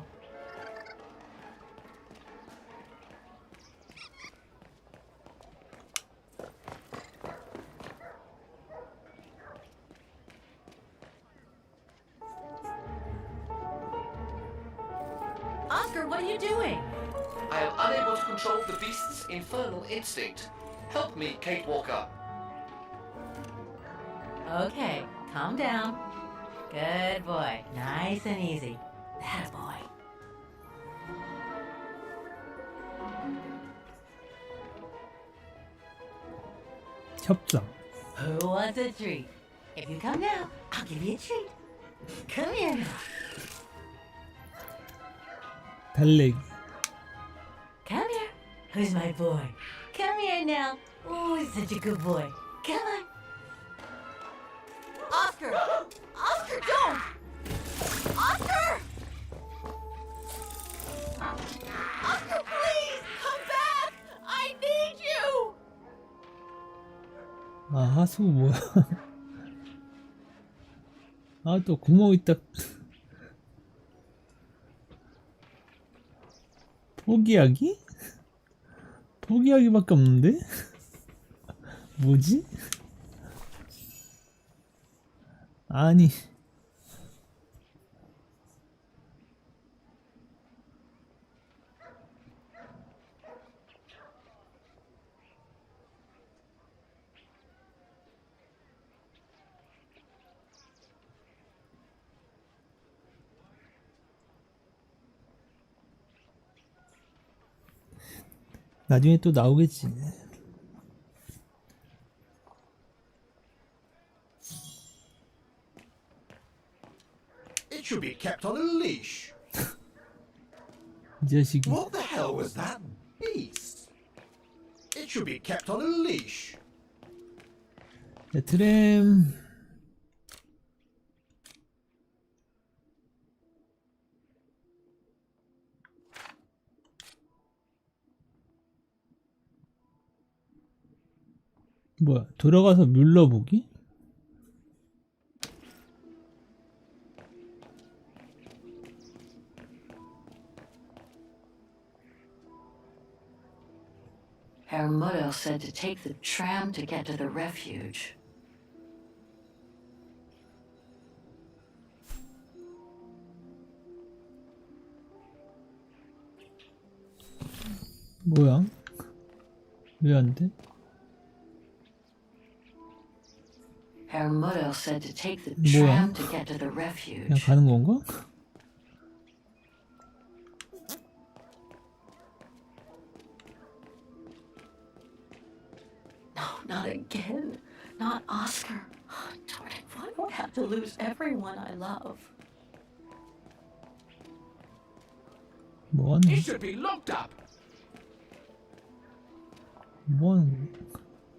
K: Oscar, what are you doing?
J: I am unable to control the beast's infernal instinct. Help me, Kate Walker.
K: Okay, calm down. Good boy. Nice and easy. That boy.
A: 협상.
K: Who wants a treat? If you come now, I'll give you a treat. Come here now.
A: 달래기.
K: Come here. Who's my boy? Come here now. Oh, he's such a good boy. Come on. Oscar! Oscar, don't! Oscar! Oscar, please! Come back! I need you!
A: 아 하수 뭐야? 아 또 구멍 있다. 포기하기? 포기하기밖에 없는데? 뭐지? 아니 나중에 또 나오겠지.
P: It should be kept on a leash.
A: 이 자식이.
P: What the hell was that beast? It should be kept on a leash.
A: 트램. 뭐야? 돌아가서 눌러보기?
M: Her mother said to take the tram to get to the refuge.
A: 뭐야? 왜 안 돼?
K: Our mother said to take the
A: 뭐야?
K: tram to get to the refuge.
A: 그냥 가는 건가?
M: No, not again. Not Oscar. Oh, darn it. Why do I have to lose everyone I love?
A: 뭐하는
P: It should be locked up.
A: 뭐하는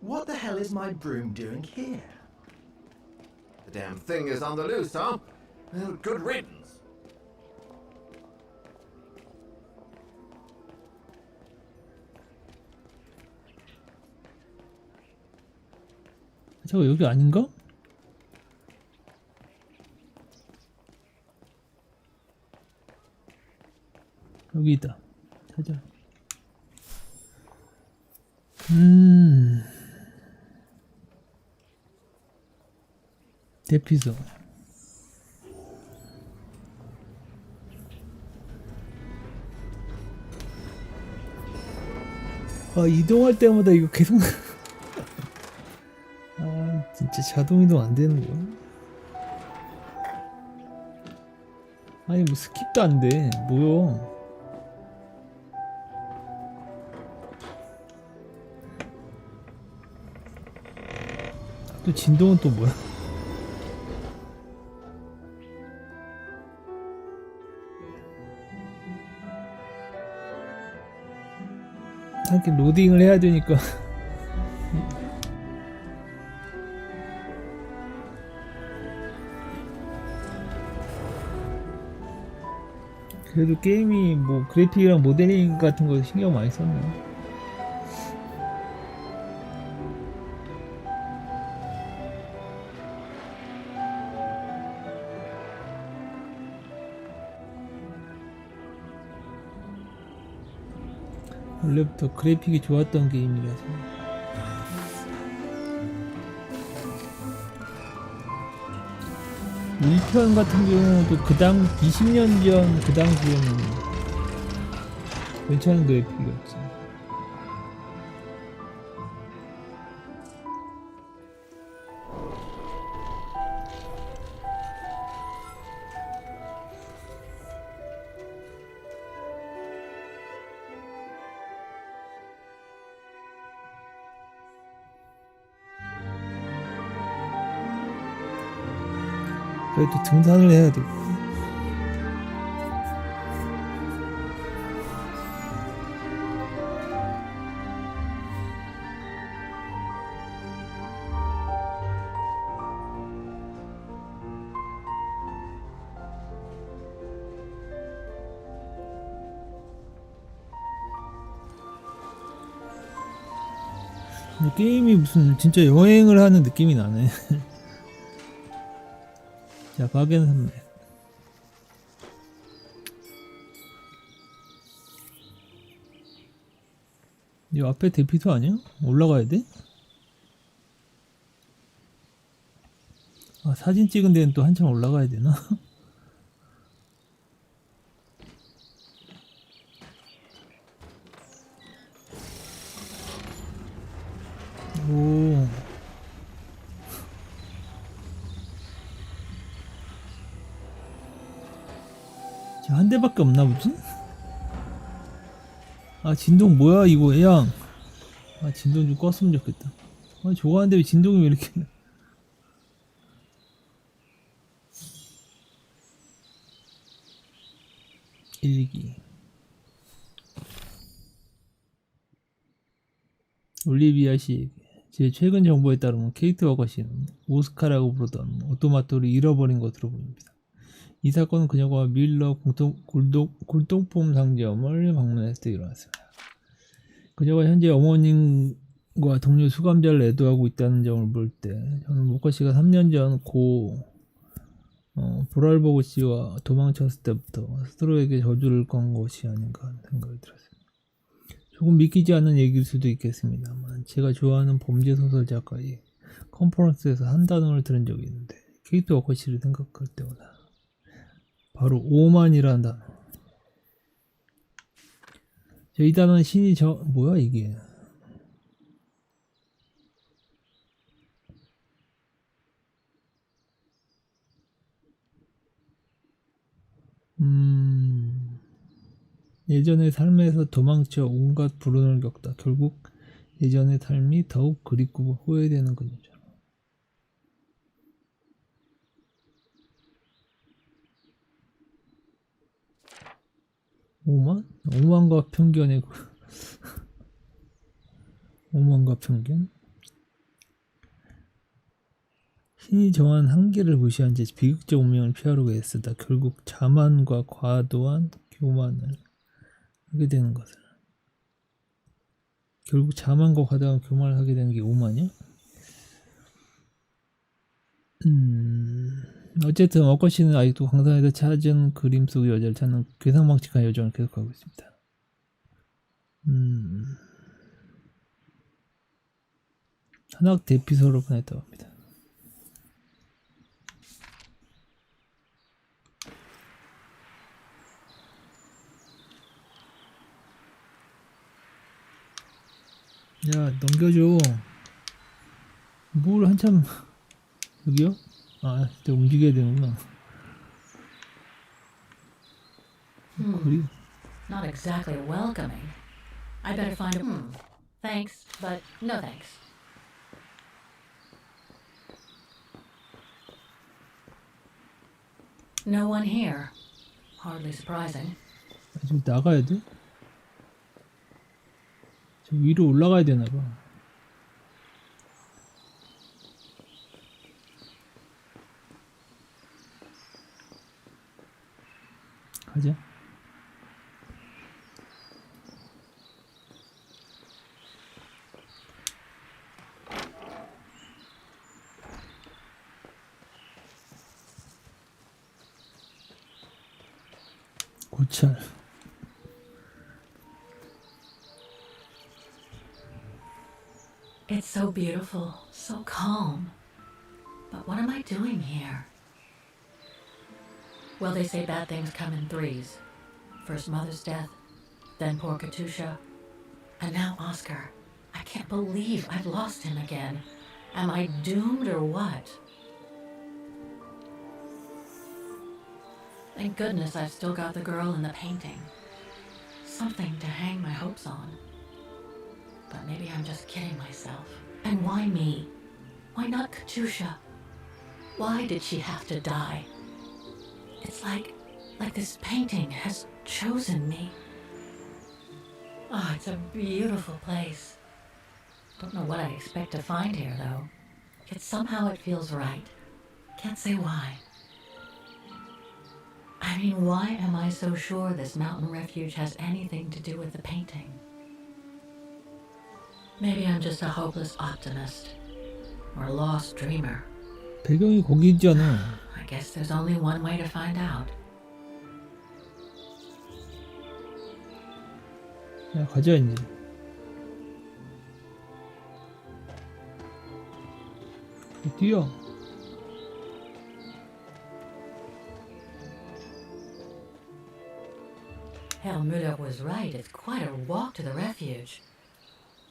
P: What the hell is my broom doing here? The damn thing is on the loose, huh? Well, good riddance.
A: 저거 여기 아닌가? 여기 있다. 찾아. 대피소. 아, 이동할 때마다 이거 계속 아, 진짜 자동 이동 안 되는 거야? 아니 뭐 스킵도 안 돼. 뭐야? 또 진동은 또 뭐야? 이렇게 로딩을 해야 되니까 그래도 게임이 뭐 그래픽이랑 모델링 같은 거 신경 많이 썼네. 원래부터 그래픽이 좋았던 게임이라서. 일 편 같은 경우도 그당 20년 전 그 당시에는 괜찮은 그래픽이었지. 그래도 등산을 해야 되고. 게임이 무슨 진짜 여행을 하는 느낌이 나네. 자, 바겐 산맥. 이 앞에 대피소 아니야? 올라가야 돼? 아, 사진 찍은 데는 또 한참 올라가야 되나? 오. 한 대밖에 없나 보지? 아, 진동 뭐야 이거 애양. 아, 진동 좀 껐으면 좋겠다. 아, 저거 하는데 왜 진동이 왜 이렇게 1기 올리비아 씨, 제 최근 정보에 따르면 케이트 워거씨는 오스카라고 부르던 오토마토를 잃어버린 것으로 보입니다. 이 사건은 그녀가 밀러 골동품 상점을 방문했을 때 일어났습니다. 그녀가 현재 어머님과 동료 수감자를 애도하고 있다는 점을 볼 때 저는 워커 씨가 3년 전 고 보랄버그 씨와 도망쳤을 때부터 스스로에게 저주를 건 것이 아닌가 하는 생각이 들었습니다. 조금 믿기지 않는 얘기일 수도 있겠습니다만 제가 좋아하는 범죄 소설 작가의 컨퍼런스에서 한 단어를 들은 적이 있는데 케이트 워커 씨를 생각할 때마다 바로 오만이라는 단어. 이 단어는 신이 뭐야 이게? 예전의 삶에서 도망쳐 온갖 불운을 겪다. 결국 예전의 삶이 더욱 그립고 후회되는 거죠. 5만? 5만과 편견의 오만과 편견? 신이 정한 한계를 무시한 채 비극적 운명을 피하려고 애쓰다 결국 자만과 과도한 교만을 하게 되는 것을. 결국 자만과 과도한 교만을 하게 되는 게 오만이야? 어쨌든 워커씨는 아직도 광산에서 찾은 그림 속의 여자를 찾는 괴상망측한 여정을 계속하고 있습니다. 한학 대피소로 보냈다고 합니다. 야, 넘겨줘. 뭘 한참. 여기요? 아, 진짜 움직여야 되는구나.
M: Not exactly welcoming. I better find a. Thanks, but no thanks. No one here. Hardly surprising.
A: 지금 나가야 돼? 저 위로 올라가야 되나 봐. 가자. 고찰.
M: It's so beautiful, so calm. But what am I doing here? Well, they say bad things come in threes. First mother's death, then poor Katusha, and now Oscar. I can't believe I've lost him again. Am I doomed or what? Thank goodness I've still got the girl in the painting. Something to hang my hopes on. But maybe I'm just kidding myself. And why me? Why not Katusha? Why did she have to die? It's like this painting has chosen me. Oh, it's a beautiful place. Don't know what I expect to find here, though. Yet somehow it feels right. Can't say why. I mean, why am I so sure this mountain refuge has anything to do with the painting? Maybe I'm just a hopeless optimist. Or a lost dreamer.
A: 배경이 거기 있잖아.
M: I guess there's only one way to find out.
A: 야, 가자 이제. 뛰어.
M: Hell, Müller was right. It's quite a walk to the refuge.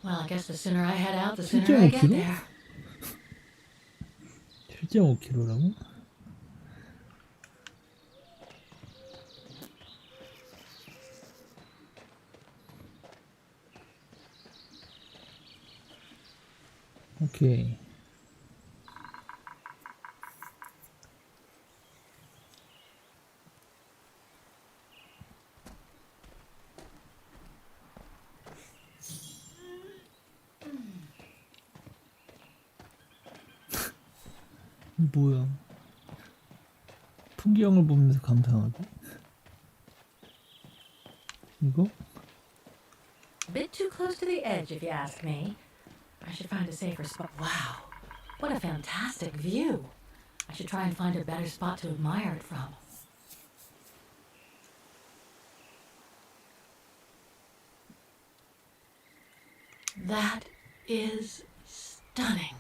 M: Well, I guess the sooner I head out, the sooner I get there.
A: 7.5km라고? 오케이. 뭐야? 풍경을 보면서 감상하기? 이거?
M: Bit too close to the edge, if you ask me. I should find a safer spot. Wow, what a fantastic view. I should try and find a better spot to admire it from. That is stunning.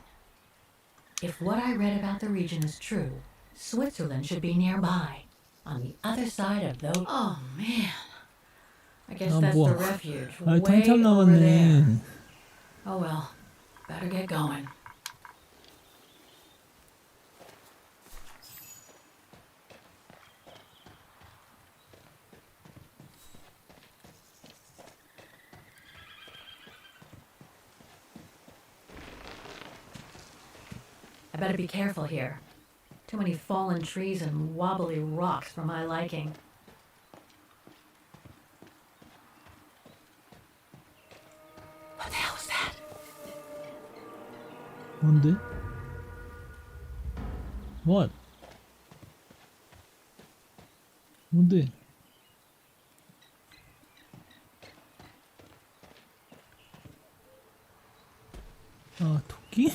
M: If what I read about the region is true, Switzerland should be nearby, on the other side of those. Oh man, I guess that's the refuge. Way over there. Oh well, better get going. better be careful here. Too many fallen trees and wobbly rocks for my liking. What the hell was that?
A: 뭔데? What? 뭔데? 아, 토끼?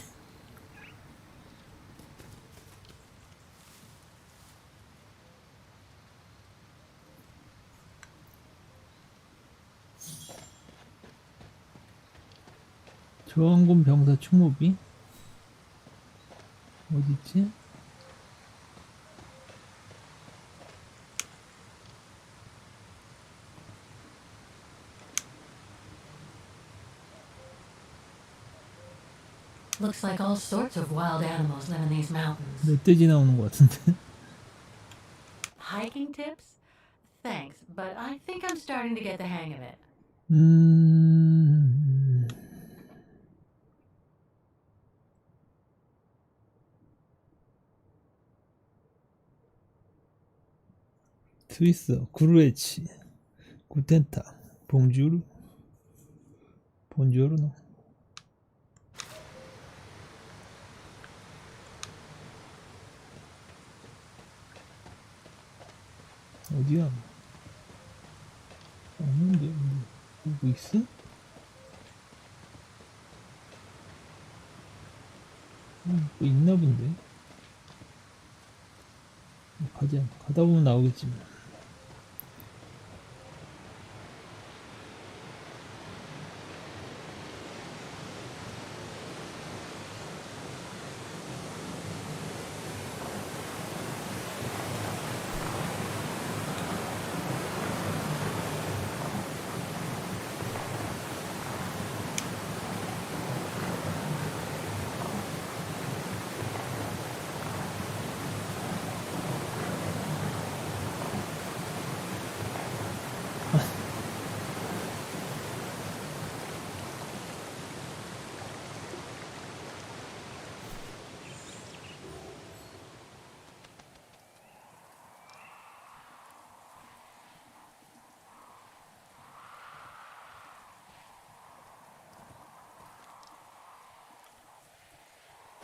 A: 저항군 병사 추모비? 어딨지?
M: Looks like all sorts of wild animals live in these mountains.
A: 멧돼지 나오는 것 같은데?
M: Hiking tips? Thanks, but I think I'm starting to get the hang of it.
A: 스위스, 구르에치, 구텐타, 봉주르, 본주르노. 어디야? 없는데 뭐 있어? 뭐 있나 본데. 가다 보면 나오겠지 뭐.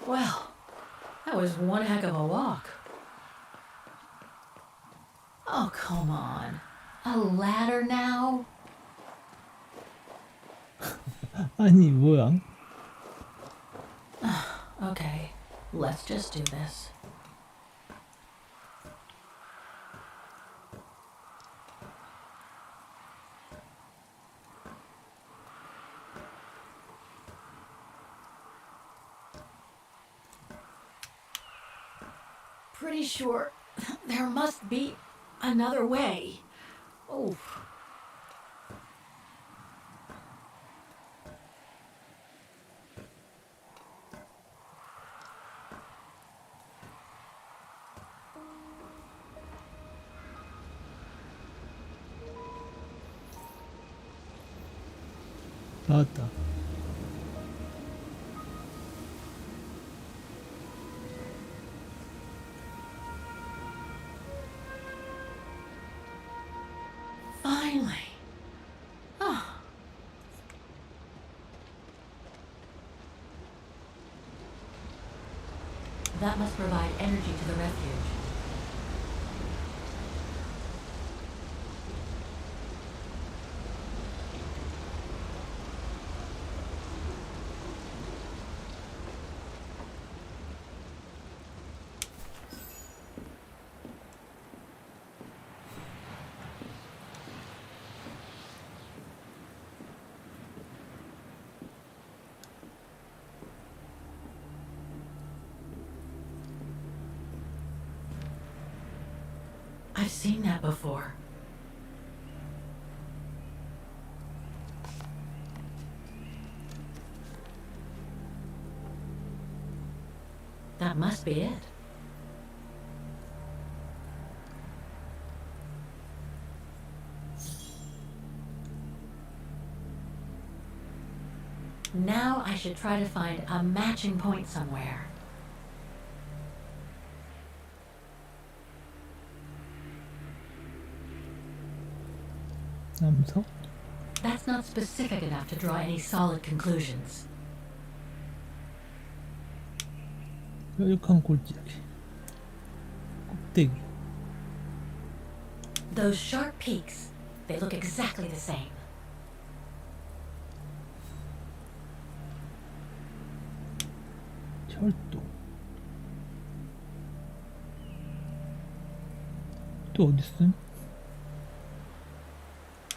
M: Well, that was one heck of a walk. Oh, come on. A ladder now?
A: 아니 뭐야?
M: Okay, let's just do this. Pretty sure there must be another way. Oh.
A: 나왔다.
M: Finally. Oh. That must provide energy to the refuge. I've seen that before. That must be it. Now I should try to find a matching point somewhere.
A: 남석?
K: That's not specific enough to draw any solid conclusions.
A: 뾰족한 골짜기. 꼭대기.
K: Those sharp peaks, they look exactly the same.
A: 철도. 또 어디 있음?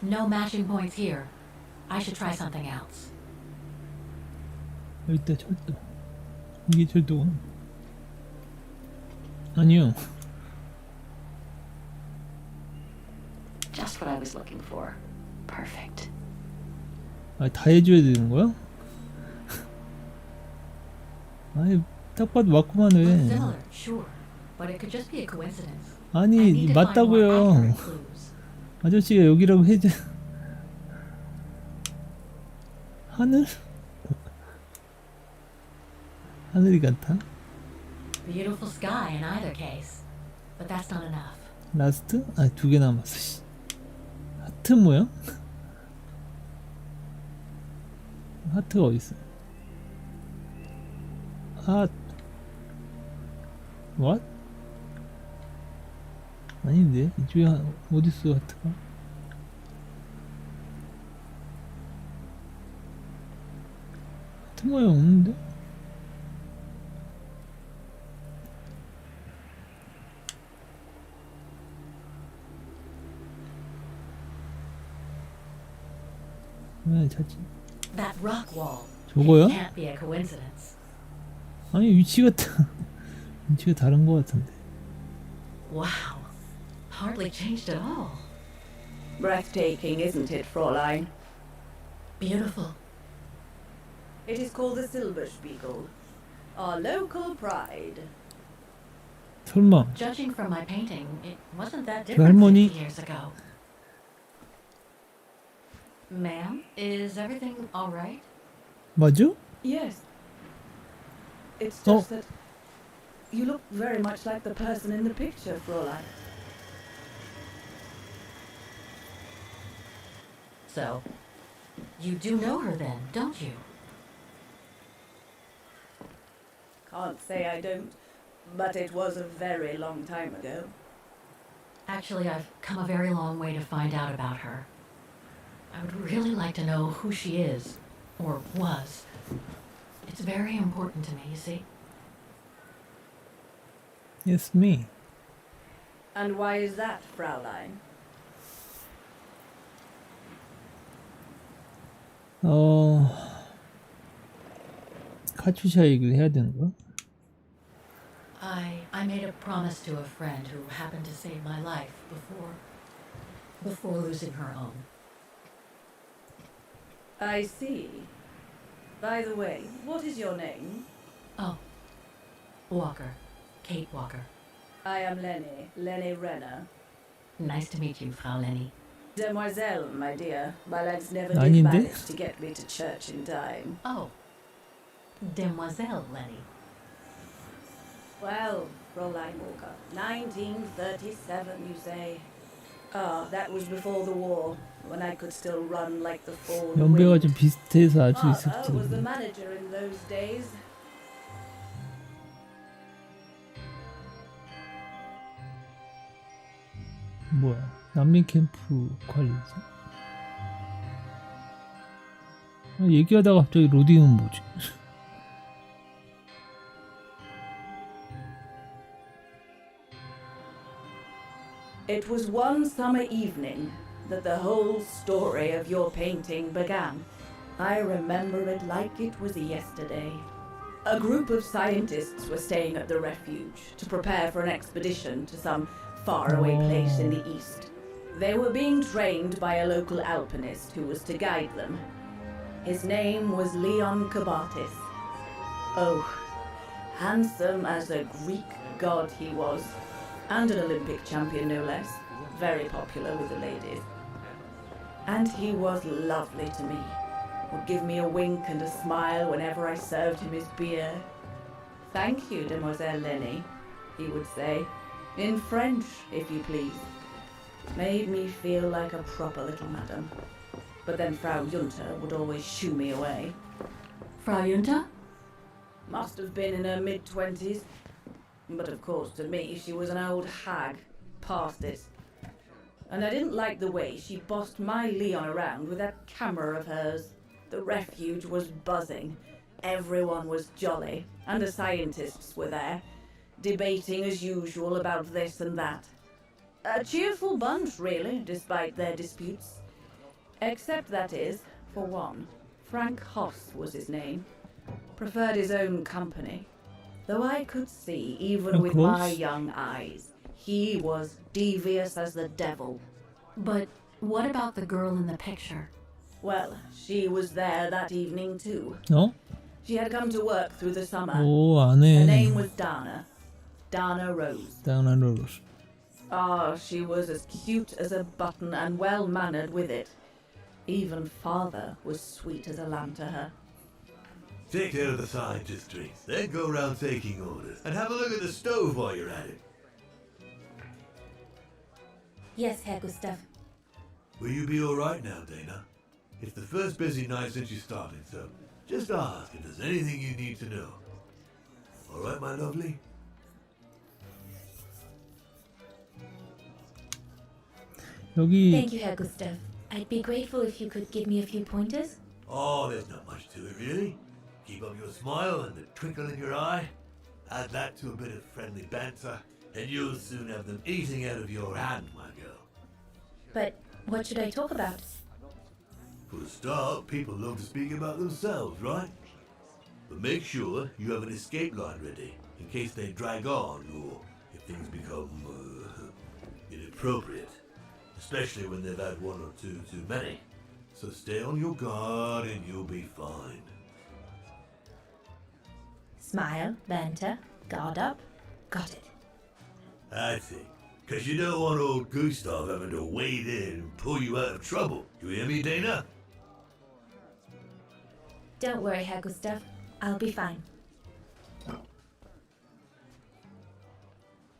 K: No matching points here. I should try something else.
A: 여기 있다 철도. 이게 철도가? 아니요.
K: Just what I was looking for. Perfect.
A: 아, 다 해줘야 되는 거야? 아니, 딱 봐도 맞구만 왜?
K: Similar, sure, but it could just be a coincidence. I
A: 아니,
K: need to find more
A: 맞다고요.
K: accurate clues.
A: 아저씨가 여기라고 해줘. 하늘? 하늘이 같아?
K: Beautiful sky in either case, but that's not enough.
A: 라스트? 아, 2개 남았어. 씨. 하트 모양? 하트가 어딨어? 아, what? 아닌데? 이쪽에 어딨어 하트가? 하트 모양 없는데? 왜 찾지?
K: That rock wall.
A: 저거요?
K: It can't be a coincidence.
A: 아니 위치가 위치가 다른 것 같은데.
K: Wow, hardly changed at all.
Q: Breathtaking, isn't it, Fräulein?
K: Beautiful.
Q: It is called the Silberspiegel, our local pride.
A: 설마
K: Judging from my painting, it wasn't that
A: 그
K: different
A: 할머니
K: 50 years ago. Ma'am, is everything all right?
A: 맞아?
Q: Yes. It's just that you look very much like the person in the picture, Fräulein.
K: So, you do know her then, don't you?
Q: Can't say I don't, but it was a very long time ago.
K: Actually, I've come a very long way to find out about her. I would really like to know who she is, or was. It's very important to me, you see.
A: Yes, me.
Q: And why is that, Fräulein?
A: 카츄샤 얘기를 해야 되는 거야?
K: I made a promise to a friend who happened to save my life before losing her own.
Q: I see. By the way, what is your name?
K: Oh, Walker. Kate Walker.
Q: I am Lenny Renner.
K: Nice to meet you, Frau Lenny.
Q: Demoiselle, my dear. My legs never did
A: 아닌데?
Q: manage to get me to church in time.
K: Oh, Demoiselle Lenny.
Q: Well, Fräulein Walker, 1937, you say? Ah, that was before the war, when I could still run like the fallen
A: 연배가
Q: wind.
A: 좀 비슷해서 알 수
Q: Father was the
A: 있을지.
Q: manager in those days.
A: 뭐야? 난민 캠프 관리지? 얘기하다가 갑자기 로딩은 뭐지?
Q: It was one summer evening that the whole story of your painting began. I remember it like it was yesterday. A group of scientists were staying at the refuge to prepare for an expedition to some faraway place in the east. They were being trained by a local alpinist who was to guide them. His name was Leon Kabatis. Oh, handsome as a Greek god he was, and an Olympic champion no less, very popular with the ladies. And he was lovely to me, would give me a wink and a smile whenever I served him his beer. Thank you, Demoiselle Lenny, he would say, in French, if you please. Made me feel like a proper little madam. But then Frau Junta would always shoo me away.
K: Frau Junta?
Q: Must have been in her mid-20s. But of course, to me, she was an old hag. Past it. And I didn't like the way she bossed my Leon around with that camera of hers. The refuge was buzzing. Everyone was jolly. And the scientists were there, debating as usual about this and that. A cheerful bunch, really, despite their disputes. Except that is, for one, Frank Hoss was his name. Preferred his own company. Though I could see, even with my young eyes, he was devious as the devil.
K: But what about the girl in the picture?
Q: Well, she was there that evening too.
A: 어?
Q: She had come to work through the summer.
A: 오, 안 해.
Q: Her name was Dana. Dana Roze.
A: Dana Roze.
Q: Ah, she was as cute as a button and well-mannered with it. Even father was sweet as a lamb to her.
R: Take care of the scientist drinks, then go round taking orders. And have a look at the stove while you're at it.
B: Yes, Herr Gustav.
R: Will you be alright now, Dana? It's the first busy night since you started, so just ask if there's anything you need to know. Alright, my lovely?
A: 여기
B: Thank you, Herr Gustav. I'd be grateful if you could give me a few pointers.
R: Oh, there's not much to it, really. Keep up your smile and the twinkle in your eye. Add that to a bit of friendly banter, and you'll soon have them eating out of your hand, my girl.
B: But what should I talk about?
R: For a start, people love to speak about themselves, right? But make sure you have an escape line ready, in case they drag on, or if things become inappropriate. Especially when they've had one or two too many. So stay on your guard and you'll be fine.
B: Smile, banter, guard up. Got it.
R: That's it. Because you don't want old Gustav having to wade in and pull you out of trouble. You hear me, Dana?
B: Don't worry, Herr Gustav. I'll be fine.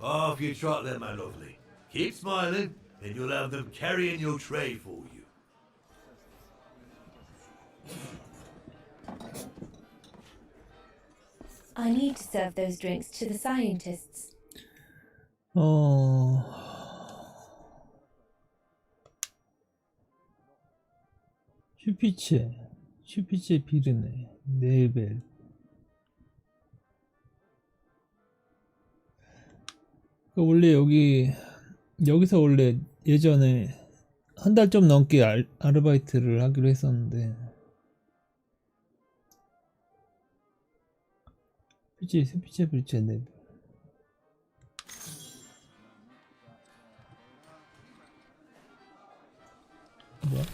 R: Off you trot then, my lovely. Keep smiling, and you'll have them carrying your tray for you.
B: I need to serve those drinks to the scientists.
A: 슈피체 비르네, 네벨. 원래 여기서 원래 예전에 한 달 좀 넘게 아르바이트를 하기로 했었는데 슈피체 비르체 네벨. 뭐야?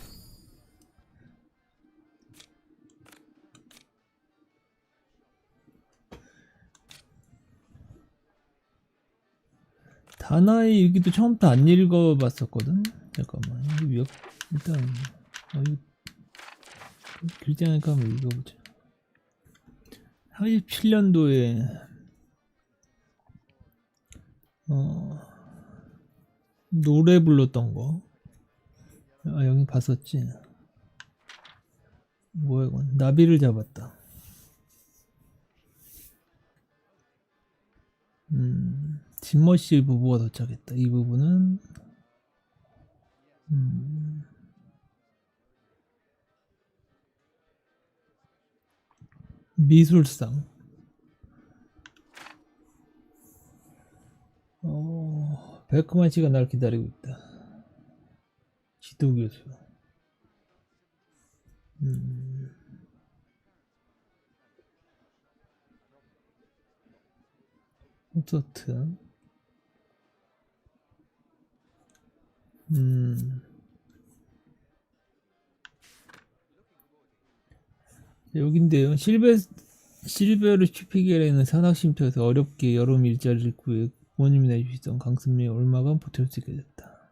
A: 다나의 일기도 처음부터 안 읽어봤었거든. 잠깐만, 일단 길잖아니까 한번 읽어보자. 47년도에 노래 불렀던 거. 아, 여기 봤었지. 뭐야 이건? 나비를 잡았다. 진머씨 부부가 도착했다. 이 부분은 미술상. 베크만 씨가 날 기다리고 있다. 지도교수. 콘서트. 여긴데요. 실베르 슈피겔에는 산악쉼터에서 어렵게 여름 일자리를 구해 부모님이 내주시던 강습료에 얼마간 버틸 수 있게 됐다.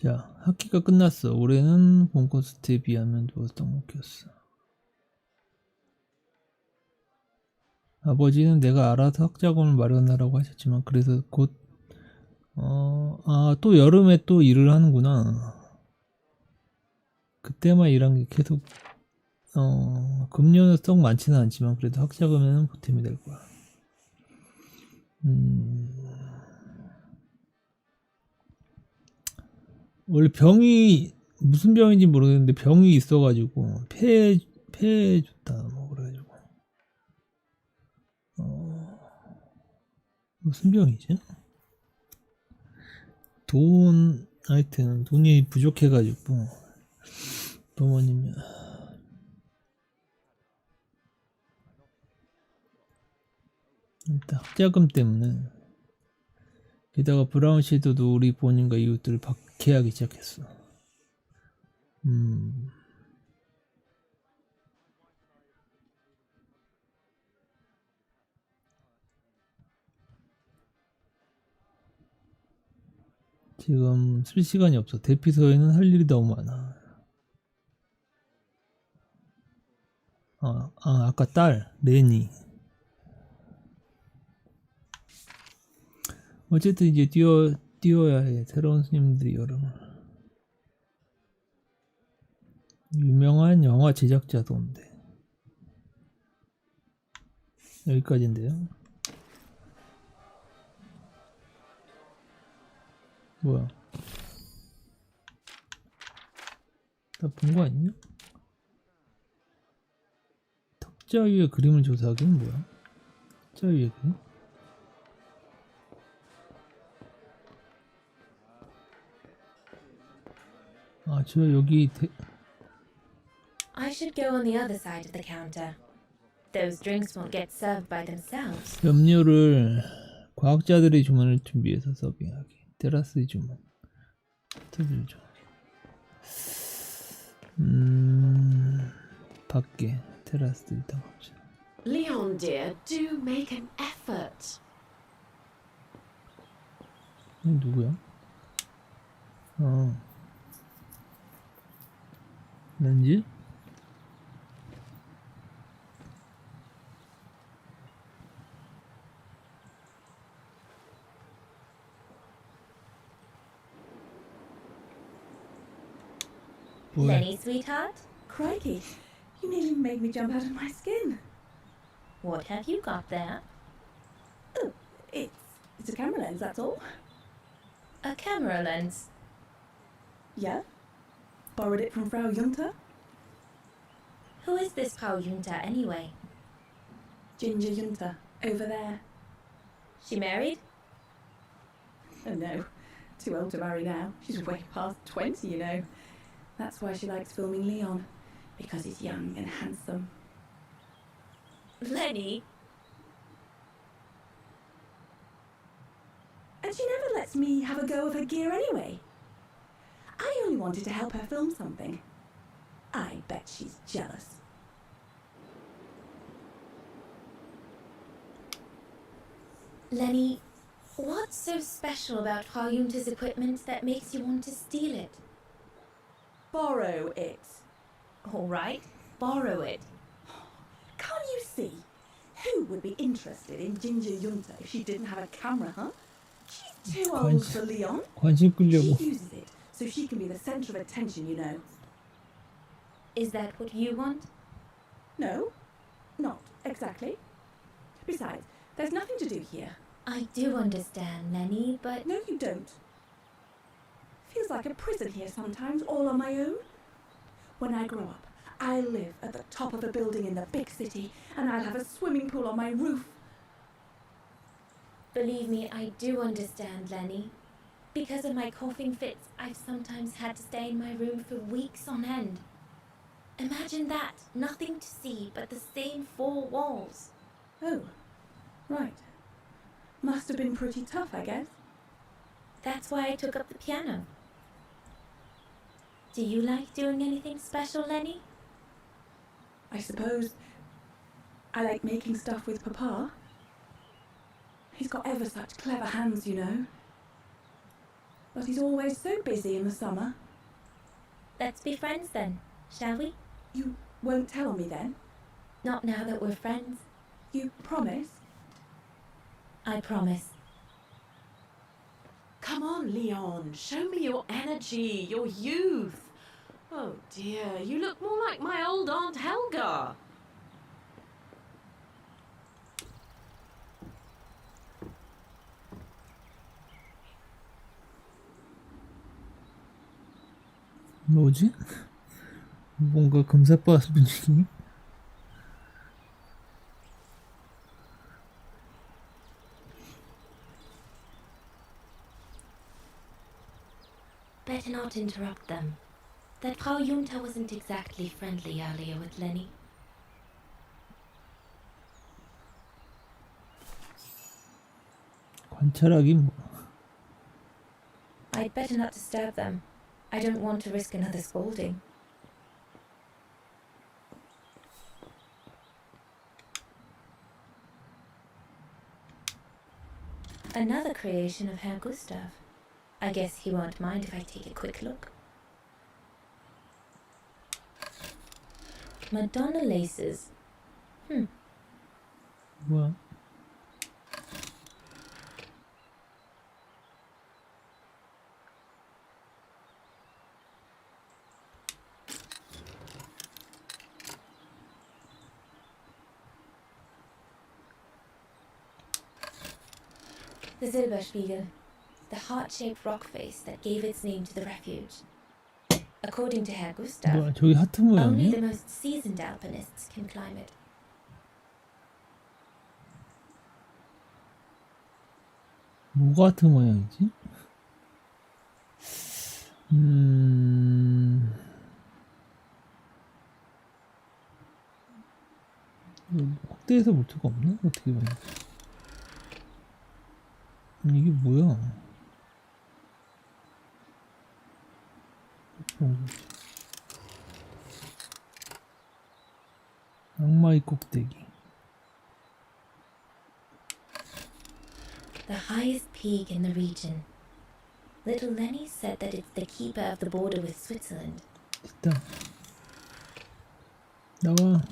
A: 자, 학기가 끝났어. 올해는 본 콘서트에 비하면 좋았던 학기였어. 아버지는 내가 알아서 학자금을 마련하라고 하셨지만 그래서 곧 또 여름에 또 일을 하는구나. 그때만 일한 게 계속 금년은 썩 많지는 않지만 그래도 학자금에는 보탬이 될 거야. 원래 병이 무슨 병인지 모르겠는데 병이 있어가지고 폐에 좋다 뭐 그래가지고 무슨 병이지? 하여튼 돈이 부족해가지고 부모님이 일단 학자금 때문에 게다가 브라운 섀도우도 우리 부모님과 이웃들을 박해하기 시작했어. 지금 쓸 시간이 없어. 대피소에는 할 일이 너무 많아. 아까 딸 레니. 어쨌든 이제 뛰어야 해. 새로운 스님들이 여름을. 유명한 영화 제작자도 온대. 여기까지인데요. 뭐야? 나 본 거 아니냐? 탁자 위에 그림을 조사하기는 뭐야? 탁자 위에 그림? 저 여기
B: I should go on the other side of the counter. Those drinks won't get served by themselves.
A: 염료를 과학자들의 주문을 준비해서 서빙하기. 테라스 주문. 테라스 주문. 밖에 테라스 일단 가보자.
K: Leon, dear, do make an effort.
A: 누구야? 렌지?
B: Lenny, sweetheart?
Q: Crikey, you nearly made me jump out of my skin.
B: What have you got there?
Q: Oh, it's a camera lens, that's all.
B: A camera lens?
Q: Yeah. Borrowed it from Frau Junta.
B: Who is this Frau Junta anyway?
Q: Ginger Junta, over there.
B: She married?
Q: Oh no, too old to marry now. She's way past 20, you know. That's why she likes filming Leon, because he's young and handsome.
B: Lenny?
Q: And she never lets me have a go of her gear anyway. I only wanted to help her film something. I bet she's jealous.
B: Lenny, what's so special about Frau Junta's equipment that makes you want to steal it?
Q: Borrow it.
B: All right, borrow it.
Q: Can't you see? Who would be interested in Ginger Junta if she didn't have a camera, huh? She's too old for Leon.
A: 관심
Q: She
A: 끌려고.
Q: uses it so she can be the centre of attention, you know.
B: Is that what you want?
Q: No, not exactly. Besides, there's nothing to do here.
B: I do understand, Lenny, but...
Q: No, you don't. Feels like a prison here sometimes, all on my own. When I grow up, I'll live at the top of a building in the big city, and I'll have a swimming pool on my roof.
B: Believe me, I do understand, Lenny. Because of my coughing fits, I've sometimes had to stay in my room for weeks on end. Imagine that, nothing to see but the same four walls.
Q: Oh, right. Must have been pretty tough, I guess.
B: That's why I took up the piano. Do you like doing anything special, Lenny?
Q: I suppose I like making stuff with Papa. He's got ever such clever hands, you know. But he's always so busy in the summer.
B: Let's be friends then, shall we?
Q: You won't tell me then?
B: Not now that we're friends.
Q: You promise?
B: I promise.
K: Come on, Leon. Show me your energy, your youth. Oh dear, you look more like my old Aunt Helga.
A: 뭐지? 뭔가 검사빠 분위기?
B: Better not interrupt them. That Frau Junta wasn't exactly friendly earlier with Lenny.
A: 관찰하기 뭐.
B: I'd better not disturb them. I don't want to risk another scolding. Another creation of Herr Gustav. I guess he won't mind if I take a quick look. Madonna laces.
A: 뭐야?
B: The Silberspiegel, the heart-shaped rock face that gave its name to the refuge. According to Herr Gustav,
A: 뭐야? 저기 하트
B: only
A: 모양이야?
B: the most seasoned alpinists can climb it.
A: 뭐가 하트 모양이지? 확대해서 볼 수가 없나? 어떻게 보면 이게 뭐야? 악마의 꼭대기.
B: The highest peak in the region. Little Lenny said that it's the keeper of the border with Switzerland.
A: 됐다. 나와.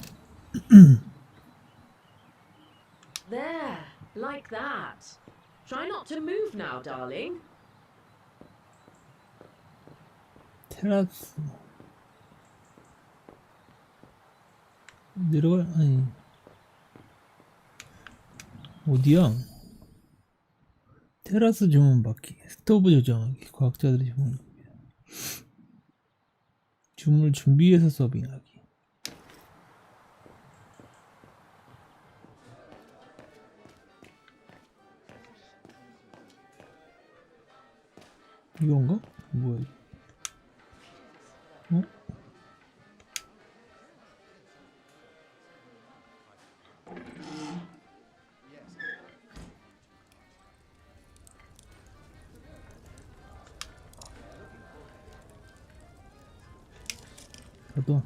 K: There, like that. Try not to move now, darling.
A: 테라스. 내려갈 아니 어디야? 테라스 주문 받기, 스토브 조정하기, 과학자들이 주문을 준비해서 서빙하기. 이건가? 뭐야 이거? 어? 가도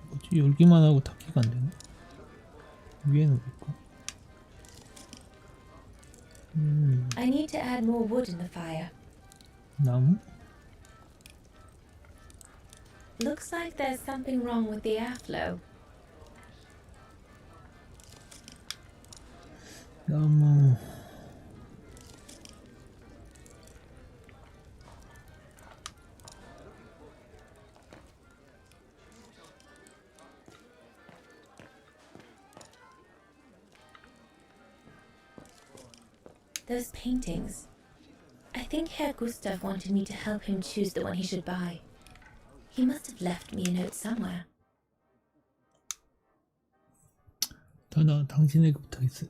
A: 뭐지? 열기만 하고 닫기가 안 되네. 위에는 왜 있고?
B: I need to add more wood in the fire.
A: 나무?
B: Looks like there's something wrong with the airflow.
A: 나무.
B: Those paintings. I think Herr Gustav wanted me to help him choose the one he should buy. He must have left me a note somewhere.
A: 나 당신에게 부탁했어.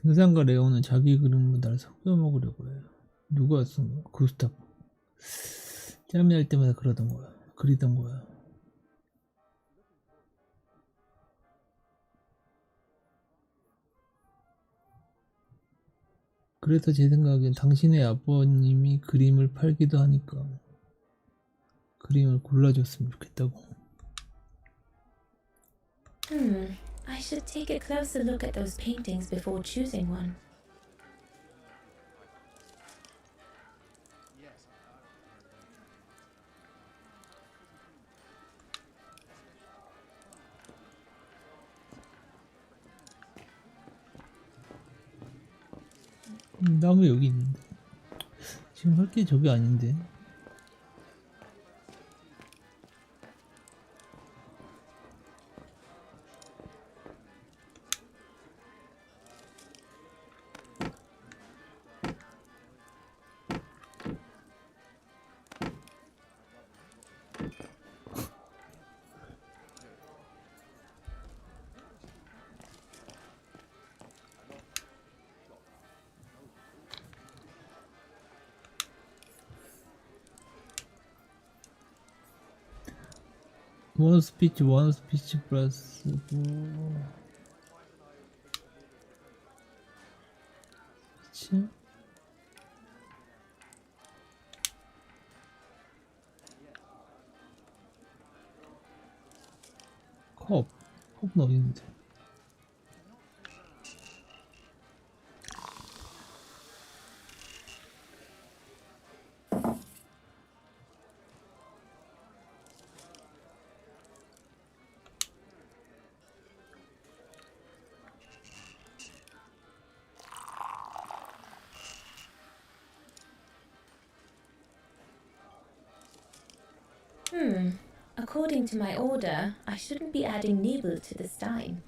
A: 등산가 레오는 자기 그림으로 날 섞여먹으려고 해요. 누가 쓴 거야? 구스타프. 짬이 날 때마다 그리던 거야. 그래서 제 생각엔 당신의 아버님이 그림을 팔기도 하니까 그림을 골라줬으면 좋겠다고.
B: I should take a closer look at those paintings before choosing one.
A: 나무 여기 있는데 지금 할 게 저게 아닌데. 원 스피치 플러스 스피치 컵은 어디 있는데?
B: According to my order, I shouldn't be adding Nebel to the stein.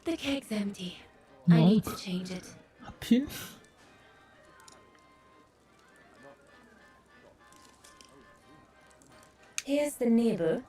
B: The keg's empty. I need to change it.
A: 하필?
B: Here's the Nebel.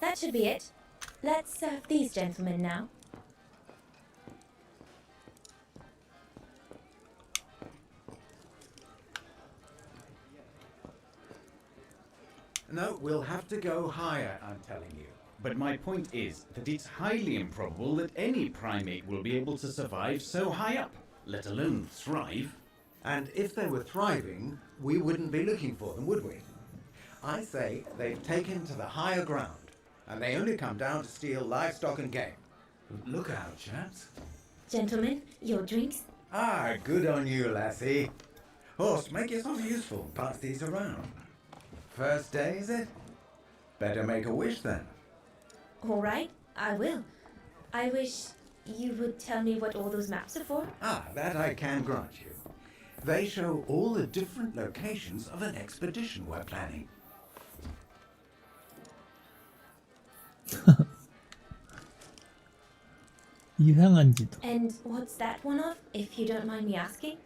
B: That should be it. Let's serve these gentlemen now.
S: No, we'll have to go higher, I'm telling you. But my point is that it's highly improbable that any primate will be able to survive so high up, let alone thrive.
P: And if they were thriving, we wouldn't be looking for them, would we? I say they've taken to the higher ground, and they only come down to steal livestock and game.
S: Look out, chaps.
B: Gentlemen, your drinks.
P: Ah, good on you, lassie. Horse, make yourself useful and pass these around. First day, is it? Better make a wish then.
B: All right, I will. I wish you would tell me what all those maps are for.
P: Ah, that I can grant you. They show all the different locations of an expedition we're planning.
A: 이상한 지도.
B: And what's that one of, if you don't mind me asking?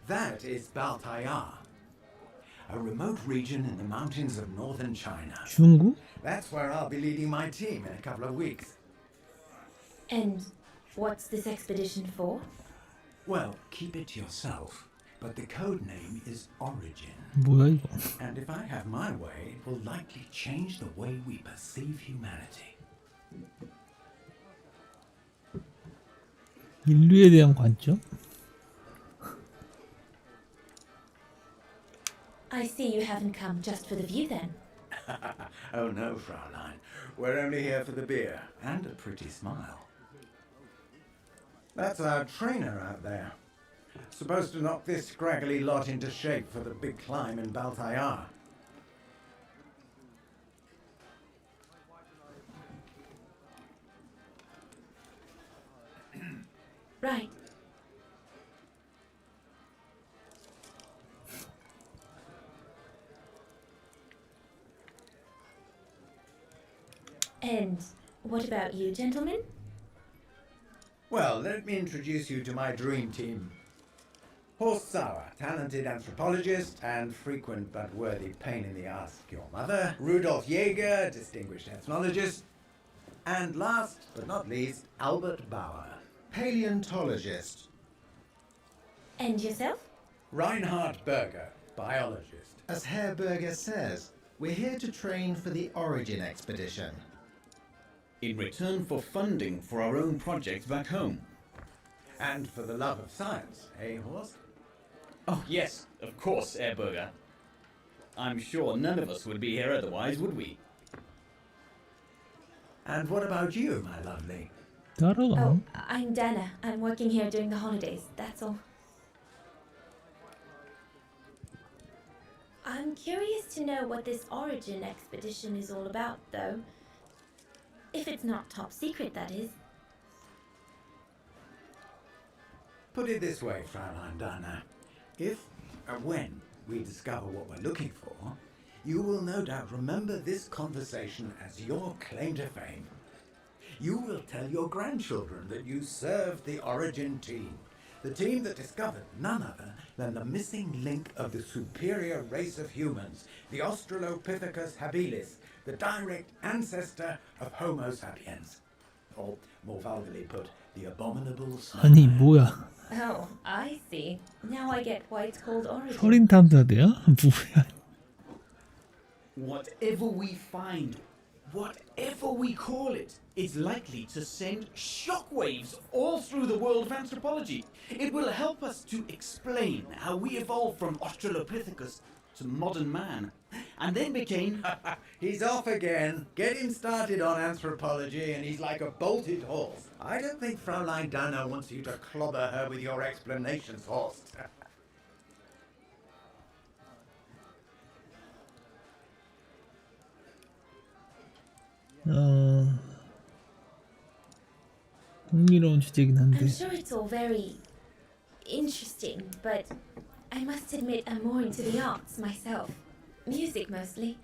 P: That is Baltayar, a remote region in the mountains of northern China.
A: 중국?
P: That's where I'll be leading my team in a couple of weeks.
B: And what's this expedition for?
P: Well, keep it to yourself, but the code name is Origin.
A: 뭐야 이거?
P: And if I have my way, it will likely change the way we perceive humanity.
A: 인류에 대한 관점?
B: I see you haven't come just for the view then.
P: Oh no, Fraulein. We're only here for the beer and a pretty smile. That's our trainer out there. Supposed to knock this scraggly lot into shape for the big climb in Baltayar.
B: Right. And what about you, gentlemen?
P: Well, let me introduce you to my dream team. Horst Sauer, talented anthropologist and frequent but worthy pain in the ass your mother. Rudolf Jäger, distinguished ethnologist. And last but not least, Albert Bauer, paleontologist.
B: And yourself?
P: Reinhard Berger, biologist.
T: As Herr Berger says, we're here to train for the Origin expedition.
S: In return for funding for our own projects back home.
P: And for the love of science, eh, Horst?
S: Oh, yes, of course, Herr Berger. I'm sure none of us would be here otherwise, would we?
P: And what about you, my lovely?
B: Oh, I'm Dana. I'm working here during the holidays, that's all. I'm curious to know what this Origin expedition is all about, though. If it's not top secret, that is.
P: Put it this way, Fraulein Dana. If and when we discover what we're looking for, you will no doubt remember this conversation as your claim to fame. You will tell your grandchildren that you served the Origin team, the team that discovered none other than the missing link of the superior race of humans, the Australopithecus habilis, the direct ancestor of Homo sapiens. Or, more vulgarly put, the abominable
A: 아니 뭐야?
B: Oh, I see. Now I get why it's called Origin.
A: 서린 탐사대야? 뭐야?
S: Whatever we find, whatever we call it, is likely to send shockwaves all through the world of anthropology. It will help us to explain how we evolved from Australopithecus to modern man, and then became...
P: He's off again. Get him started on anthropology and he's like a bolted horse. I don't think Fraulein Dana wants you to clobber her with your explanations, Horst.
A: 흥미로운 주제긴 한데.
B: I'm sure it's all very interesting, but I must admit I'm more into the arts myself. Music mostly.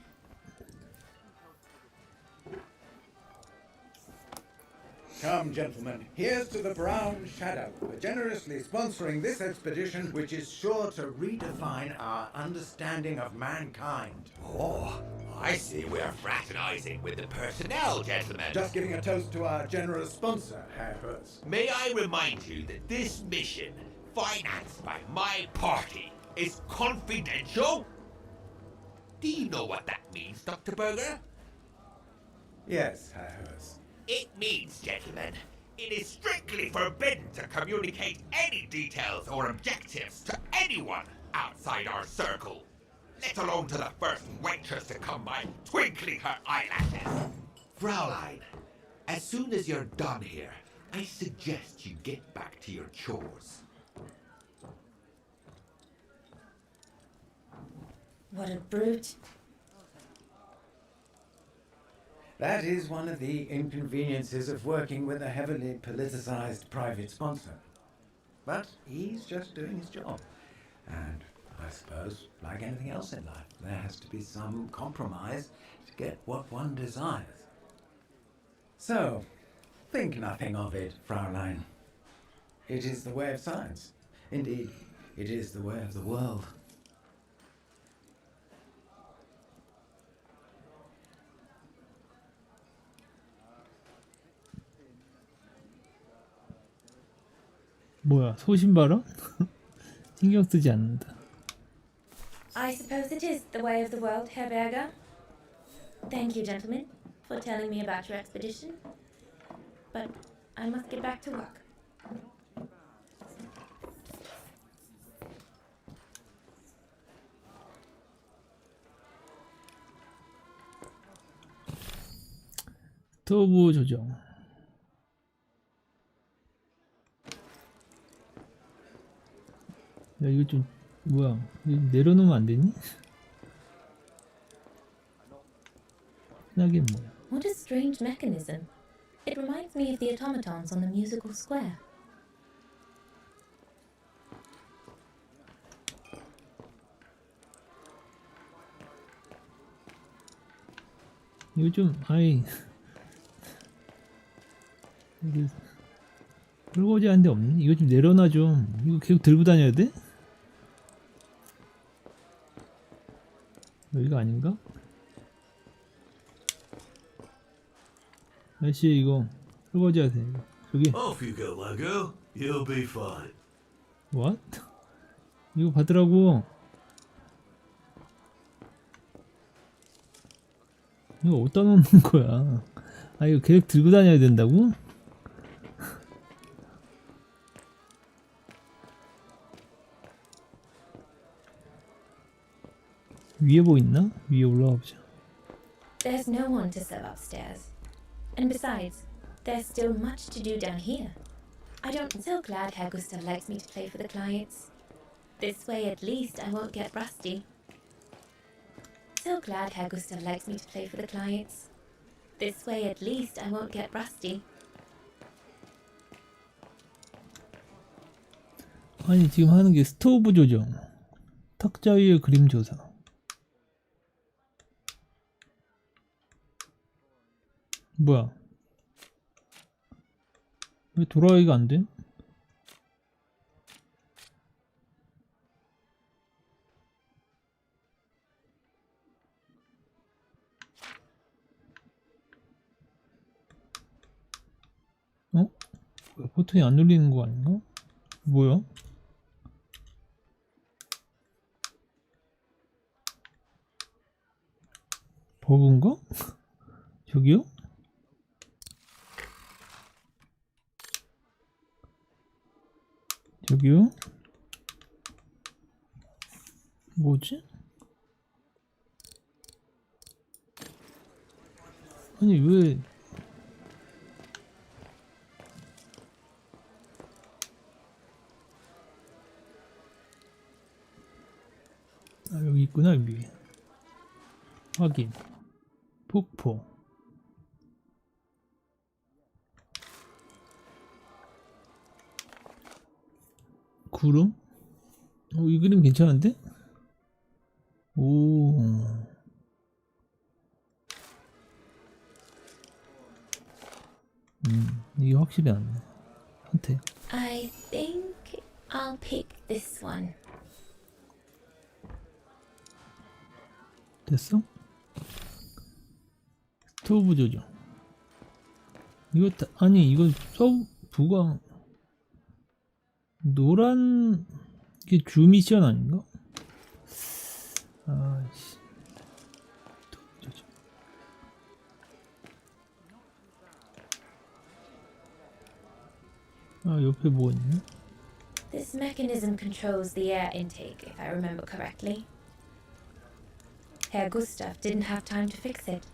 P: Come, gentlemen, here's to the Brown Shadow for generously sponsoring this expedition, which is sure to redefine our understanding of mankind.
G: Oh, I see we're fraternizing with the personnel, gentlemen.
P: Just giving a toast to our generous sponsor, Herr Hertz.
G: May I remind you that this mission, financed by my party, is confidential? Do you know what that means, Dr. Berger?
P: Yes, Herr Hertz.
G: It means, gentlemen, it is strictly forbidden to communicate any details or objectives to anyone outside our circle, let alone to the first waitress to come by twinkling her eyelashes. Fraulein, as soon as you're done here, I suggest you get back to your chores.
B: What a brute.
P: That is one of the inconveniences of working with a heavily politicized private sponsor. But he's just doing his job. And I suppose, like anything else in life, there has to be some compromise to get what one desires. So, think nothing of it, Fraulein. It is the way of science. Indeed, it is the way of the world.
A: 뭐야? 소신 발언? 신경 쓰지 않는다.
B: I suppose it is the way of the world, Herr Berger. Thank you, gentlemen, for telling me about your expedition. But I must get back to work.
A: 스토브 조정. 야, 이거 좀 뭐야? 이거 내려놓으면 안 되니? 하긴 뭐야?
B: What a strange mechanism. It reminds me of the automatons on the musical square.
A: 이거 좀 아이 여기 설거지 하는 데 없니? 이거 좀 내려놔 좀. 이거 계속 들고 다녀야 돼? 여기가 아닌가? 아저씨 이거 설거지 하세요. 저기
R: Off you go, my girl. You'll be fine.
A: what? 이거 받으라고. 이거 어디다 놓는 거야? 아 이거 계속 들고 다녀야 된다고? 위에 뭐 있나? 위에 올라가 보자.
B: There's no one to serve upstairs. And besides, there's still much to do down here. I'm so glad Herr Gustav likes me to play for the clients. This way at least I won't get rusty. So glad Herr Gustav likes me to play for the clients. This way at least I won't get rusty.
A: 아니 지금 하는 게 스토브 조정, 탁자 위의 그림 조사. 뭐야? 왜 돌아가기가 안 돼? 어? 버튼이 안 눌리는 거 아닌가? 뭐야? 버그인가? 저기요? 저기요? 뭐지? 아니 왜 아 여기 있구나 여기. 확인. 폭포. 구름? 이 그림 괜찮은데? 오. 이게 확실히 안 돼. 선택.
B: I think I'll pick this one.
A: 됐어? 스토브 조정. 이거 아니 이거 부가 노란 게 주 미션 아닌가? 아씨. 아 옆에 뭐 있냐?
B: This mechanism controls the air intake, if I remember correctly. Herr Gustav didn't have time to fix it.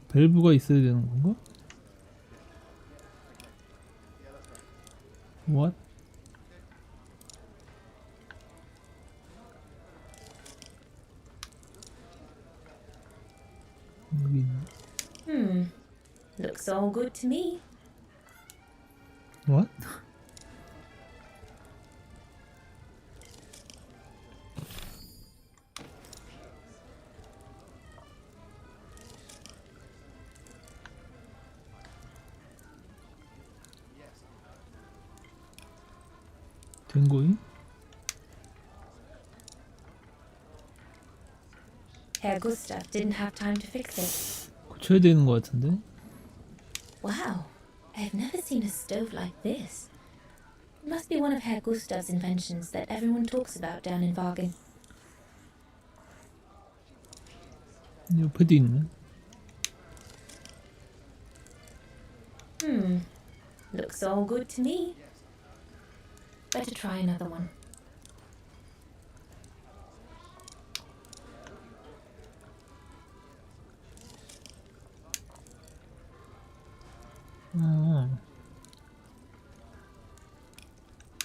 A: 밸브가 있어야 되는 건가? What? 여기 있네.
B: Looks all good to me.
A: What? 된 거임?
B: Herr Gustav didn't have time to fix it.
A: 고쳐야 되는 거 같은데?
B: Wow, I've never seen a stove like this. It must be one of Herr Gustav's inventions that everyone talks about down in Vaghen.
A: 옆에도 있네.
B: Looks all good to me. Better try another one.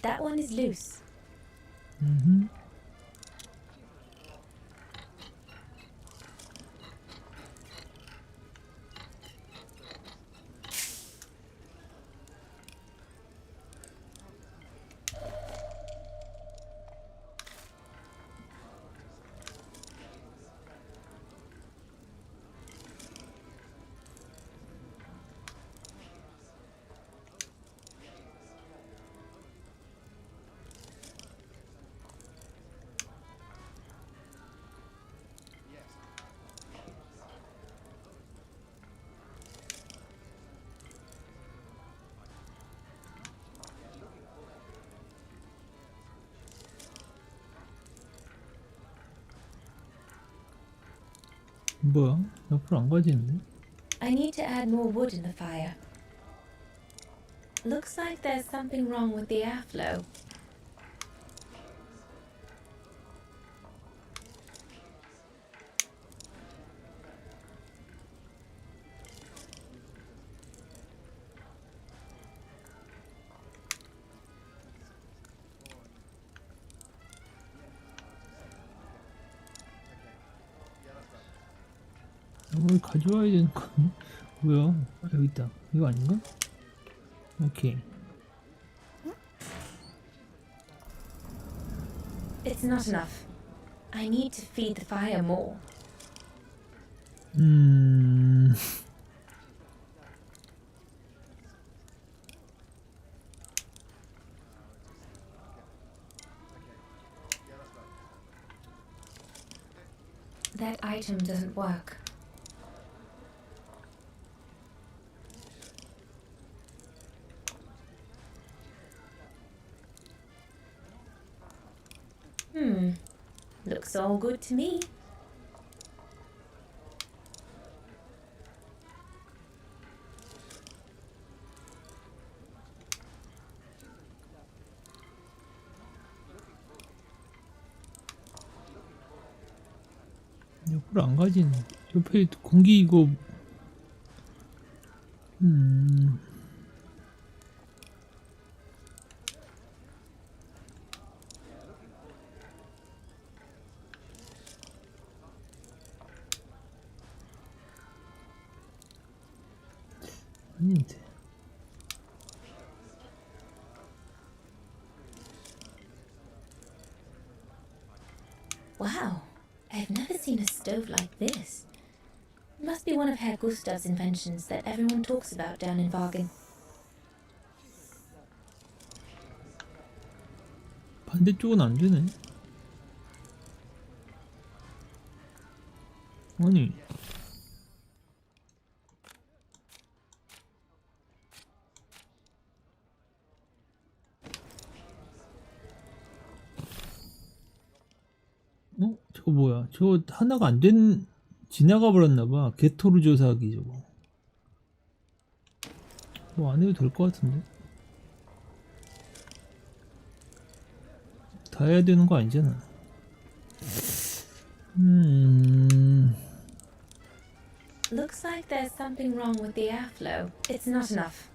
B: That one is loose.
A: 뭐야? 옆으로 안 가지는데?
B: I need to add more wood in the fire. Looks like there's something wrong with the airflow.
A: 뭘 가져와야 되는 거 아니야? 뭐야? 아, 여기 있다. 이거 아닌가? 오케이.
B: It's not enough. I need to feed the fire more. That item doesn't work. Looks all good to me.
A: 옆으로 안 가지네. 옆에 공기 이거 아닌데.
B: Wow, I've never seen a stove like this. It must be one of Herr Gustav's inventions that everyone talks about down in Vaghen.
A: 반대쪽은 안 되네. 아니. 저거 뭐야? 저거 하나가 안 된 지나가 버렸나봐. 게토르 조사기 저거. 뭐 안 해도 될 것 같은데. 다 해야 되는 거 아니잖아.
B: Looks like there's something wrong with the airflow. It's not enough.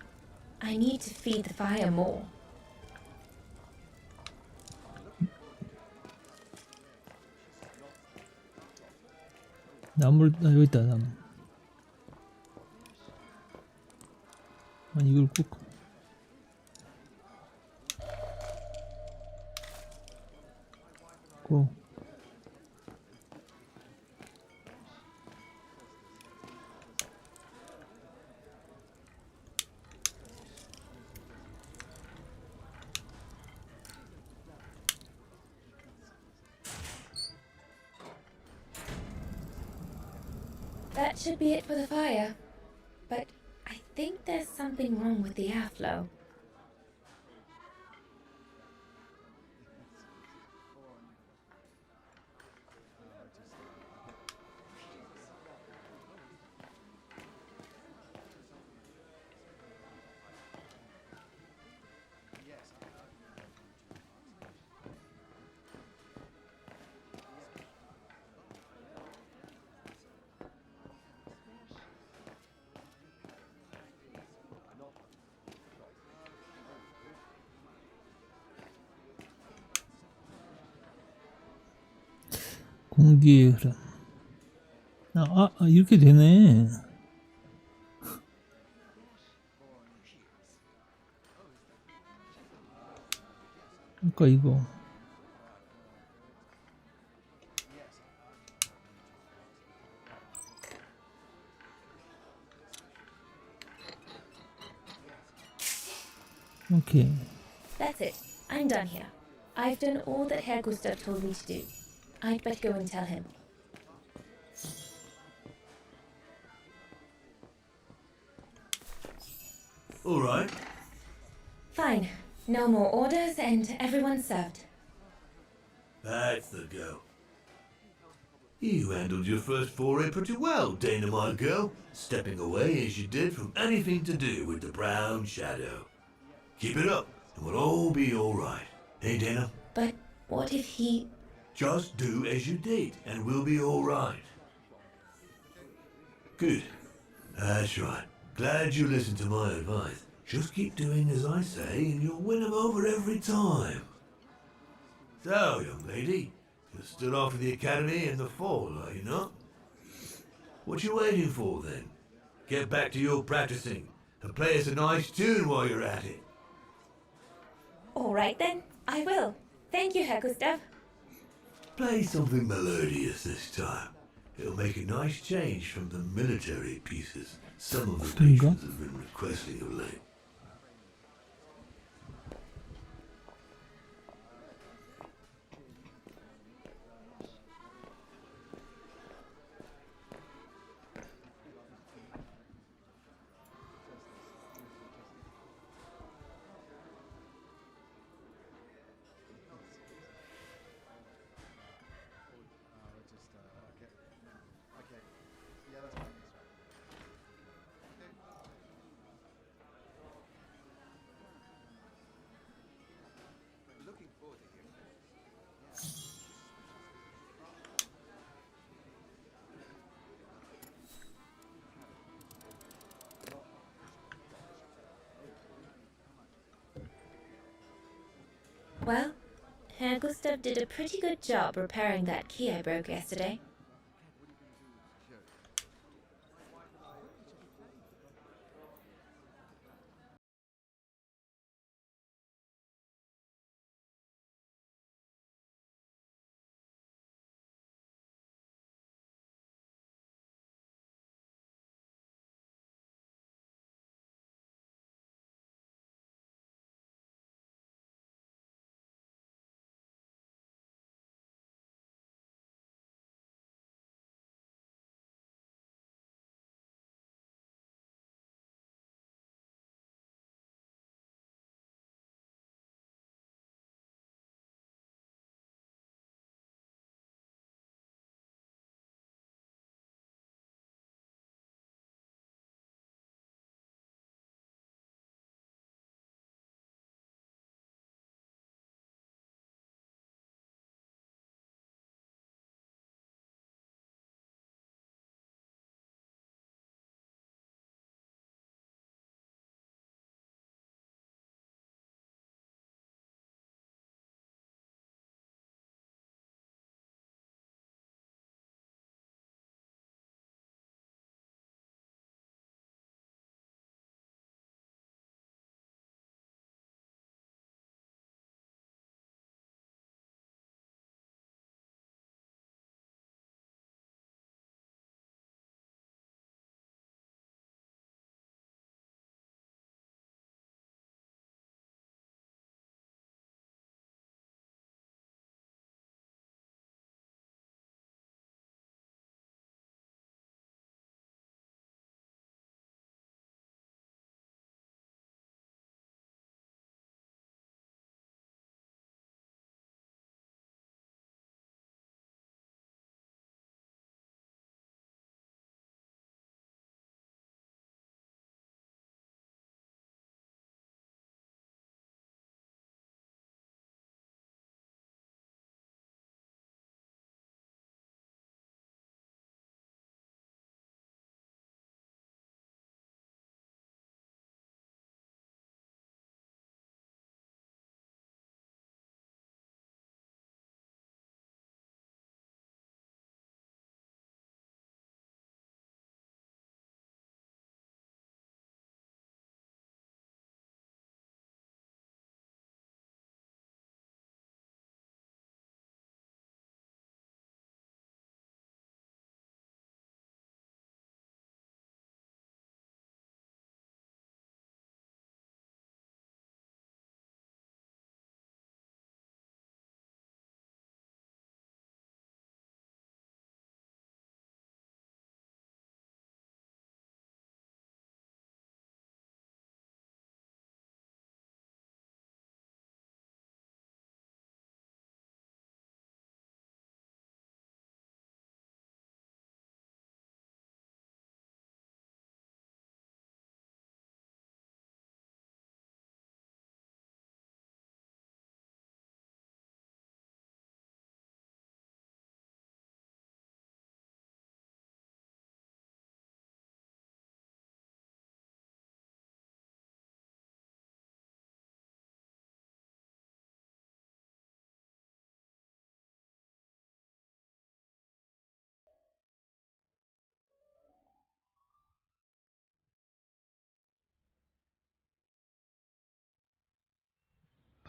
B: I need to feed the fire more.
A: 나물, 여기 있다, 나무. 아니, 이걸 꾹. 고.
B: That should be it for the fire. But I think there's something wrong with the airflow.
A: 공기의 흐름. 이렇게 되네. 그러니까 이거. 오케이.
B: That's it. I'm done here. I've done all that Herr Gustav told me to do. I'd better go and tell him.
R: All right.
B: Fine. No more orders and everyone's served.
R: That's the go. You handled your first foray pretty well, Dana, my girl, stepping away as you did from anything to do with the brown shadow. Keep it up, and we'll all be all right. Hey, Dana?
B: But what if he...
R: Just do as you did, and we'll be all right. Good. That's right. Glad you listened to my advice. Just keep doing as I say, and you'll win them over every time. So, young lady, you're still off to the academy in the fall, are you not? What you waiting for, then? Get back to your practicing, and play us a nice tune while you're at it.
B: All right then, I will. Thank you, Herr Gustav.
R: Play something melodious this time. It'll make a nice change from the military pieces some of the nations have been requesting of late.
B: Well, Herr Gustav did a pretty good job repairing that key I broke yesterday.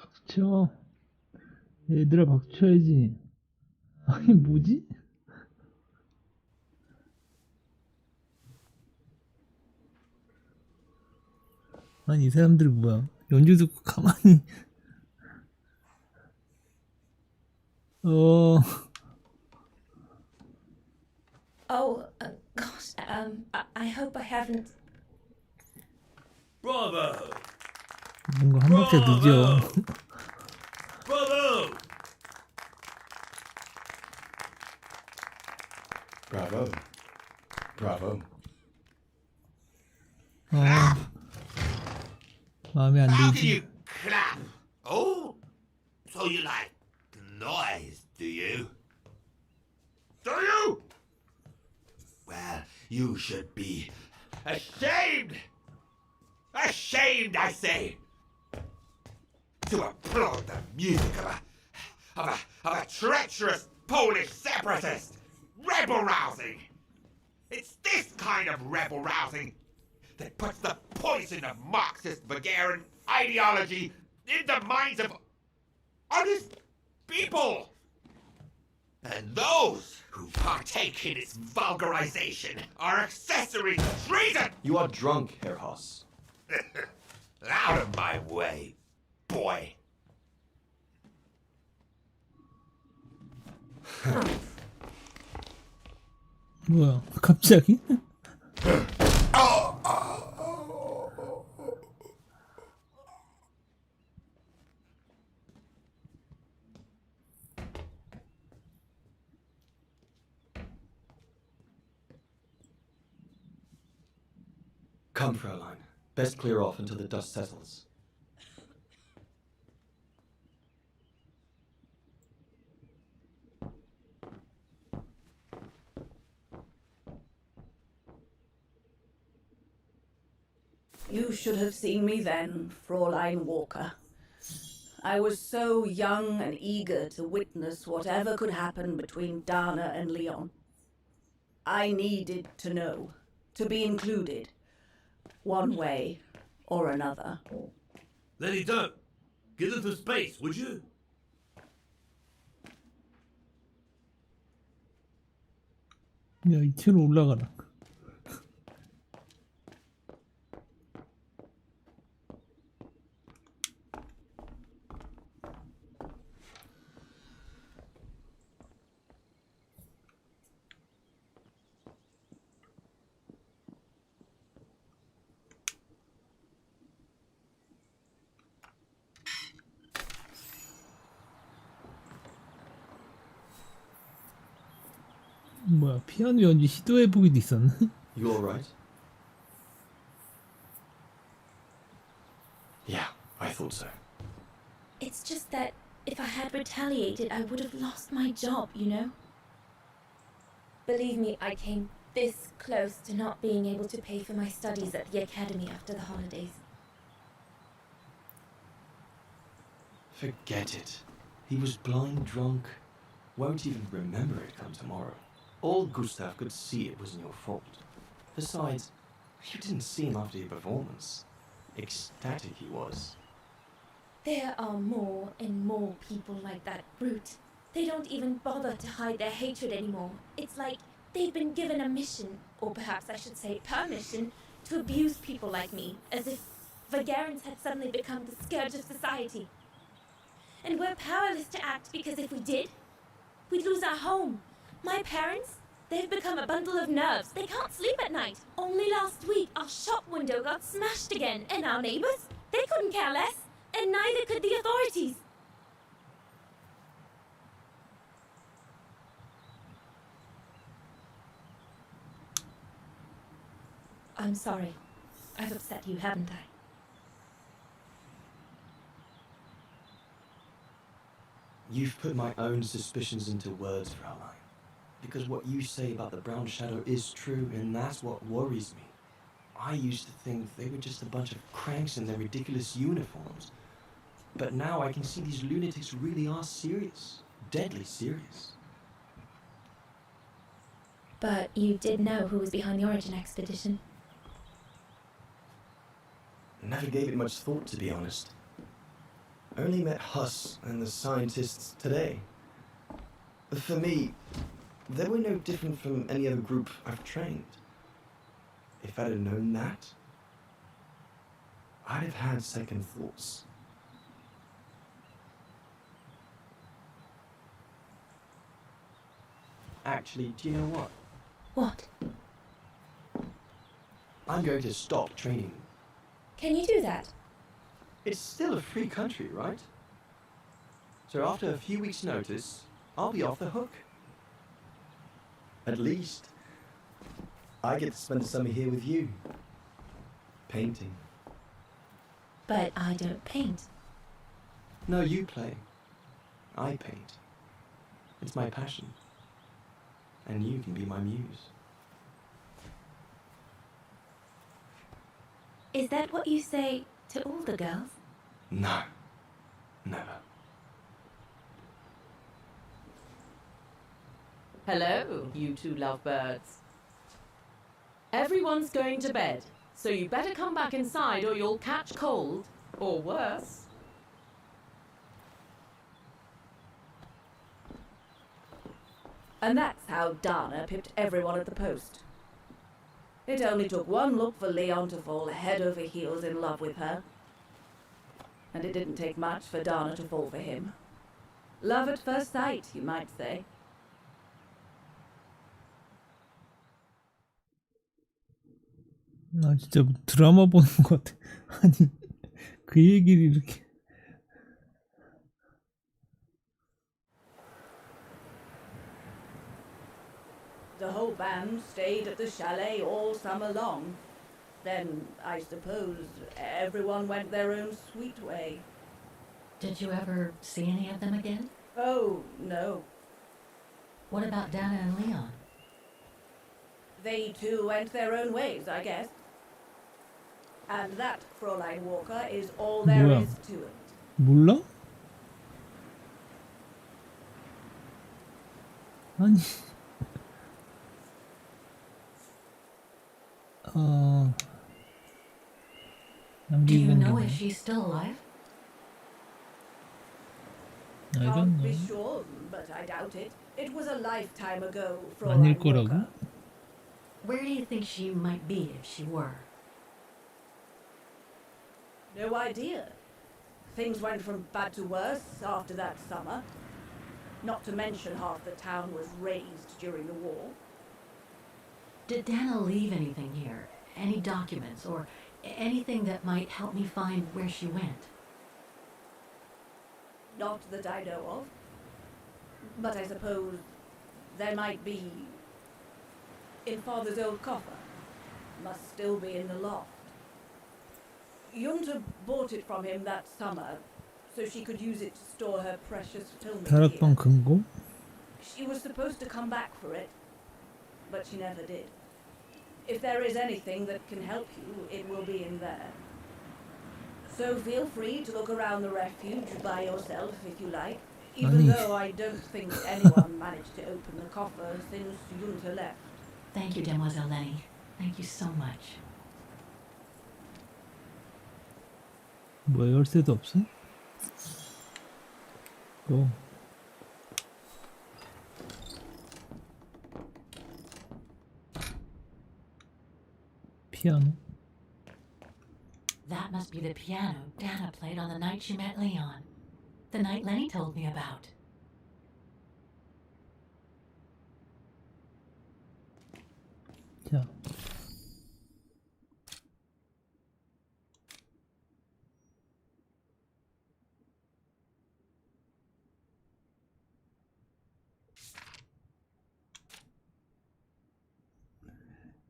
A: 박수 쳐. 얘들아 박수 쳐야지. 아니 뭐지? 아니 이 사람들 뭐야? 연주 듣고 가만히.
B: Oh, gosh, I hope I haven't.
R: Bravo!
A: 뭔가 한 박자 늦어.
R: Bravo!
J: Bravo. Bravo.
A: 마음에 안
G: How can
A: 들지.
G: you clap? Oh, so you like the noise, do you? Do you? Well, you should be ashamed. Ashamed, I say, to applaud the music of a treacherous Polish separatist, rebel rousing. It's this kind of rebel rousing that puts the poison of Marxist Vaghen ideology in the minds of honest people. And those who partake in its vulgarization are accessory to treason.
U: You are drunk, Herr Haas.
G: Out of my way, boy.
A: 뭐야 갑자기?
U: Come, Fräulein. Best clear off until the dust settles.
Q: You should have seen me then, Fräulein Walker. I was so young and eager to witness whatever could happen between Dana and Leon. I needed to know, to be included, one way or another.
R: Then he don't. Give them some space, would you?
A: 야 2층으로 올라가라. 뭐야 피아노 연주 시도해보기도 있었네.
U: You all right? Yeah, I thought so.
B: It's just that if I had retaliated, I would have lost my job, you know? Believe me, I came this close to not being able to pay for my studies at the academy after the holidays.
U: Forget it. He was blind drunk. Won't even remember it come tomorrow. All Gustav could see it wasn't your fault. Besides, you didn't see him after your performance. Ecstatic he was.
B: There are more and more people like that brute. They don't even bother to hide their hatred anymore. It's like they've been given a mission, or perhaps I should say permission, to abuse people like me, as if Vagarans had suddenly become the scourge of society. And we're powerless to act because if we did, we'd lose our home. My parents, they've become a bundle of nerves. They can't sleep at night. Only last week, our shop window got smashed again, and our neighbors, they couldn't care less, and neither could the authorities. I'm sorry. I've upset you, haven't I?
U: You've put my own suspicions into words, Fraulein. Because what you say about the Brown Shadow is true, and that's what worries me. I used to think they were just a bunch of cranks in their ridiculous uniforms. But now I can see these lunatics really are serious. Deadly serious.
B: But you did know who was behind the Origin expedition.
U: Never gave it much thought, to be honest. I only met Huss and the scientists today. For me, they were no different from any other group I've trained. If I'd have known that, I'd have had second thoughts. Actually, do you know what?
B: What?
U: I'm going to stop training.
B: Can you do that?
U: It's still a free country, right? So after a few weeks' notice, I'll be off the hook. At least, I get to spend the summer here with you. Painting.
B: But I don't paint.
U: No, you play. I paint. It's my passion. And you can be my muse.
B: Is that what you say to all the girls?
U: No. Never.
Q: Hello, you two lovebirds. Everyone's going to bed, so you better come back inside or you'll catch cold, or worse. And that's how Dana pipped everyone at the post. It only took one look for Leon to fall head over heels in love with her. And it didn't take much for Dana to fall for him. Love at first sight, you might say.
A: 나 진짜 드라마 보는 것 같아. 아니 그 얘기를 이렇게.
Q: The whole band stayed at the chalet all summer long. Then, I suppose, everyone went their own sweet way.
M: Did you ever see any of them again?
Q: Oh, no.
M: What about Dana and Leon?
Q: They too went their own ways, I guess. And that, Fräulein Walker, is all there
A: 뭐야?
Q: is to it.
A: 몰라? 아니.
M: Do you know if she's still alive?
A: I don't
Q: Can't be
A: know.
Q: sure, but I doubt it. It was a lifetime ago,
A: 아닐
Q: Fräulein
A: 거라고?
Q: Walker.
M: Where do you think she might be if she were?
Q: No idea. Things went from bad to worse after that summer. Not to mention half the town was razed during the war.
M: Did Dana leave anything here? Any documents or anything that might help me find where she went?
Q: Not that I know of. But I suppose there might be in Father's old coffer. Must still be in the loft. Junta bought it from him that summer, so she could use it to store her precious film gear.
A: 다락방 금고?
Q: She was supposed to come back for it, but she never did. If there is anything that can help you, it will be in there. So feel free to look around the refuge by yourself if you like, even though I don't think anyone managed to open the coffer since Junta left.
M: Thank you, Demoiselle Lenny. Thank you so much.
A: 뭐야, 열쇠도 없어? 피아노?
M: That must be the piano Dana played on the night she met Leon. The night Lenny told me about.
A: 자.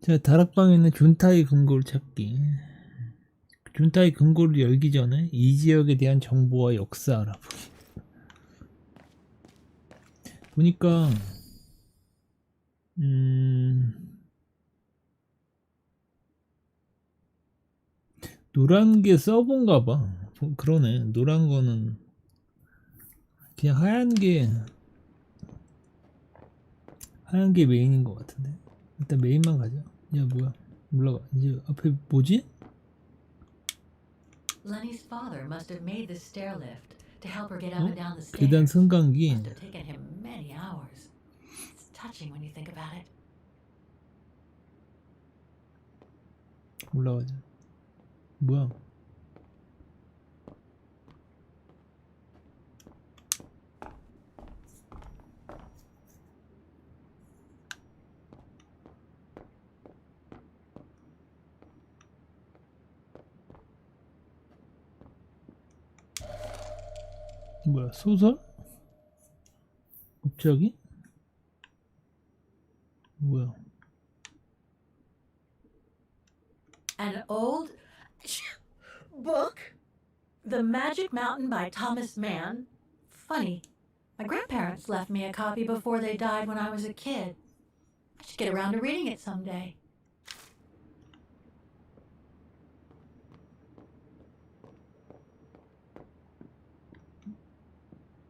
A: 자, 다락방에 있는 준타의 금고를 찾기. 준타의 금고를 열기 전에 이 지역에 대한 정보와 역사 알아보기. 보니까 노란 게 써본가 봐. 그러네. 노란 거는 그냥 하얀 게 메인인 것 같은데. 일단 메인만 가자. 야, 뭐야? 올라가. 이제 앞에 뭐지?
M: Lenny's father must have made the stair lift to help her get up and down the
A: 계단
M: stairs.
A: 승강기.
M: Must have taken him many hours. It's touching when you think about it.
A: 올라가자. 뭐야? 뭐야? 소설? 갑자기? 뭐야?
M: An old book? The Magic Mountain by Thomas Mann? Funny. My grandparents left me a copy before they died when I was a kid. I should get around to reading it someday.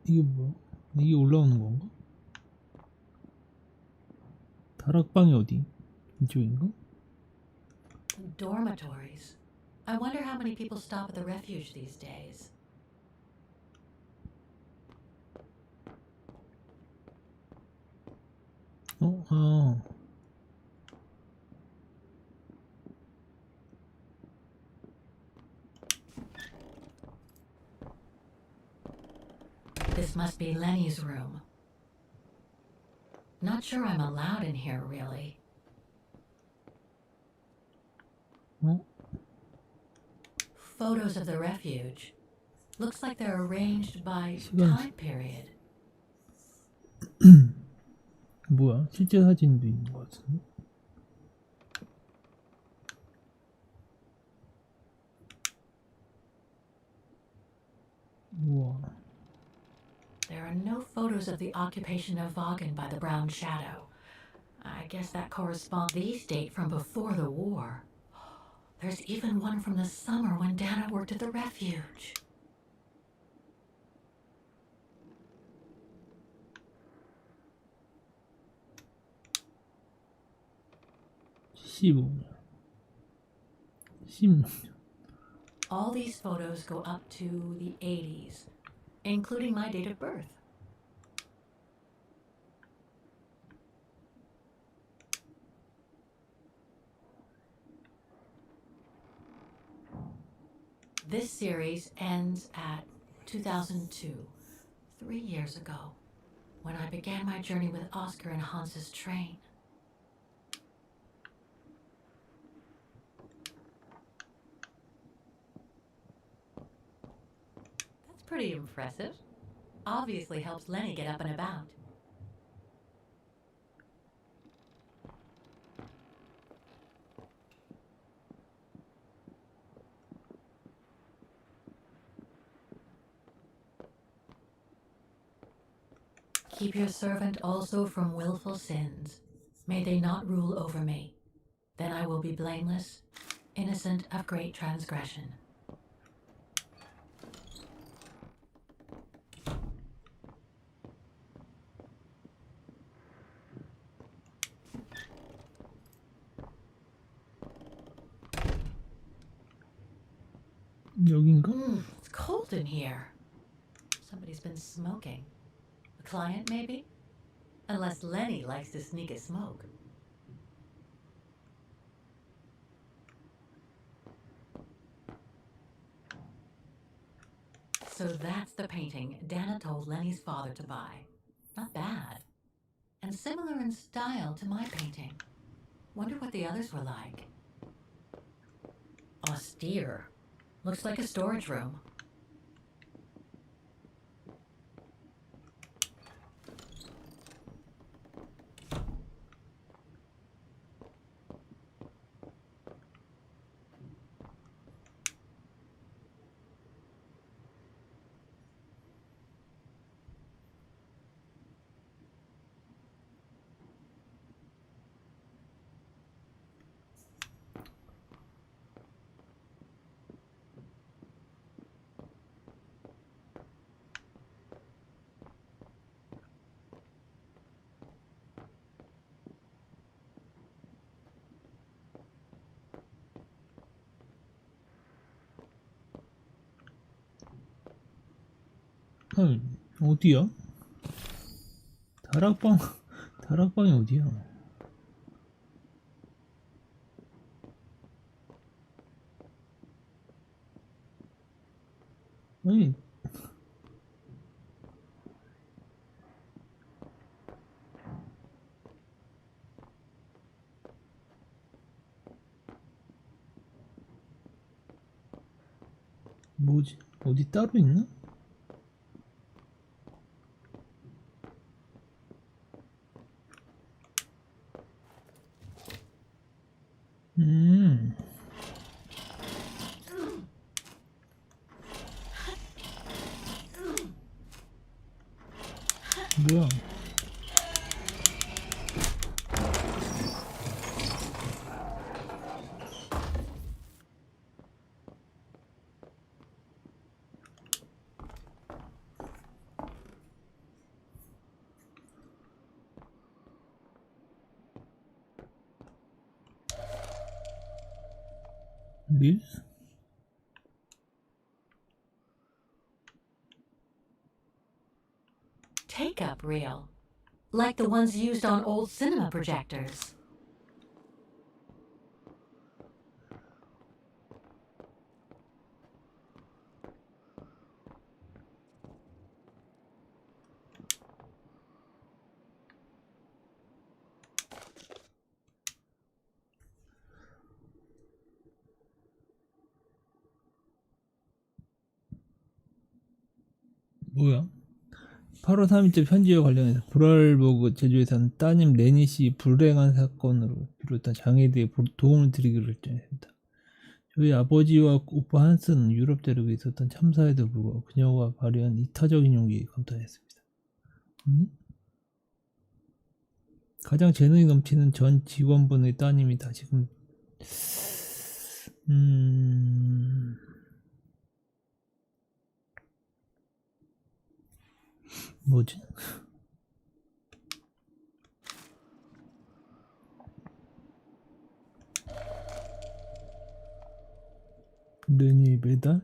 A: 이게 뭐야? 이게 올라오는 건가? 다락방이 어디? 이쪽인가?
M: Dormitories. I wonder how many people stop at the refuge these days.
A: 아.
M: This must be Lenny's room. Not sure I'm allowed in here, really. Photos of the refuge. Looks like they're arranged by time period.
A: 뭐야? 실제 사진도 있는 것 같은데? 우와.
M: There are no photos of the occupation of Vaghen by the Brown Shadow. I guess that corresponds. These date from before the war. There's even one from the summer when Dana worked at the refuge. All these photos go up to the 80s, including my date of birth. This series ends at 2002, 3 years ago, when I began my journey with Oscar and Hans's train. That's pretty impressive. Obviously helps Lenny get up and about. Keep your servant also from willful sins. May they not rule over me. Then I will be blameless, innocent of great transgression.
A: 여긴가?
M: It's cold in here. Somebody's been smoking. A client, maybe? Unless Lenny likes to sneak a smoke. So that's the painting Dana told Lenny's father to buy. Not bad. And similar in style to my painting. Wonder what the others were like. Austere. Looks like a storage room.
A: 헐, 어디야? 다락방이 어디야? 아니, 뭐지? 어디 따로 있나? 음. 뭐야? 밀스?
M: Take-up reel, like the ones used on old cinema projectors.
A: 뭐야? 8월 3일째 편지와 관련해서 브랄버그 제주에서는 따님 레닛이 불행한 사건으로 비롯한 장애에 대해 도움을 드리기로 결정했습니다. 저희 아버지와 오빠 한스는 유럽 대륙에 있었던 참사에도 불구하고 그녀가 발휘한 이타적인 용기에 감탄했습니다. 가장 재능이 넘치는 전 직원분의 따님이 다시금 뭐지? 레니 메달?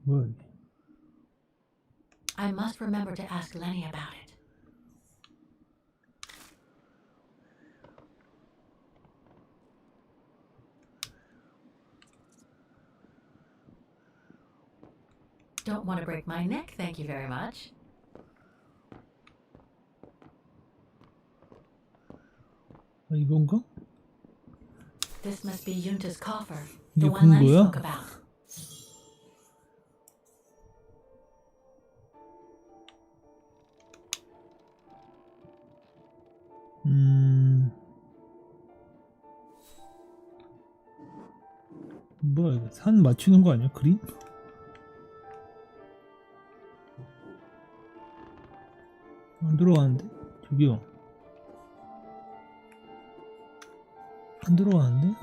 A: 뭐야 이게?
M: I must remember to ask Lenny about it. Don't want to break my neck, thank you very much.
A: 아, 이건가?
M: This must be Yunta's coffer,
A: 이게
M: the one Lenny
A: 금고야?
M: spoke about.
A: 뭐야 이거 산 맞추는 거 아니야? 그림? 안 들어가는데? 저기요. 안 들어가는데?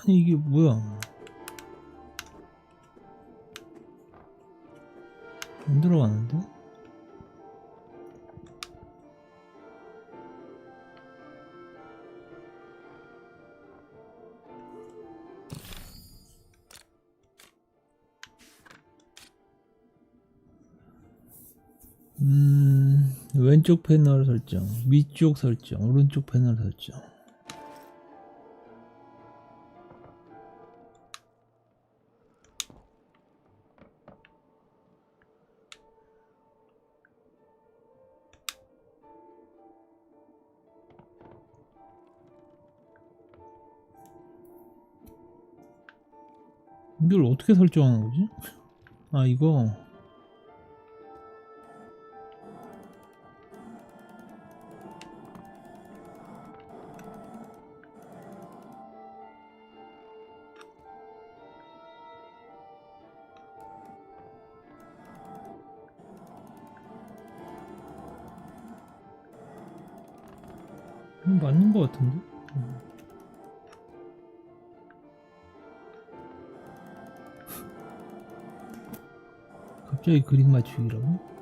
A: 아니 이게 뭐야? 안 들어가는데? 왼쪽 패널 설정, 위쪽 설정, 오른쪽 패널 설정. 이걸 어떻게 설정하는 거지? 아 이거 맞는 거 같은데? 갑자기 그림 맞추기라고?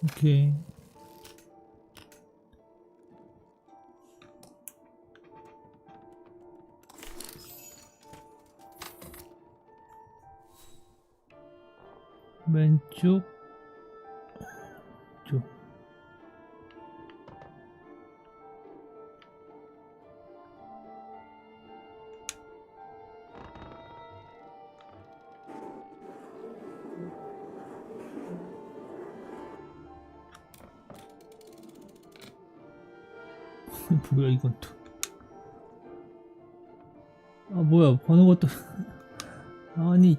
A: 오케이. 왼쪽 쪽. 뭐야 이건 또. 아 뭐야 번호가 또. 아니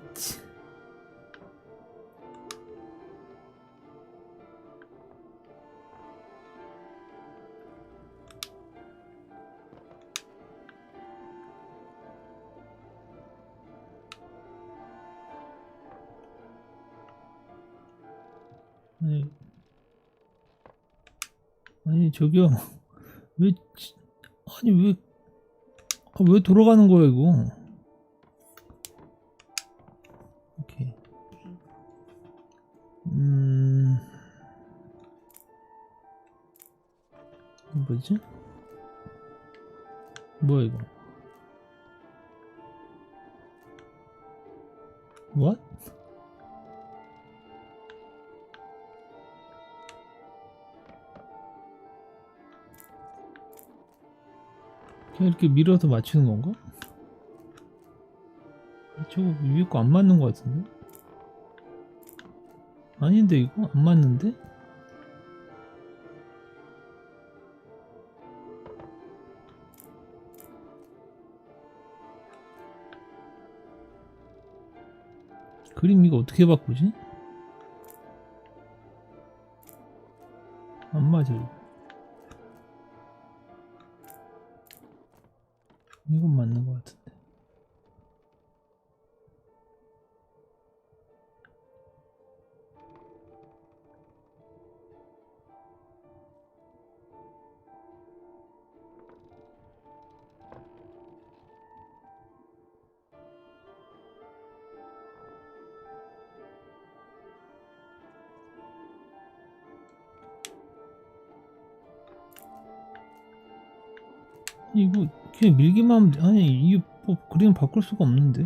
A: 아니 저기요. 왜 아니 왜 돌아가는 거야 이거. 오케이. 뭐지? 뭐야 이거? What? 그냥 이렇게 밀어서 맞추는 건가? 저거 위에 거 안 맞는 거 같은데? 아닌데 이거? 안 맞는데? 그림 이거 어떻게 바꾸지? 안 맞아요. 이건 맞는 것 같은데. 이거 그냥 밀기만 하면 돼. 아니 이게 뭐 그림 바꿀 수가 없는데.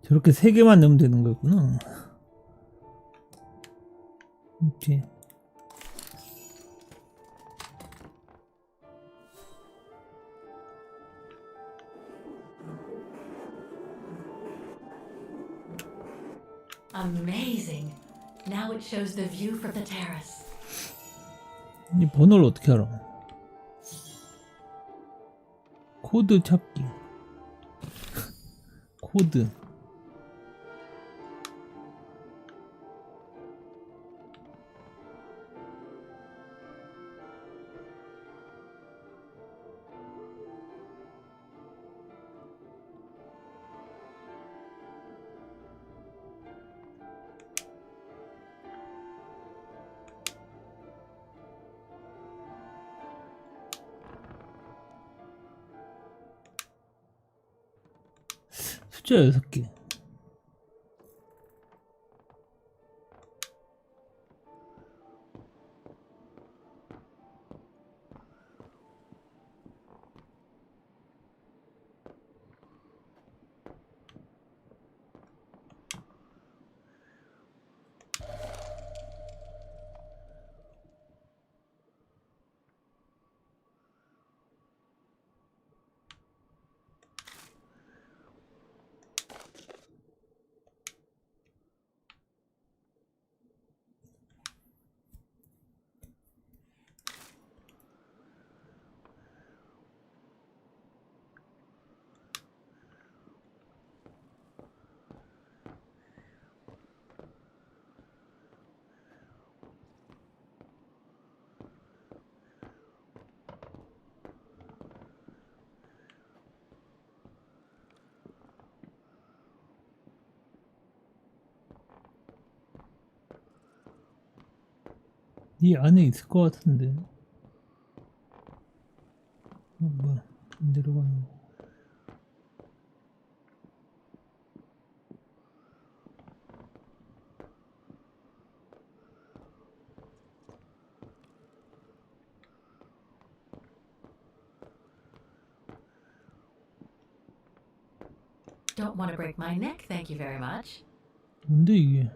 A: 저렇게 3개만 넣으면 되는 거구나. 오케이.
H: Amazing. Now it shows the view from the terrace.
A: 이 번호를 어떻게 알아? 코드 찾기. 코드. 숫자 6개. 이 안에 있을 것 같은데. 뭐야? 안 내려가는 거.
M: Don't want to break my neck, thank you very much.
A: 뭔데 이게?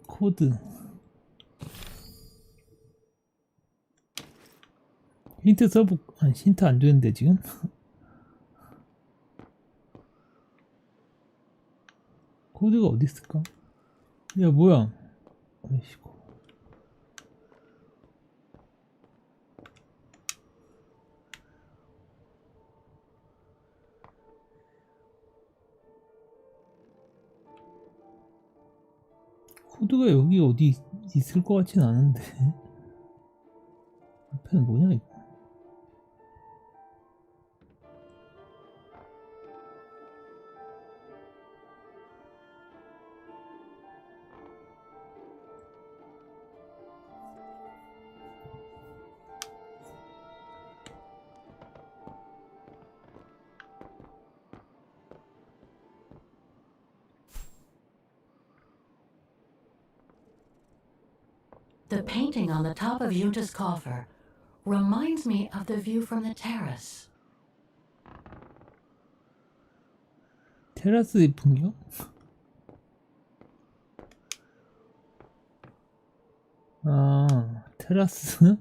A: 코드. 힌트 써볼. 아니 힌트 안 되는데 지금? 코드가 어디 있을까? 야 뭐야? 아이씨고. 코드가 여기 어디 있을 것 같진 않은데. 앞에는 뭐냐 이거?
M: The painting on the top of Yunta's coffer reminds me of the view from the terrace.
A: 테라스 풍경? 아, 테라스?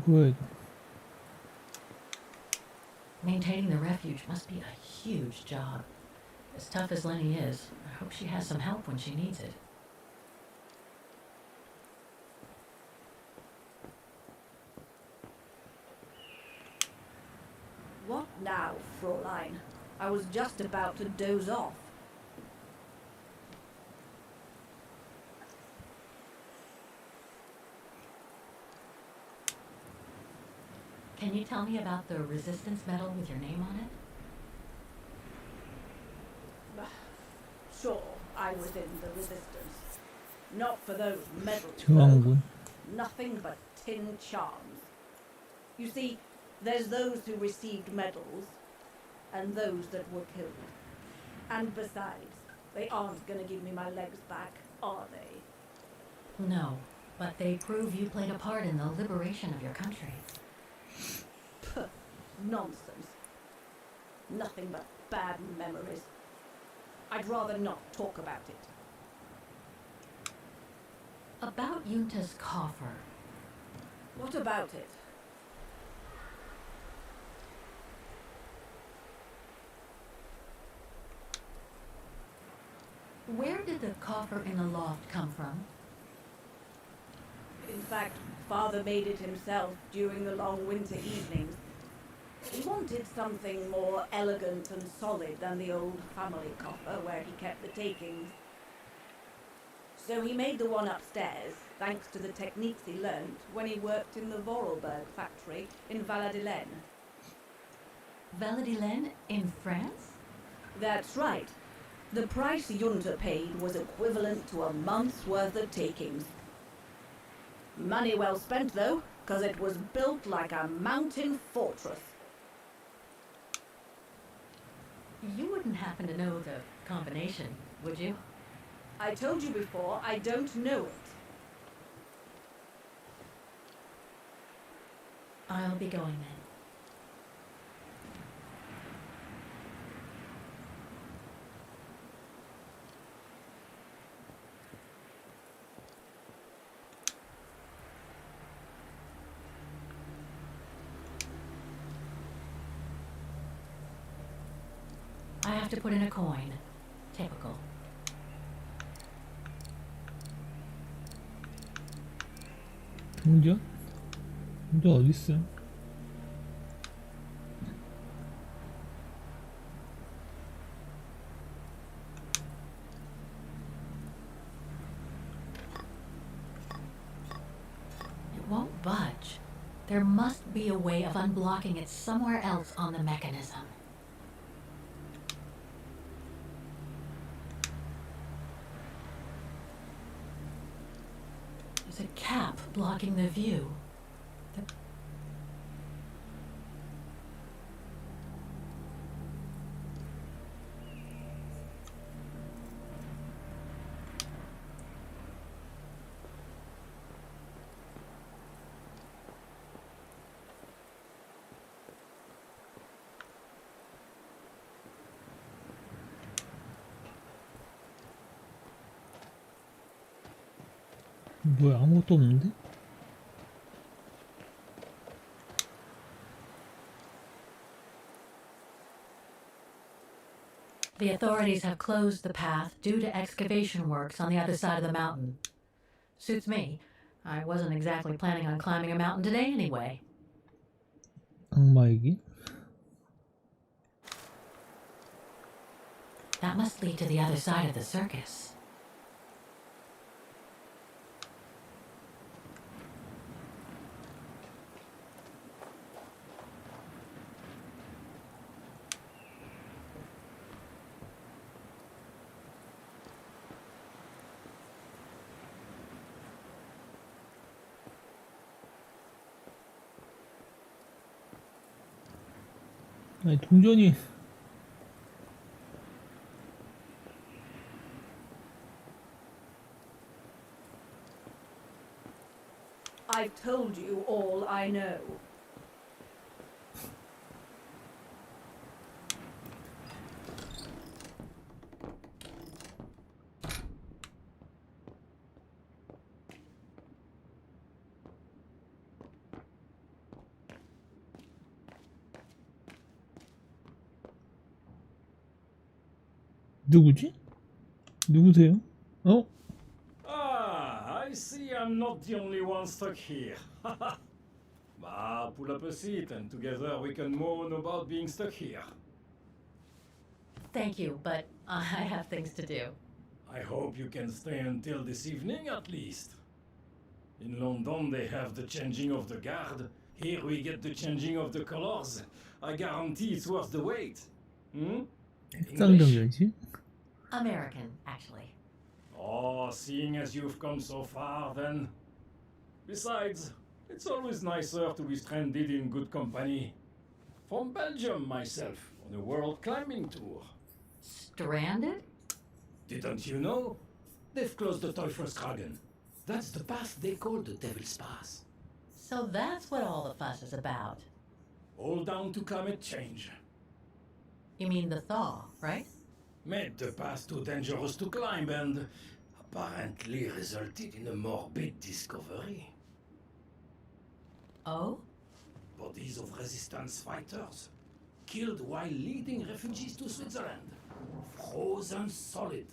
A: 뭐야 이거?
M: Maintaining the refuge must be a huge job. As tough as Lenny is, I hope she has some help when she needs it.
Q: What now, Fräulein? I was just about to doze off.
M: Can you tell me about the resistance medal with your name on it?
Q: Sure, I was in the resistance. Not for those medals.
A: 저항군.
Q: Nothing but tin charms. You see, there's those who received medals, and those that were killed. And besides, they aren't gonna give me my legs back, are they?
M: No, but they prove you played a part in the liberation of your country.
Q: Puh, nonsense. Nothing but bad memories. I'd rather not talk about it.
M: About Yunta's coffer.
Q: What about it?
M: Where did the coffer in the loft come from?
Q: In fact, Father made it himself during the long winter evenings. He wanted something more elegant and solid than the old family coffer where he kept the takings. So he made the one upstairs, thanks to the techniques he learned when he worked in the Vorarlberg factory in Valladolid.
M: Valladolid in France?
Q: That's right. The price Junta paid was equivalent to a month's worth of takings. Money well spent, though, because it was built like a mountain fortress.
M: You wouldn't happen to know the combination, would you?
Q: I told you before, I don't know it.
M: I'll be going then. to put in a coin. Typical.
A: 동전? 동전 어딨어?
M: It won't budge. There must be a way of unblocking it somewhere else on the mechanism. There's a cap blocking the view.
A: 뭐야 아무것도 없는데?
M: The authorities have closed the path due to excavation works on the other side of the mountain. Suits me. I wasn't exactly planning on climbing a mountain today anyway.
A: 악마에게?
M: That must lead to the other side of the circus.
A: 아니 동전이
Q: I've told you all I know.
A: 누구지? 누구세요? 어?
D: Ah, I see I'm not the only one stuck here. Pull up a seat and together we can moan about being stuck here.
M: Thank you, but I have things to do.
D: I hope you can stay until this evening at least. In London they have the changing of the guard. Here we get the changing of the colors. I guarantee it's worth the wait.
A: 쌍둥이지?
M: American, actually.
D: Oh, seeing as you've come so far, then. Besides, it's always nicer to be stranded in good company. From Belgium, myself, on a world climbing tour.
M: Stranded?
D: Didn't you know? They've closed the Teufelskragen. That's the path they call the Devil's Pass.
M: So that's what all the fuss is about.
D: All down to climate change.
M: You mean the thaw, right?
D: Made the path too dangerous to climb and apparently resulted in a morbid discovery.
M: Oh?
D: Bodies of resistance fighters killed while leading refugees to Switzerland. Frozen solid.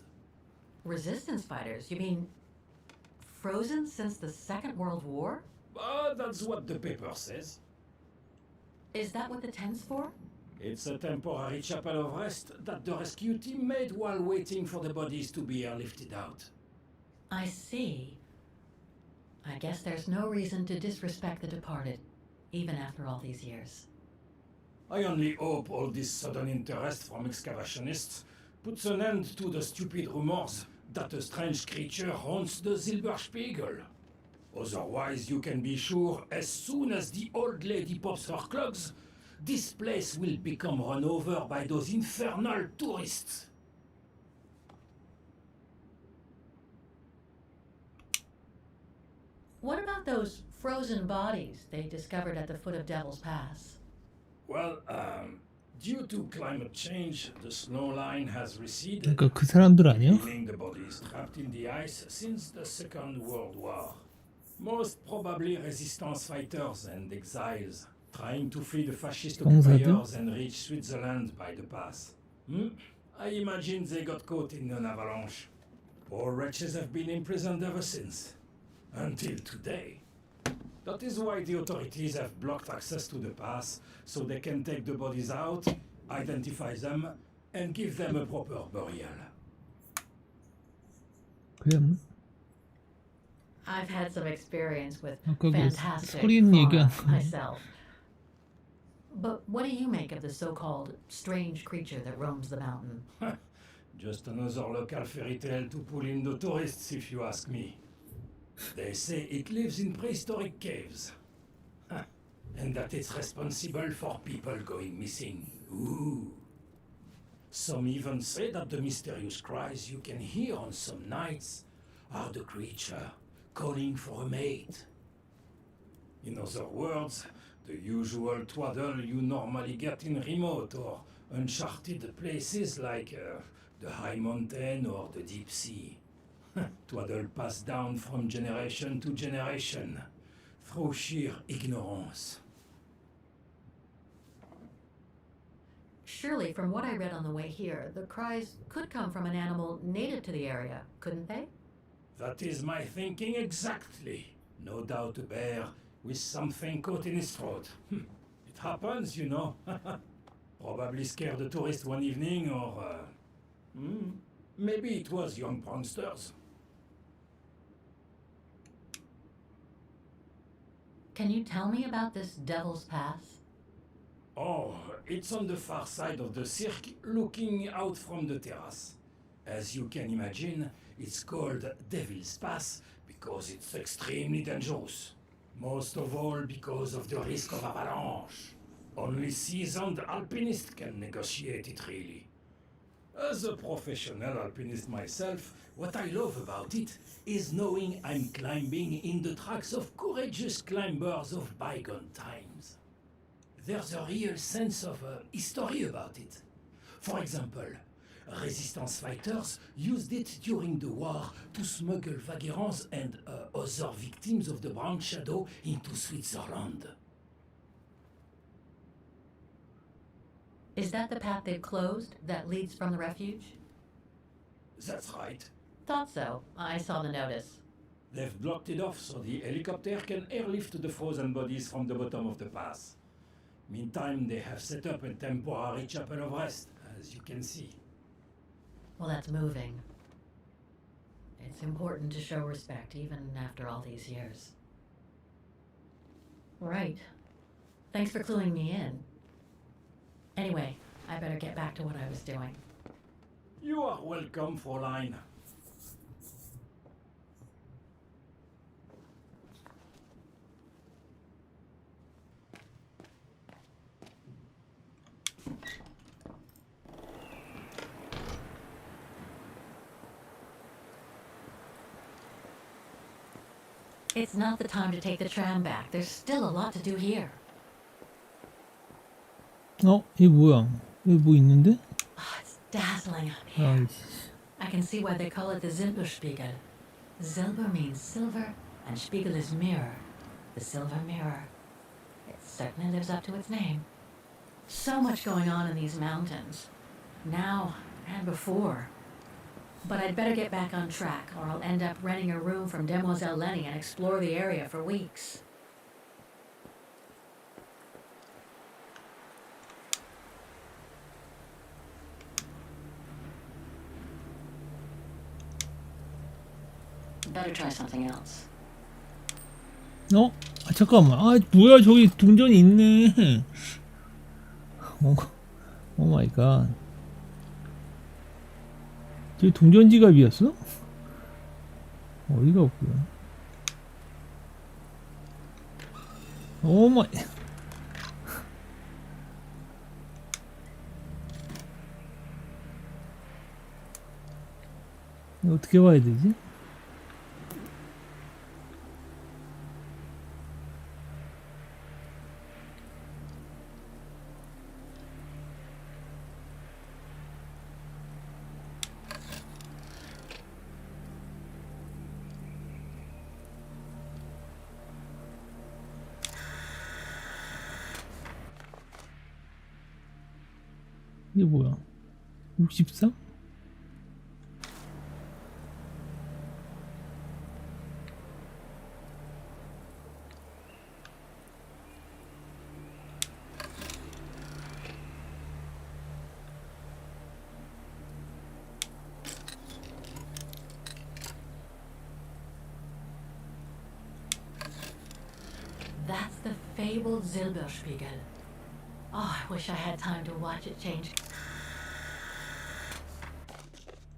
M: Resistance fighters? You mean frozen since the Second World War?
D: That's what the paper says.
M: Is that what the tent's for?
D: It's a temporary chapel of rest that the rescue team made while waiting for the bodies to be airlifted out.
M: I see. I guess there's no reason to disrespect the departed, even after all these years.
D: I only hope all this sudden interest from excavationists puts an end to the stupid rumors that a strange creature haunts the Silberspiegel. Otherwise, you can be sure as soon as the old lady pops her clogs, this place will become run over by those infernal tourists.
M: What about those frozen bodies they discovered at the foot of Devil's Pass?
D: Well, due to climate change, the snow line has receded.
A: 그러니까 그 사람들 아니야?
D: Leaving the bodies trapped in the ice since the Second World War. Most probably resistance fighters and exiles trying to flee the fascist occupiers and reach Switzerland by the pass. I imagine they got caught in an avalanche. Poor wretches have been imprisoned ever since. Until today. That is why the authorities have blocked access to the pass, so they can take the bodies out, identify them, and give them a proper burial.
A: 그냥
M: I've had some experience with
A: 아까 그
M: fantastic
A: 소리는 얘기한
M: fauna myself. But what do you make of the so-called strange creature that roams the mountain?
D: Just another local fairy tale to pull in the tourists, if you ask me. They say it lives in prehistoric caves. And that it's responsible for people going missing. Ooh. Some even say that the mysterious cries you can hear on some nights are the creature calling for a mate. In other words, the usual twaddle you normally get in remote or uncharted places like the high mountain or the deep sea. Twaddle passed down from generation to generation through sheer ignorance.
M: Surely, from what I read on the way here, the cries could come from an animal native to the area, couldn't they?
D: That is my thinking exactly. No doubt a bear with something caught in his throat. It happens, you know. Probably scared a tourist one evening, or maybe it was young pranksters.
M: Can you tell me about this Devil's Pass?
D: Oh, it's on the far side of the cirque, looking out from the terrace. As you can imagine, it's called Devil's Pass because it's extremely dangerous. Most of all because of the risk of avalanche. Only seasoned alpinists can negotiate it, really. As a professional alpinist myself, what I love about it is knowing I'm climbing in the tracks of courageous climbers of bygone times. There's a real sense of history about it. For example, resistance fighters used it during the war to smuggle vagrants and other victims of the Brown Shadow into Switzerland.
M: Is that the path they've closed that leads from the refuge?
D: That's right.
M: Thought so. I saw the notice.
D: They've blocked it off so the helicopter can airlift the frozen bodies from the bottom of the pass. Meantime, they have set up a temporary chapel of rest, as you can see.
M: Well, that's moving. It's important to show respect, even after all these years. Right. Thanks for cluing me in. Anyway, I better get back to what I was doing.
D: You are welcome, Fräulein.
M: It's not the time to take the tram back. There's still a lot to do here.
A: 이게 뭐야? 여기 뭐 있는데?
M: It's dazzling up here.
A: 아이씨.
M: I can see why they call it the Silberspiegel. Silber means silver, and Spiegel is mirror. The silver mirror. It certainly lives up to its name. So much going on in these mountains. Now and before. But I'd better get back on track, or I'll end up renting a room from Demoiselle Lenny and explore the area for weeks. Better try something else.
A: 잠깐만. 뭐야, 저기 동전이 있네. 오 마이 갓. 저기 동전 지갑이었어? 어디가 없고요. 오 마이. 이거 어떻게 봐야 되지? 이게 뭐야? 64?
M: That's the fabled Silberspiegel. Oh, I wish I had time to watch it change.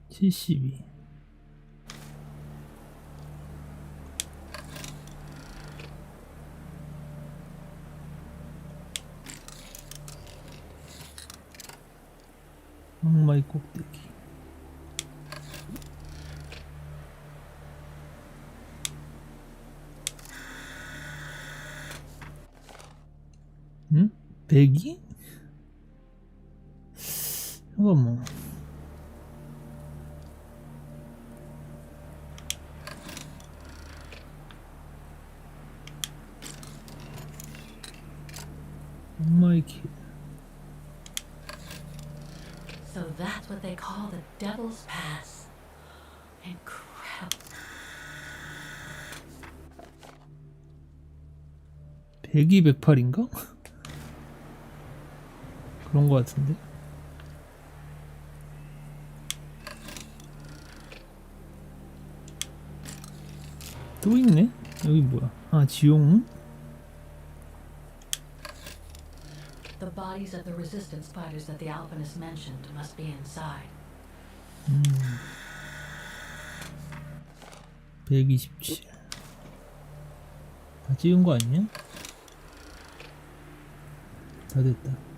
A: 72. 악마의 꼭대기. 응? 102? 잠깐만. 악마의 길.
M: So that's what they call the Devil's Pass. Incredible.
A: 102, 108인가? 그런 거 같은데. 또 있네? 여기 뭐야? 아, 지옥문?
M: The bodies of the resistance fighters that the alpinist mentioned must be inside.
A: 127. 다 찍은 거 아니야? 다 됐다.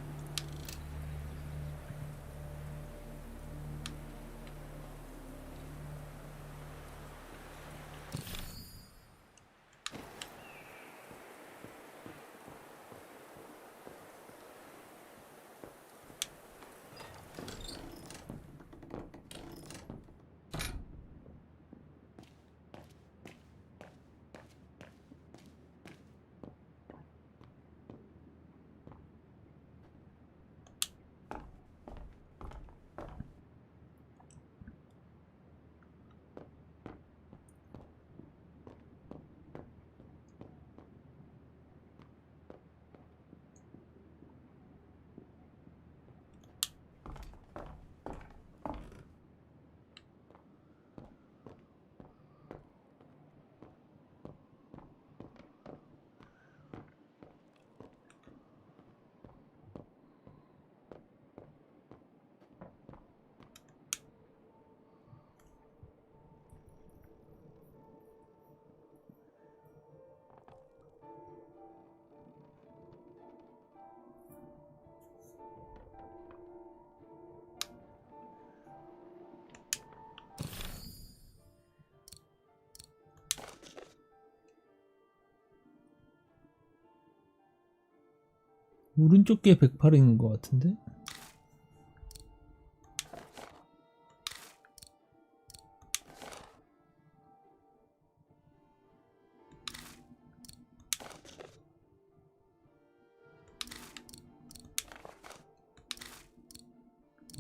A: 오른쪽 게 108인 것 같은데?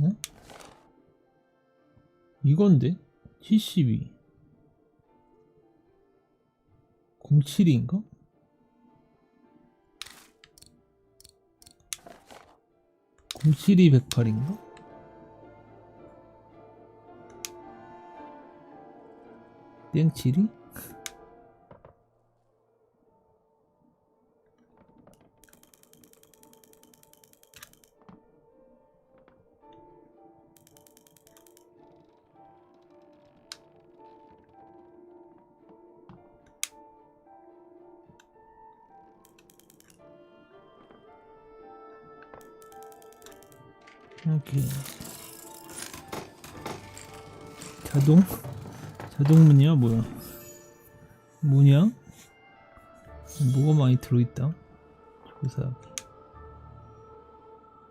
A: 어? 이건데? 72 07인가? 공칠이 108인가? 땡칠이? 오케이. 자동문이야 뭐야? 뭐냐? 뭐가 많이 들어있다. 조사하기.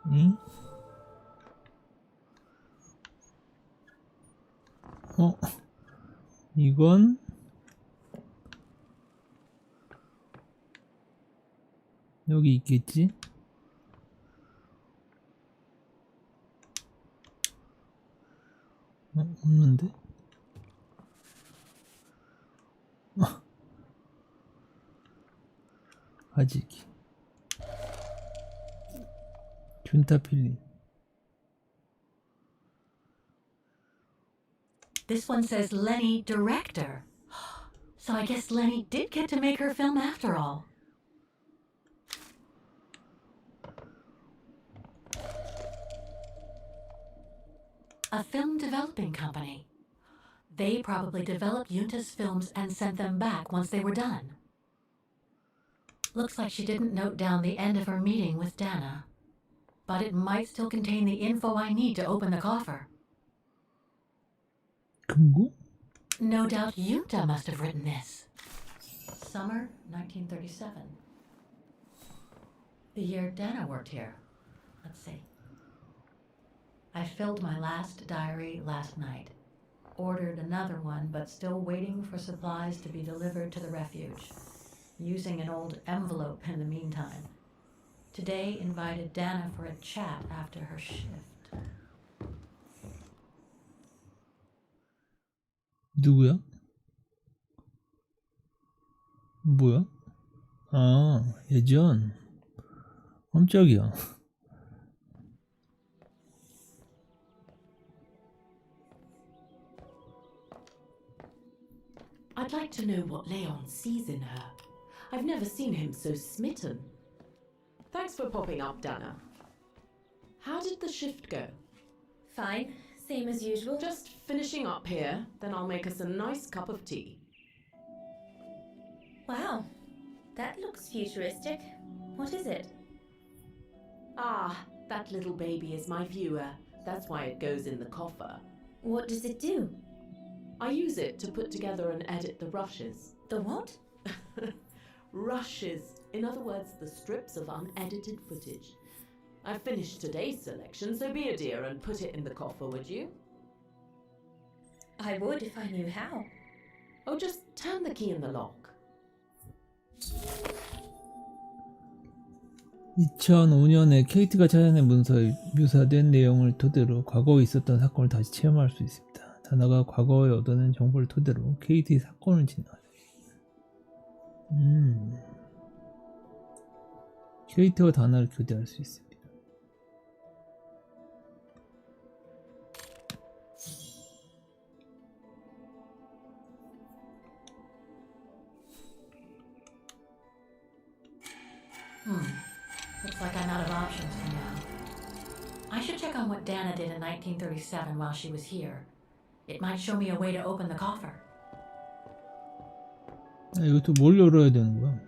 A: 응? 이건 여기 있겠지? 없는데? 아직 균타 필름.
M: This one says Lenny director. So I guess Lenny did get to make her film after all. A film developing company. They probably developed Yunta's films and sent them back once they were done. Looks like she didn't note down the end of her meeting with Dana. But it might still contain the info I need to open the coffer. No doubt Yunta must have written this. Summer 1937. The year Dana worked here. Let's see. I filled my last diary last night. Ordered another one, but still waiting for supplies to be delivered to the refuge. Using an old envelope in the meantime. Today invited Dana for a chat after her shift.
A: 누구야? 뭐야? 아, 예전. 깜짝이야.
I: I'd like to know what Leon sees in her. I've never seen him so smitten. Thanks for popping up, Dana. How did the shift go?
B: Fine, same as usual.
I: Just finishing up here, then I'll make us a nice cup of tea.
B: Wow, that looks futuristic. What is it?
I: Ah, that little baby is my viewer. That's why it goes in the coffer.
B: What does it do?
I: I use it to put together and edit the rushes.
B: The what?
I: Rushes. In other words, the strips of unedited footage. I've finished today's selection, so be a dear and put it in the coffer, would you?
B: I would if I knew how.
I: Oh, just turn the key in the lock.
A: 2005년에 케이트가 찾아낸 문서에 묘사된 내용을 토대로 과거에 있었던 사건을 다시 체험할 수 있습니다. 다나가 과거에 얻어낸 정보를 토대로 케이트의 사건을 진행하다. 케이트와 다나를 교대할 수 있습니다.
M: Looks like I'm out of options for now. I should check on what Dana did in 1937 while she was here. It might show me a way to open the coffer.
A: 아, 이것도 뭘 열어야 되는 거야?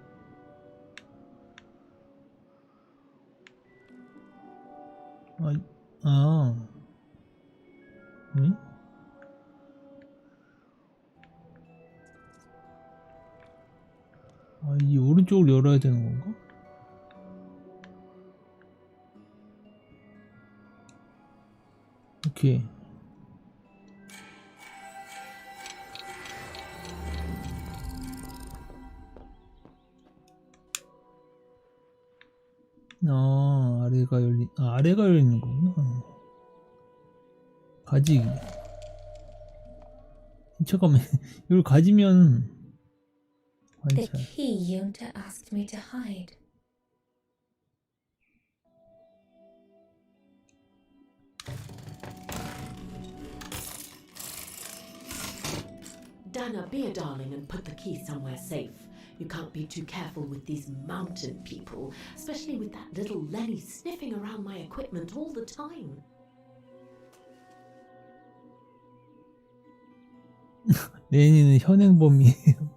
A: 응? 아, 이 오른쪽을 열어야 되는 건가? 오케이. 아래가 열리는 거구나. 가지기. 잠깐만, 이걸 가지면
B: The key Yunta asked me to hide.
I: Dana, be a darling and put the key somewhere safe. You can't be too careful with these mountain people, especially with that little Lenny sniffing around my equipment all the time.
A: 레니는 현행범이에요.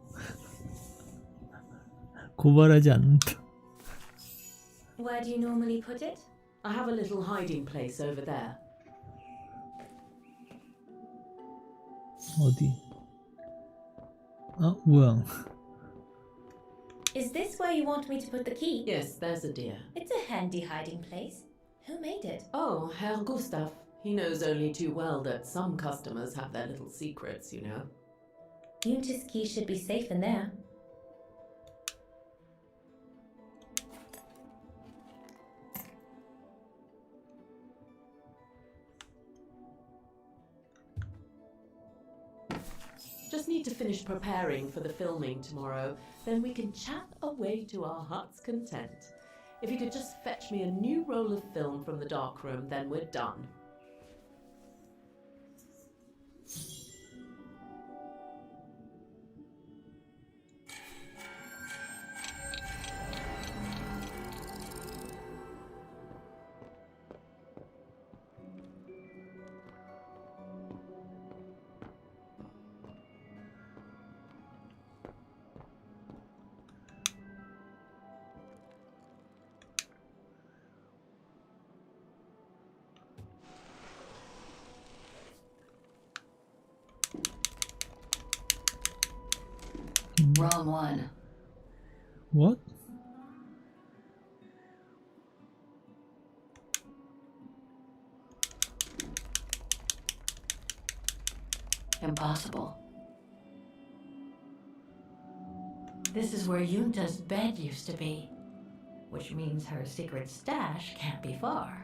A: 고발하지 않는다.
B: Where do you normally put it?
I: I have a little hiding place over there.
A: 어디? 아, 뭐야?
B: Is this where you want me to put the key?
I: Yes, there's a dear.
B: It's a handy hiding place. Who made it?
I: Oh, Herr Gustav. He knows only too well that some customers have their little secrets, you know.
B: Yunta's key should be safe in there.
I: need to finish preparing for the filming tomorrow. Then we can chat away to our heart's content. If you could just fetch me a new roll of film from the darkroom, then we're done.
M: Wrong one.
A: What?
M: Impossible. This is where Yunta's bed used to be, which means her secret stash can't be far.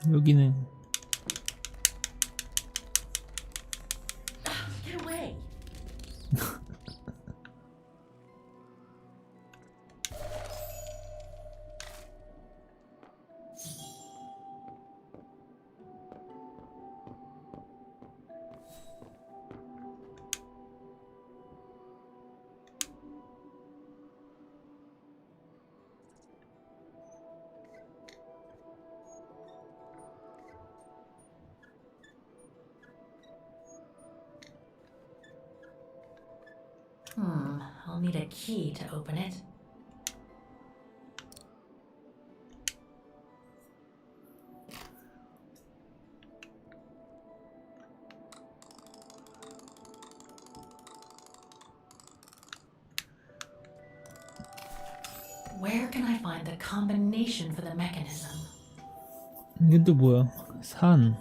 A: 여기는
I: Get away!
M: I'll need a key to open it. Where can I find the combination for the mechanism?
A: 이게 또 뭐야? 산.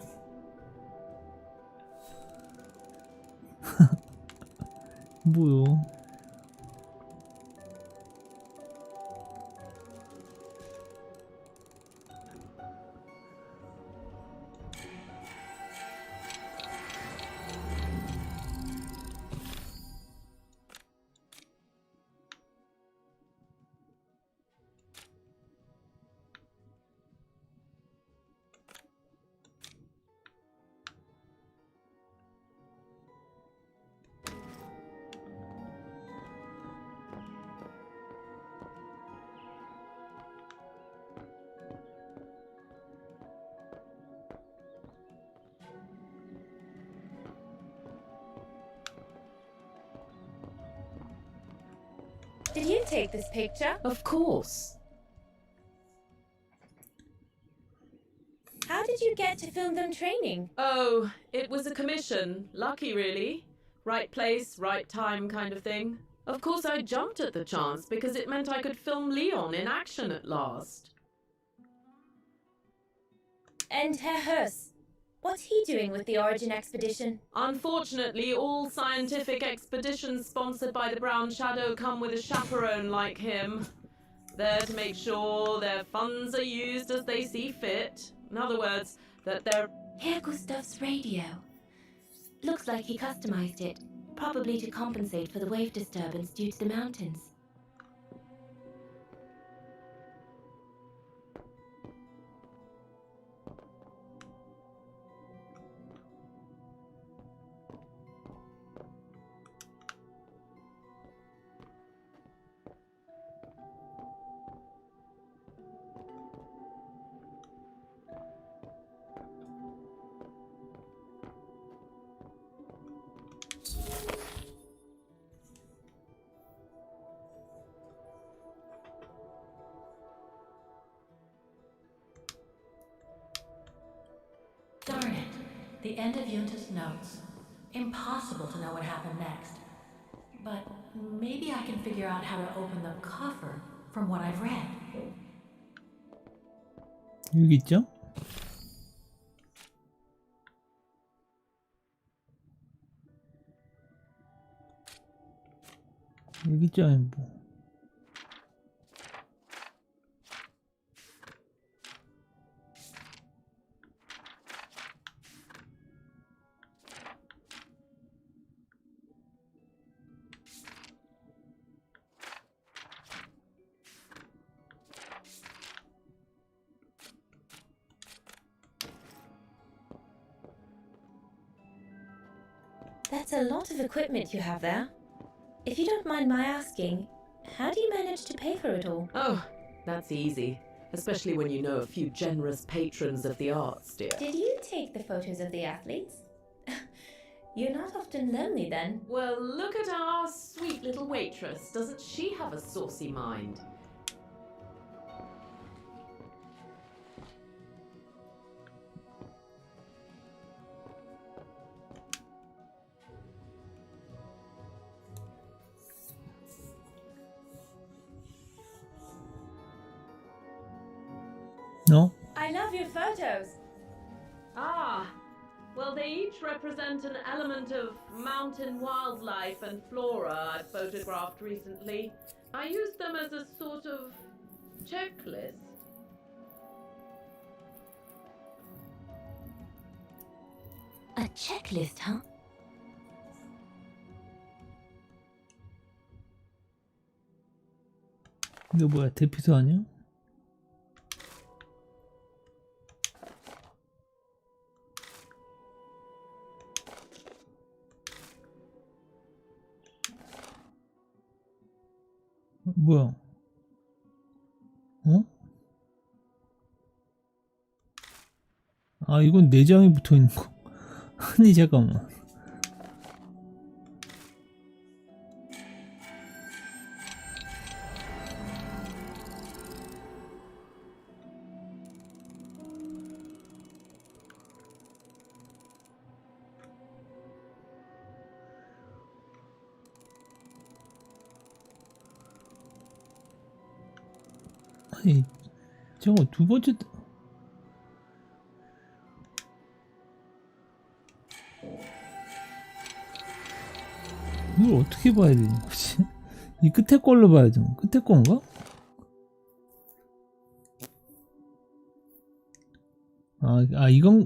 A: 뭐요?
B: Did you take this picture?
I: Of course.
B: How did you get to film them training?
I: Oh, it was a commission. Lucky, really. Right place, right time kind of thing. Of course, I jumped at the chance because it meant I could film Leon in action at last.
B: And Herr Hurst, what's he doing with the Origin expedition?
I: Unfortunately, all scientific expeditions sponsored by the Brown Shadow come with a chaperone like him. There to make sure their funds are used as they see fit. In other words, that they're...
B: Herr Gustav's radio. Looks like he customized it, probably to compensate for the wave disturbance due to the mountains.
M: Darn it. The end of Yunta's notes. Impossible to know what happened next. But maybe I can figure out how to open the coffer from what I've read.
A: 여기 있죠? 여기 있죠? 뭐.
B: That's a lot of equipment you have there. If you don't mind my asking, how do you manage to pay for it all?
I: Oh, that's easy. Especially when you know a few generous patrons of the arts, dear.
B: Did you take the photos of the athletes? You're not often lonely then.
I: Well, look at our sweet little waitress. Doesn't she have a saucy mind?
A: No?
B: I love your photos.
I: Ah, well, they each represent an element of mountain wildlife and flora I've photographed recently. I used them as a sort of checklist.
B: A checklist, huh?
A: 이거 뭐야? 대피소 아니야? 뭐야? 어? 아, 이건 내장이 붙어 있는 거. 아니, 잠깐만. 아니, 저거 두 번째 이걸 어떻게 봐야 되는 거지? 이 끝에 걸로 봐야 되는 끝에 건가?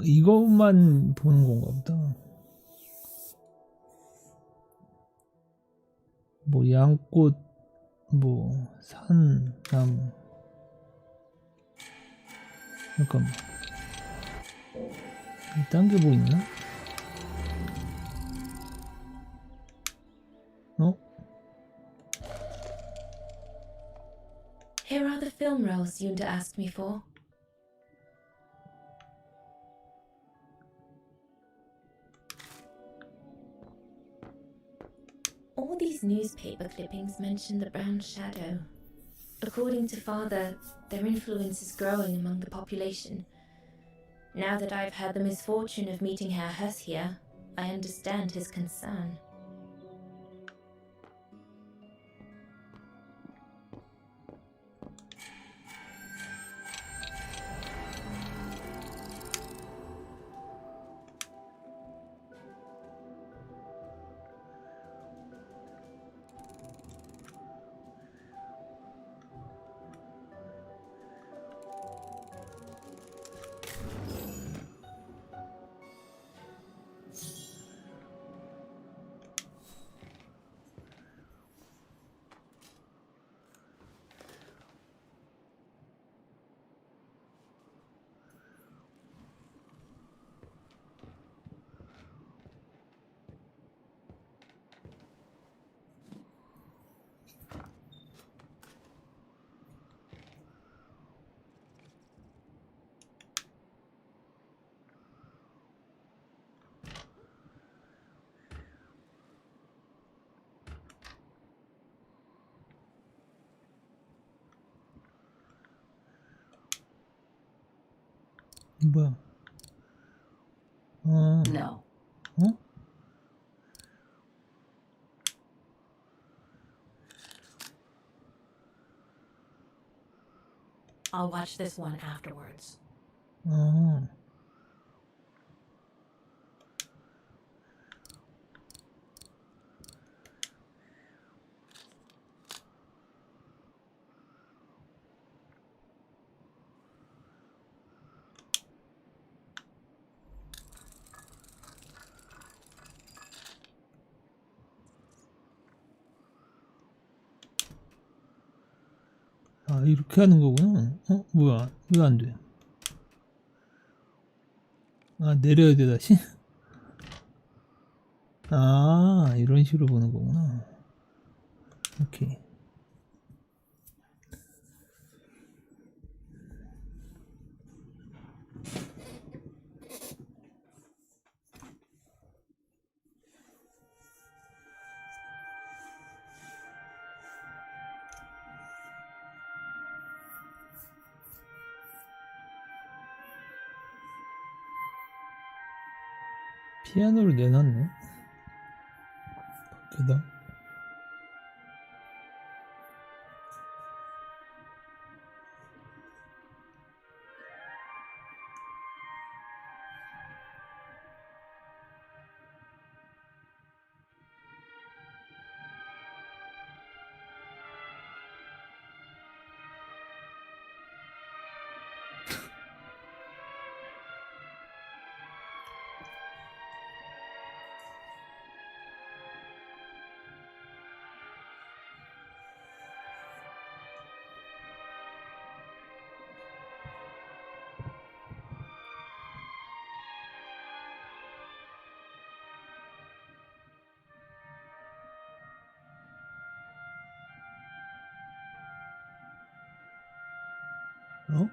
A: 이것만 보는 건가 보다. 뭐 양꽃, 뭐 산, 나무. 잠깐만. 딴 게 뭐 있나? 어?
B: Here are the film rolls Yunda asked me for. All these newspaper clippings mention the brown shadow. According to Father, their influence is growing among the population. Now that I've had the misfortune of meeting Herr Hess here, I understand his concern.
A: 뭐야?
K: No.
A: 어?
O: I'll watch this one afterwards.
A: 아, 이렇게 하는 거구나. 어? 뭐야? 왜 안 돼? 아, 내려야 돼, 다시? 아, 이런 식으로 보는 거구나. 오케이. 피아노를 내놨네. 밖에다. 어?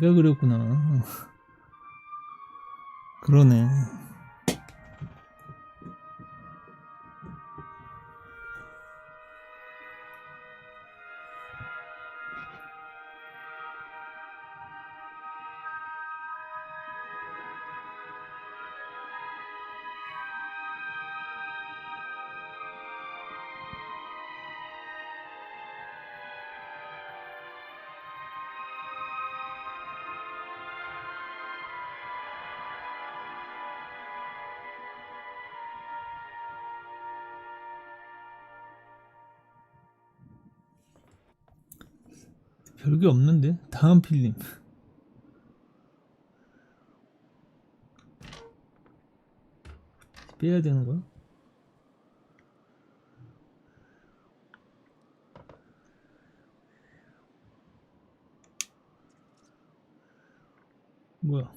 A: 얘가 그랬구나. 그러네. 별게 없는데? 다음 필름. 빼야 되는 거야? 뭐야?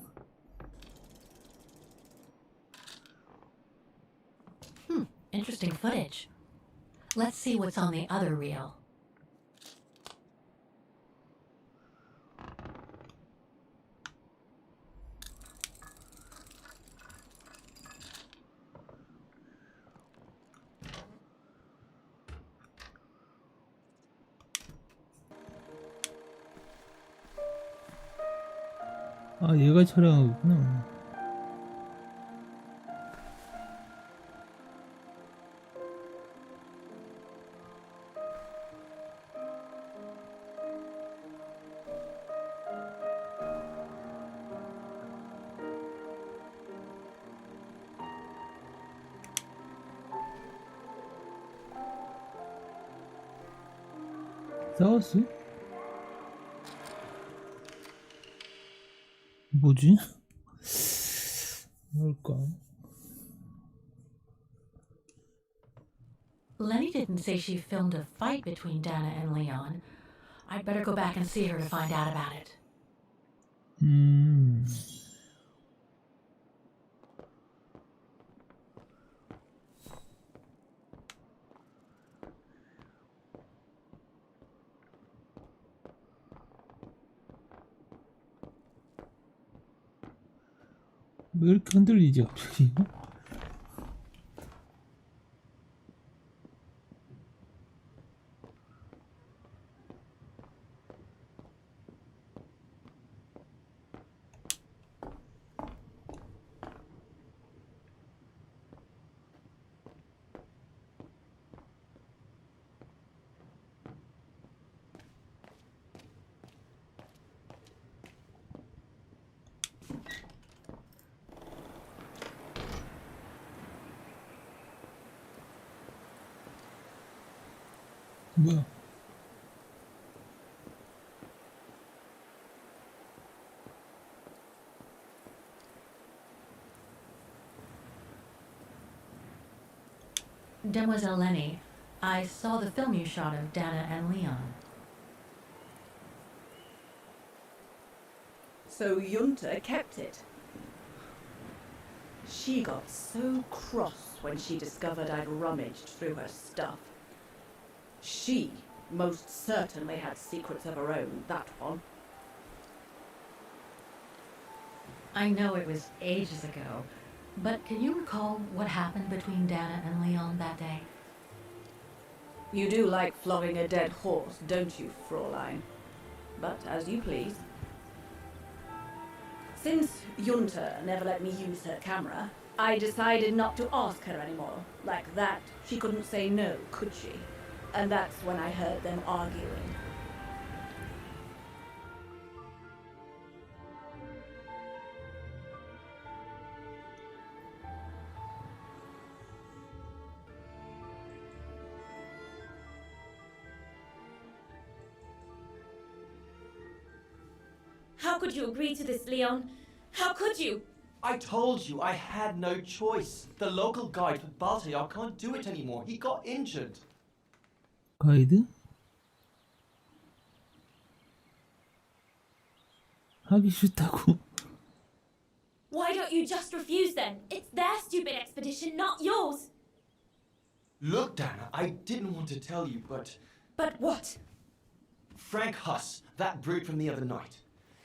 M: Interesting footage. Let's see what's on the other reel.
A: 아, 얘가 촬영하고 있구나. 싸웠어? 뭐지? 뭘까?
M: Lenny didn't say she filmed a fight between Dana and Leon. I'd better go back and see her to find out about it.
A: 왜 이렇게 흔들리지 갑자기? 뭐야?
M: Demoiselle Lenny, I saw the film you shot of Dana and Leon.
Q: So Junta kept it. She got so cross when she discovered I'd rummaged through her stuff. She most certainly had secrets of her own, that one.
M: I know it was ages ago, but can you recall what happened between Dana and Leon that day?
Q: You do like flogging a dead horse, don't you, Fraulein? But as you please. Since Junta never let me use her camera, I decided not to ask her anymore. Like that, she couldn't say no, could she? And that's when I heard them arguing.
B: How could you agree to this, Leon? How could you?
U: I told you I had no choice. The local guide for Baltayar can't do it anymore. He got injured.
A: 가이드? 하기 싫다고.
B: Why don't you just refuse then? It's their stupid expedition, not yours.
U: Look, Dana, I didn't want to tell you, but...
B: But what?
U: Frank Huss, that brute from the other night.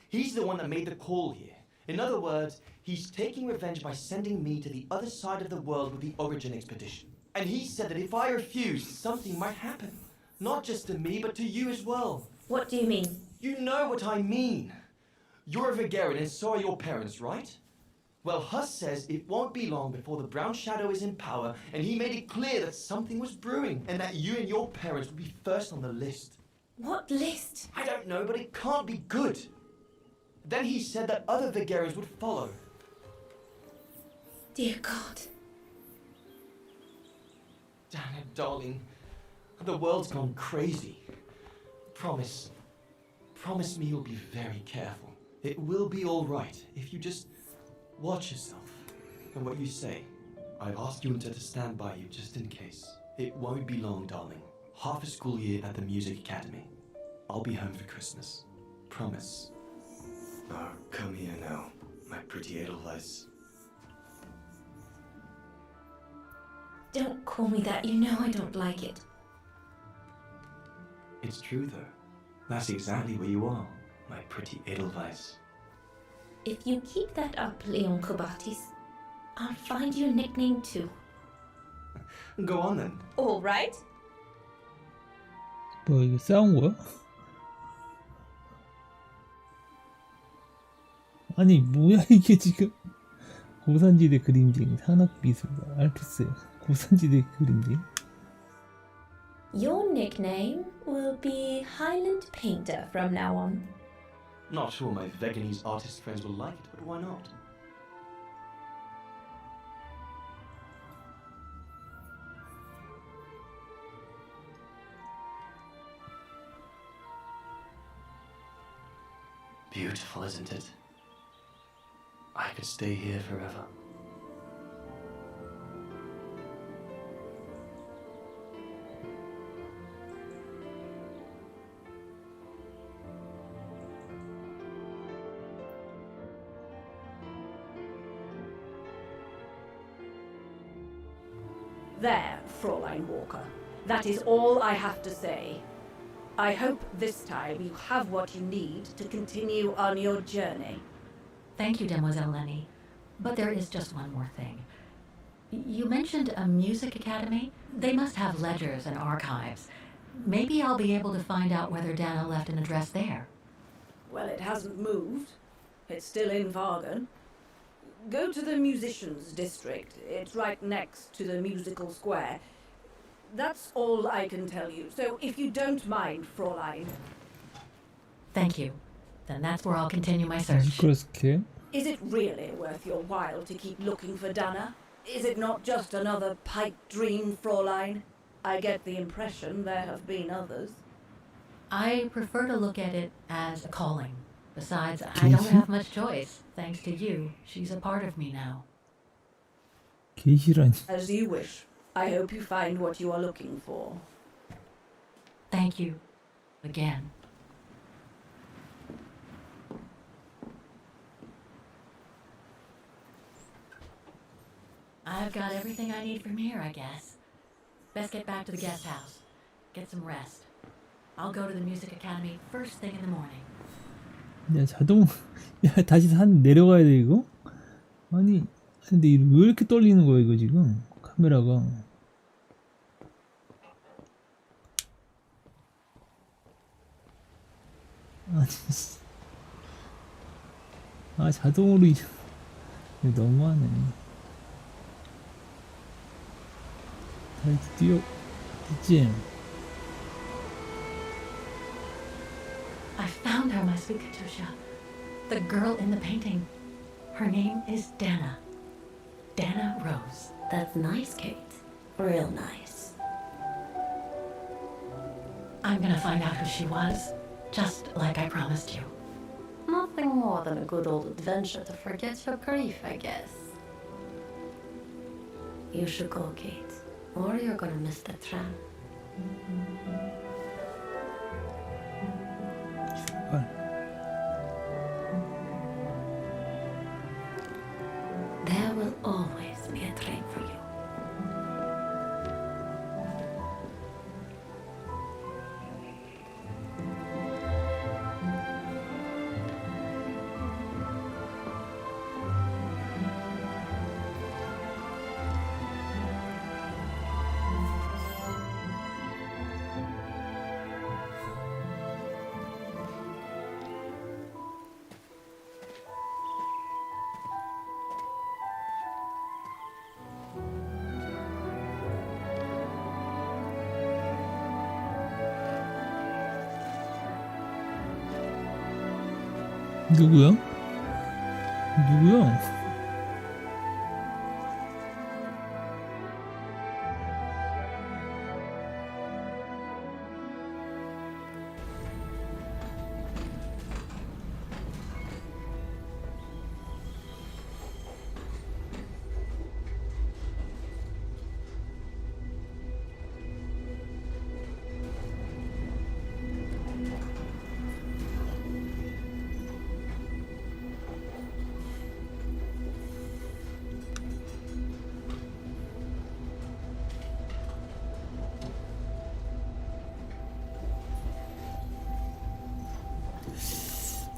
U: He's the one that made the call here. In other words, he's taking revenge by sending me to the other side of the world with the Origin expedition. And he said that if I refused, something might happen. Not just to me, but to you as well.
B: What do you mean?
U: You know what I mean. You're a Vaghen and so are your parents, right? Well, Huss says it won't be long before the Brown Shadow is in power, and he made it clear that something was brewing, and that you and your parents would be first on the list.
B: What list?
U: I don't know, but it can't be good. Then he said that other Vaghens would follow.
B: Dear God.
U: Damn it, darling. The world's gone crazy. Promise me you'll be very careful. It will be all right if you just watch yourself and what you say. I've asked Junta to stand by you just in case. It won't be long, darling. Half a school year at the Music Academy. I'll be home for Christmas. Promise. Now, come here now, my pretty Edelweiss.
B: Don't call me that. You know I don't like it.
U: It's true, though. That's exactly where you are, my pretty Edelweiss.
B: If you keep that up, Leon Kobatis, I'll find you a nickname too.
U: Go on then.
B: All right.
A: 뭐 이게 싸운 거야? 아니 뭐야 이게 지금? 고산지대 그림쟁이, 산악미술가, 알프스, 고산지대 그림쟁이.
B: Your nickname will be Highland Painter from now on.
U: Not sure my Veganese artist friends will like it, but why not? Beautiful, isn't it? could stay here forever.
Q: There, Fräulein Walker. That is all I have to say. I hope this time you have what you need to continue on your journey.
M: Thank you, Demoiselle Lenny. But there is just one more thing. You mentioned a music academy? They must have ledgers and archives. Maybe I'll be able to find out whether Dana left an address there.
Q: Well, it hasn't moved. It's still in Vaghen. Go to the musicians' district. It's right next to the musical square. That's all I can tell you. So if you don't mind, Fräulein.
M: Thank you. Then that's where I'll continue my search.
A: 그렇게.
Q: Is it really worth your while to keep looking for Dana? Is it not just another pipe dream, Fräulein? I get the impression there have been others.
M: I prefer to look at it as a calling. Besides, I don't have much choice. Thanks to you, she's a part of me now.
A: 계시라니.
Q: As you wish. I hope you find what you are looking for.
M: Thank you. Again. I've got everything I need from here, I guess. Best get back to the guest house. Get some rest. I'll go to the music academy first thing in the morning.
A: 야 자동 야 다시 산 내려가야 돼 이거? 아니 근데 왜 이렇게 떨리는 거야 이거 지금 카메라가? 아니 아 자동으로 이거 너무하네. 다시 뛰어 됐지?
M: I found her, my sweet Katusha. The girl in the painting. Her name is Dana. Dana Roze.
O: That's nice, Kate. Real nice.
M: I'm gonna find out who she was, just like I promised you.
O: Nothing more than a good old adventure to forget your grief, I guess. You should go, Kate, or you're gonna miss the tram. There will always be a train for you.
A: 누구야? 누구야?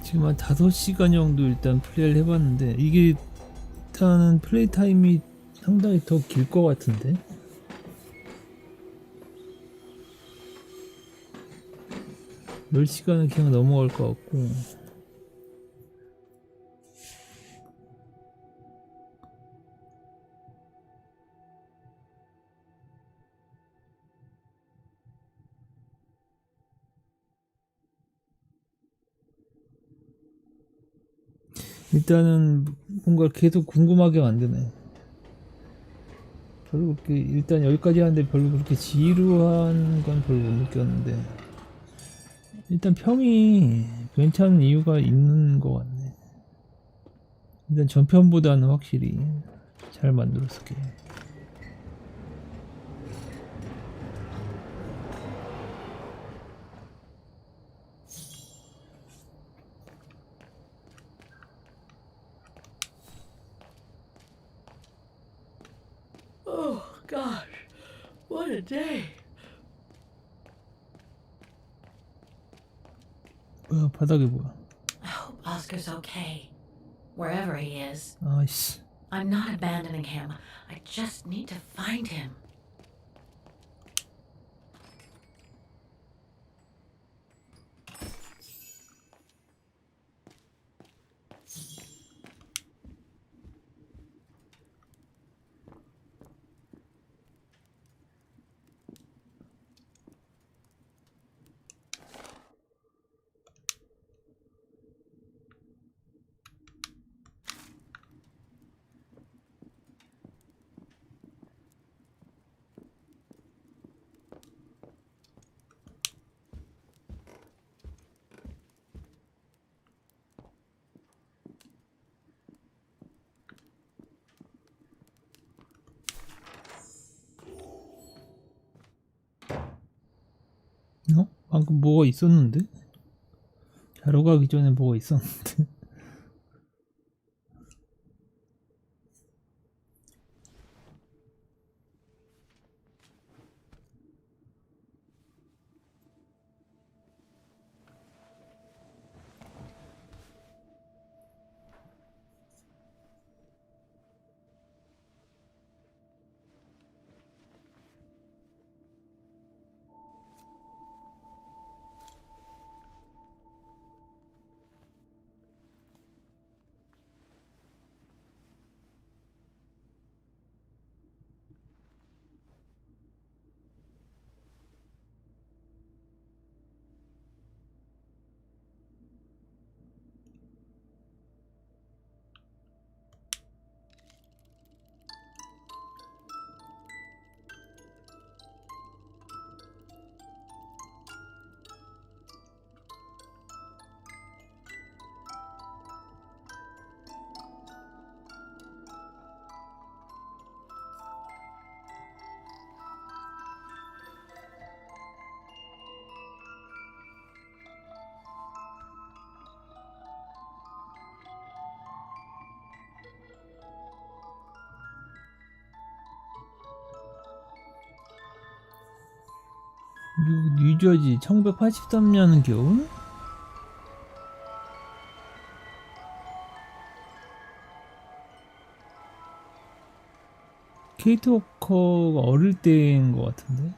A: 지금 한 5시간 정도 일단 플레이를 해봤는데 이게 일단은 플레이 타임이 상당히 더 길 것 같은데 10시간은 그냥 넘어갈 것 같고 일단은 뭔가 계속 궁금하게 만드네. 별로 그렇게 일단 여기까지 하는데 별로 그렇게 지루한 건 별로 못 느꼈는데 일단 평이 괜찮은 이유가 있는 것 같네. 일단 전편보다는 확실히 잘 만들었을 게.
O: Oh, gosh. What a day.
A: 뭐야, 바닥에 뭐야?
M: I hope Oscar's okay. Wherever he is.
A: 아이씨.
M: I'm not abandoning him. I just need to find him.
A: 어? 방금 뭐가 있었는데? 자러 가기 전에 뭐가 있었는데? 미국 뉴저지 1983년 겨울? 케이트 워커가 어릴 때인 것 같은데?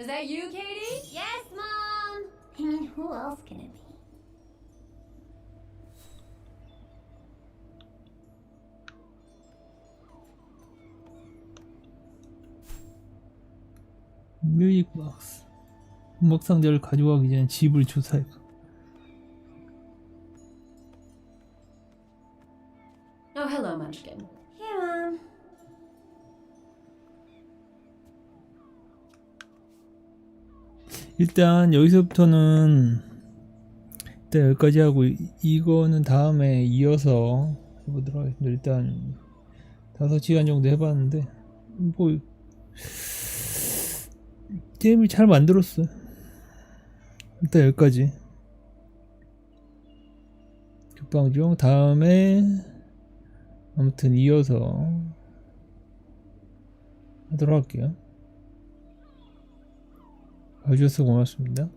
F: Is that you, Katie?
O: Yes, Mom! I mean, who else can it be?
A: 뮤직박스. 음악 상자를 가져가기 전에 집을 조사해봐.
F: Oh, hello, Munchkin.
O: Hey, Mom.
A: 일단 여기서부터는 일단 여기까지 하고 이거는 다음에 이어서 해보도록 하겠습니다. 일단 5시간 정도 해봤는데 뭐 게임을 잘 만들었어요. 일단 여기까지 급방중 다음에 아무튼 이어서 하도록 할게요. 봐주셔서 고맙습니다.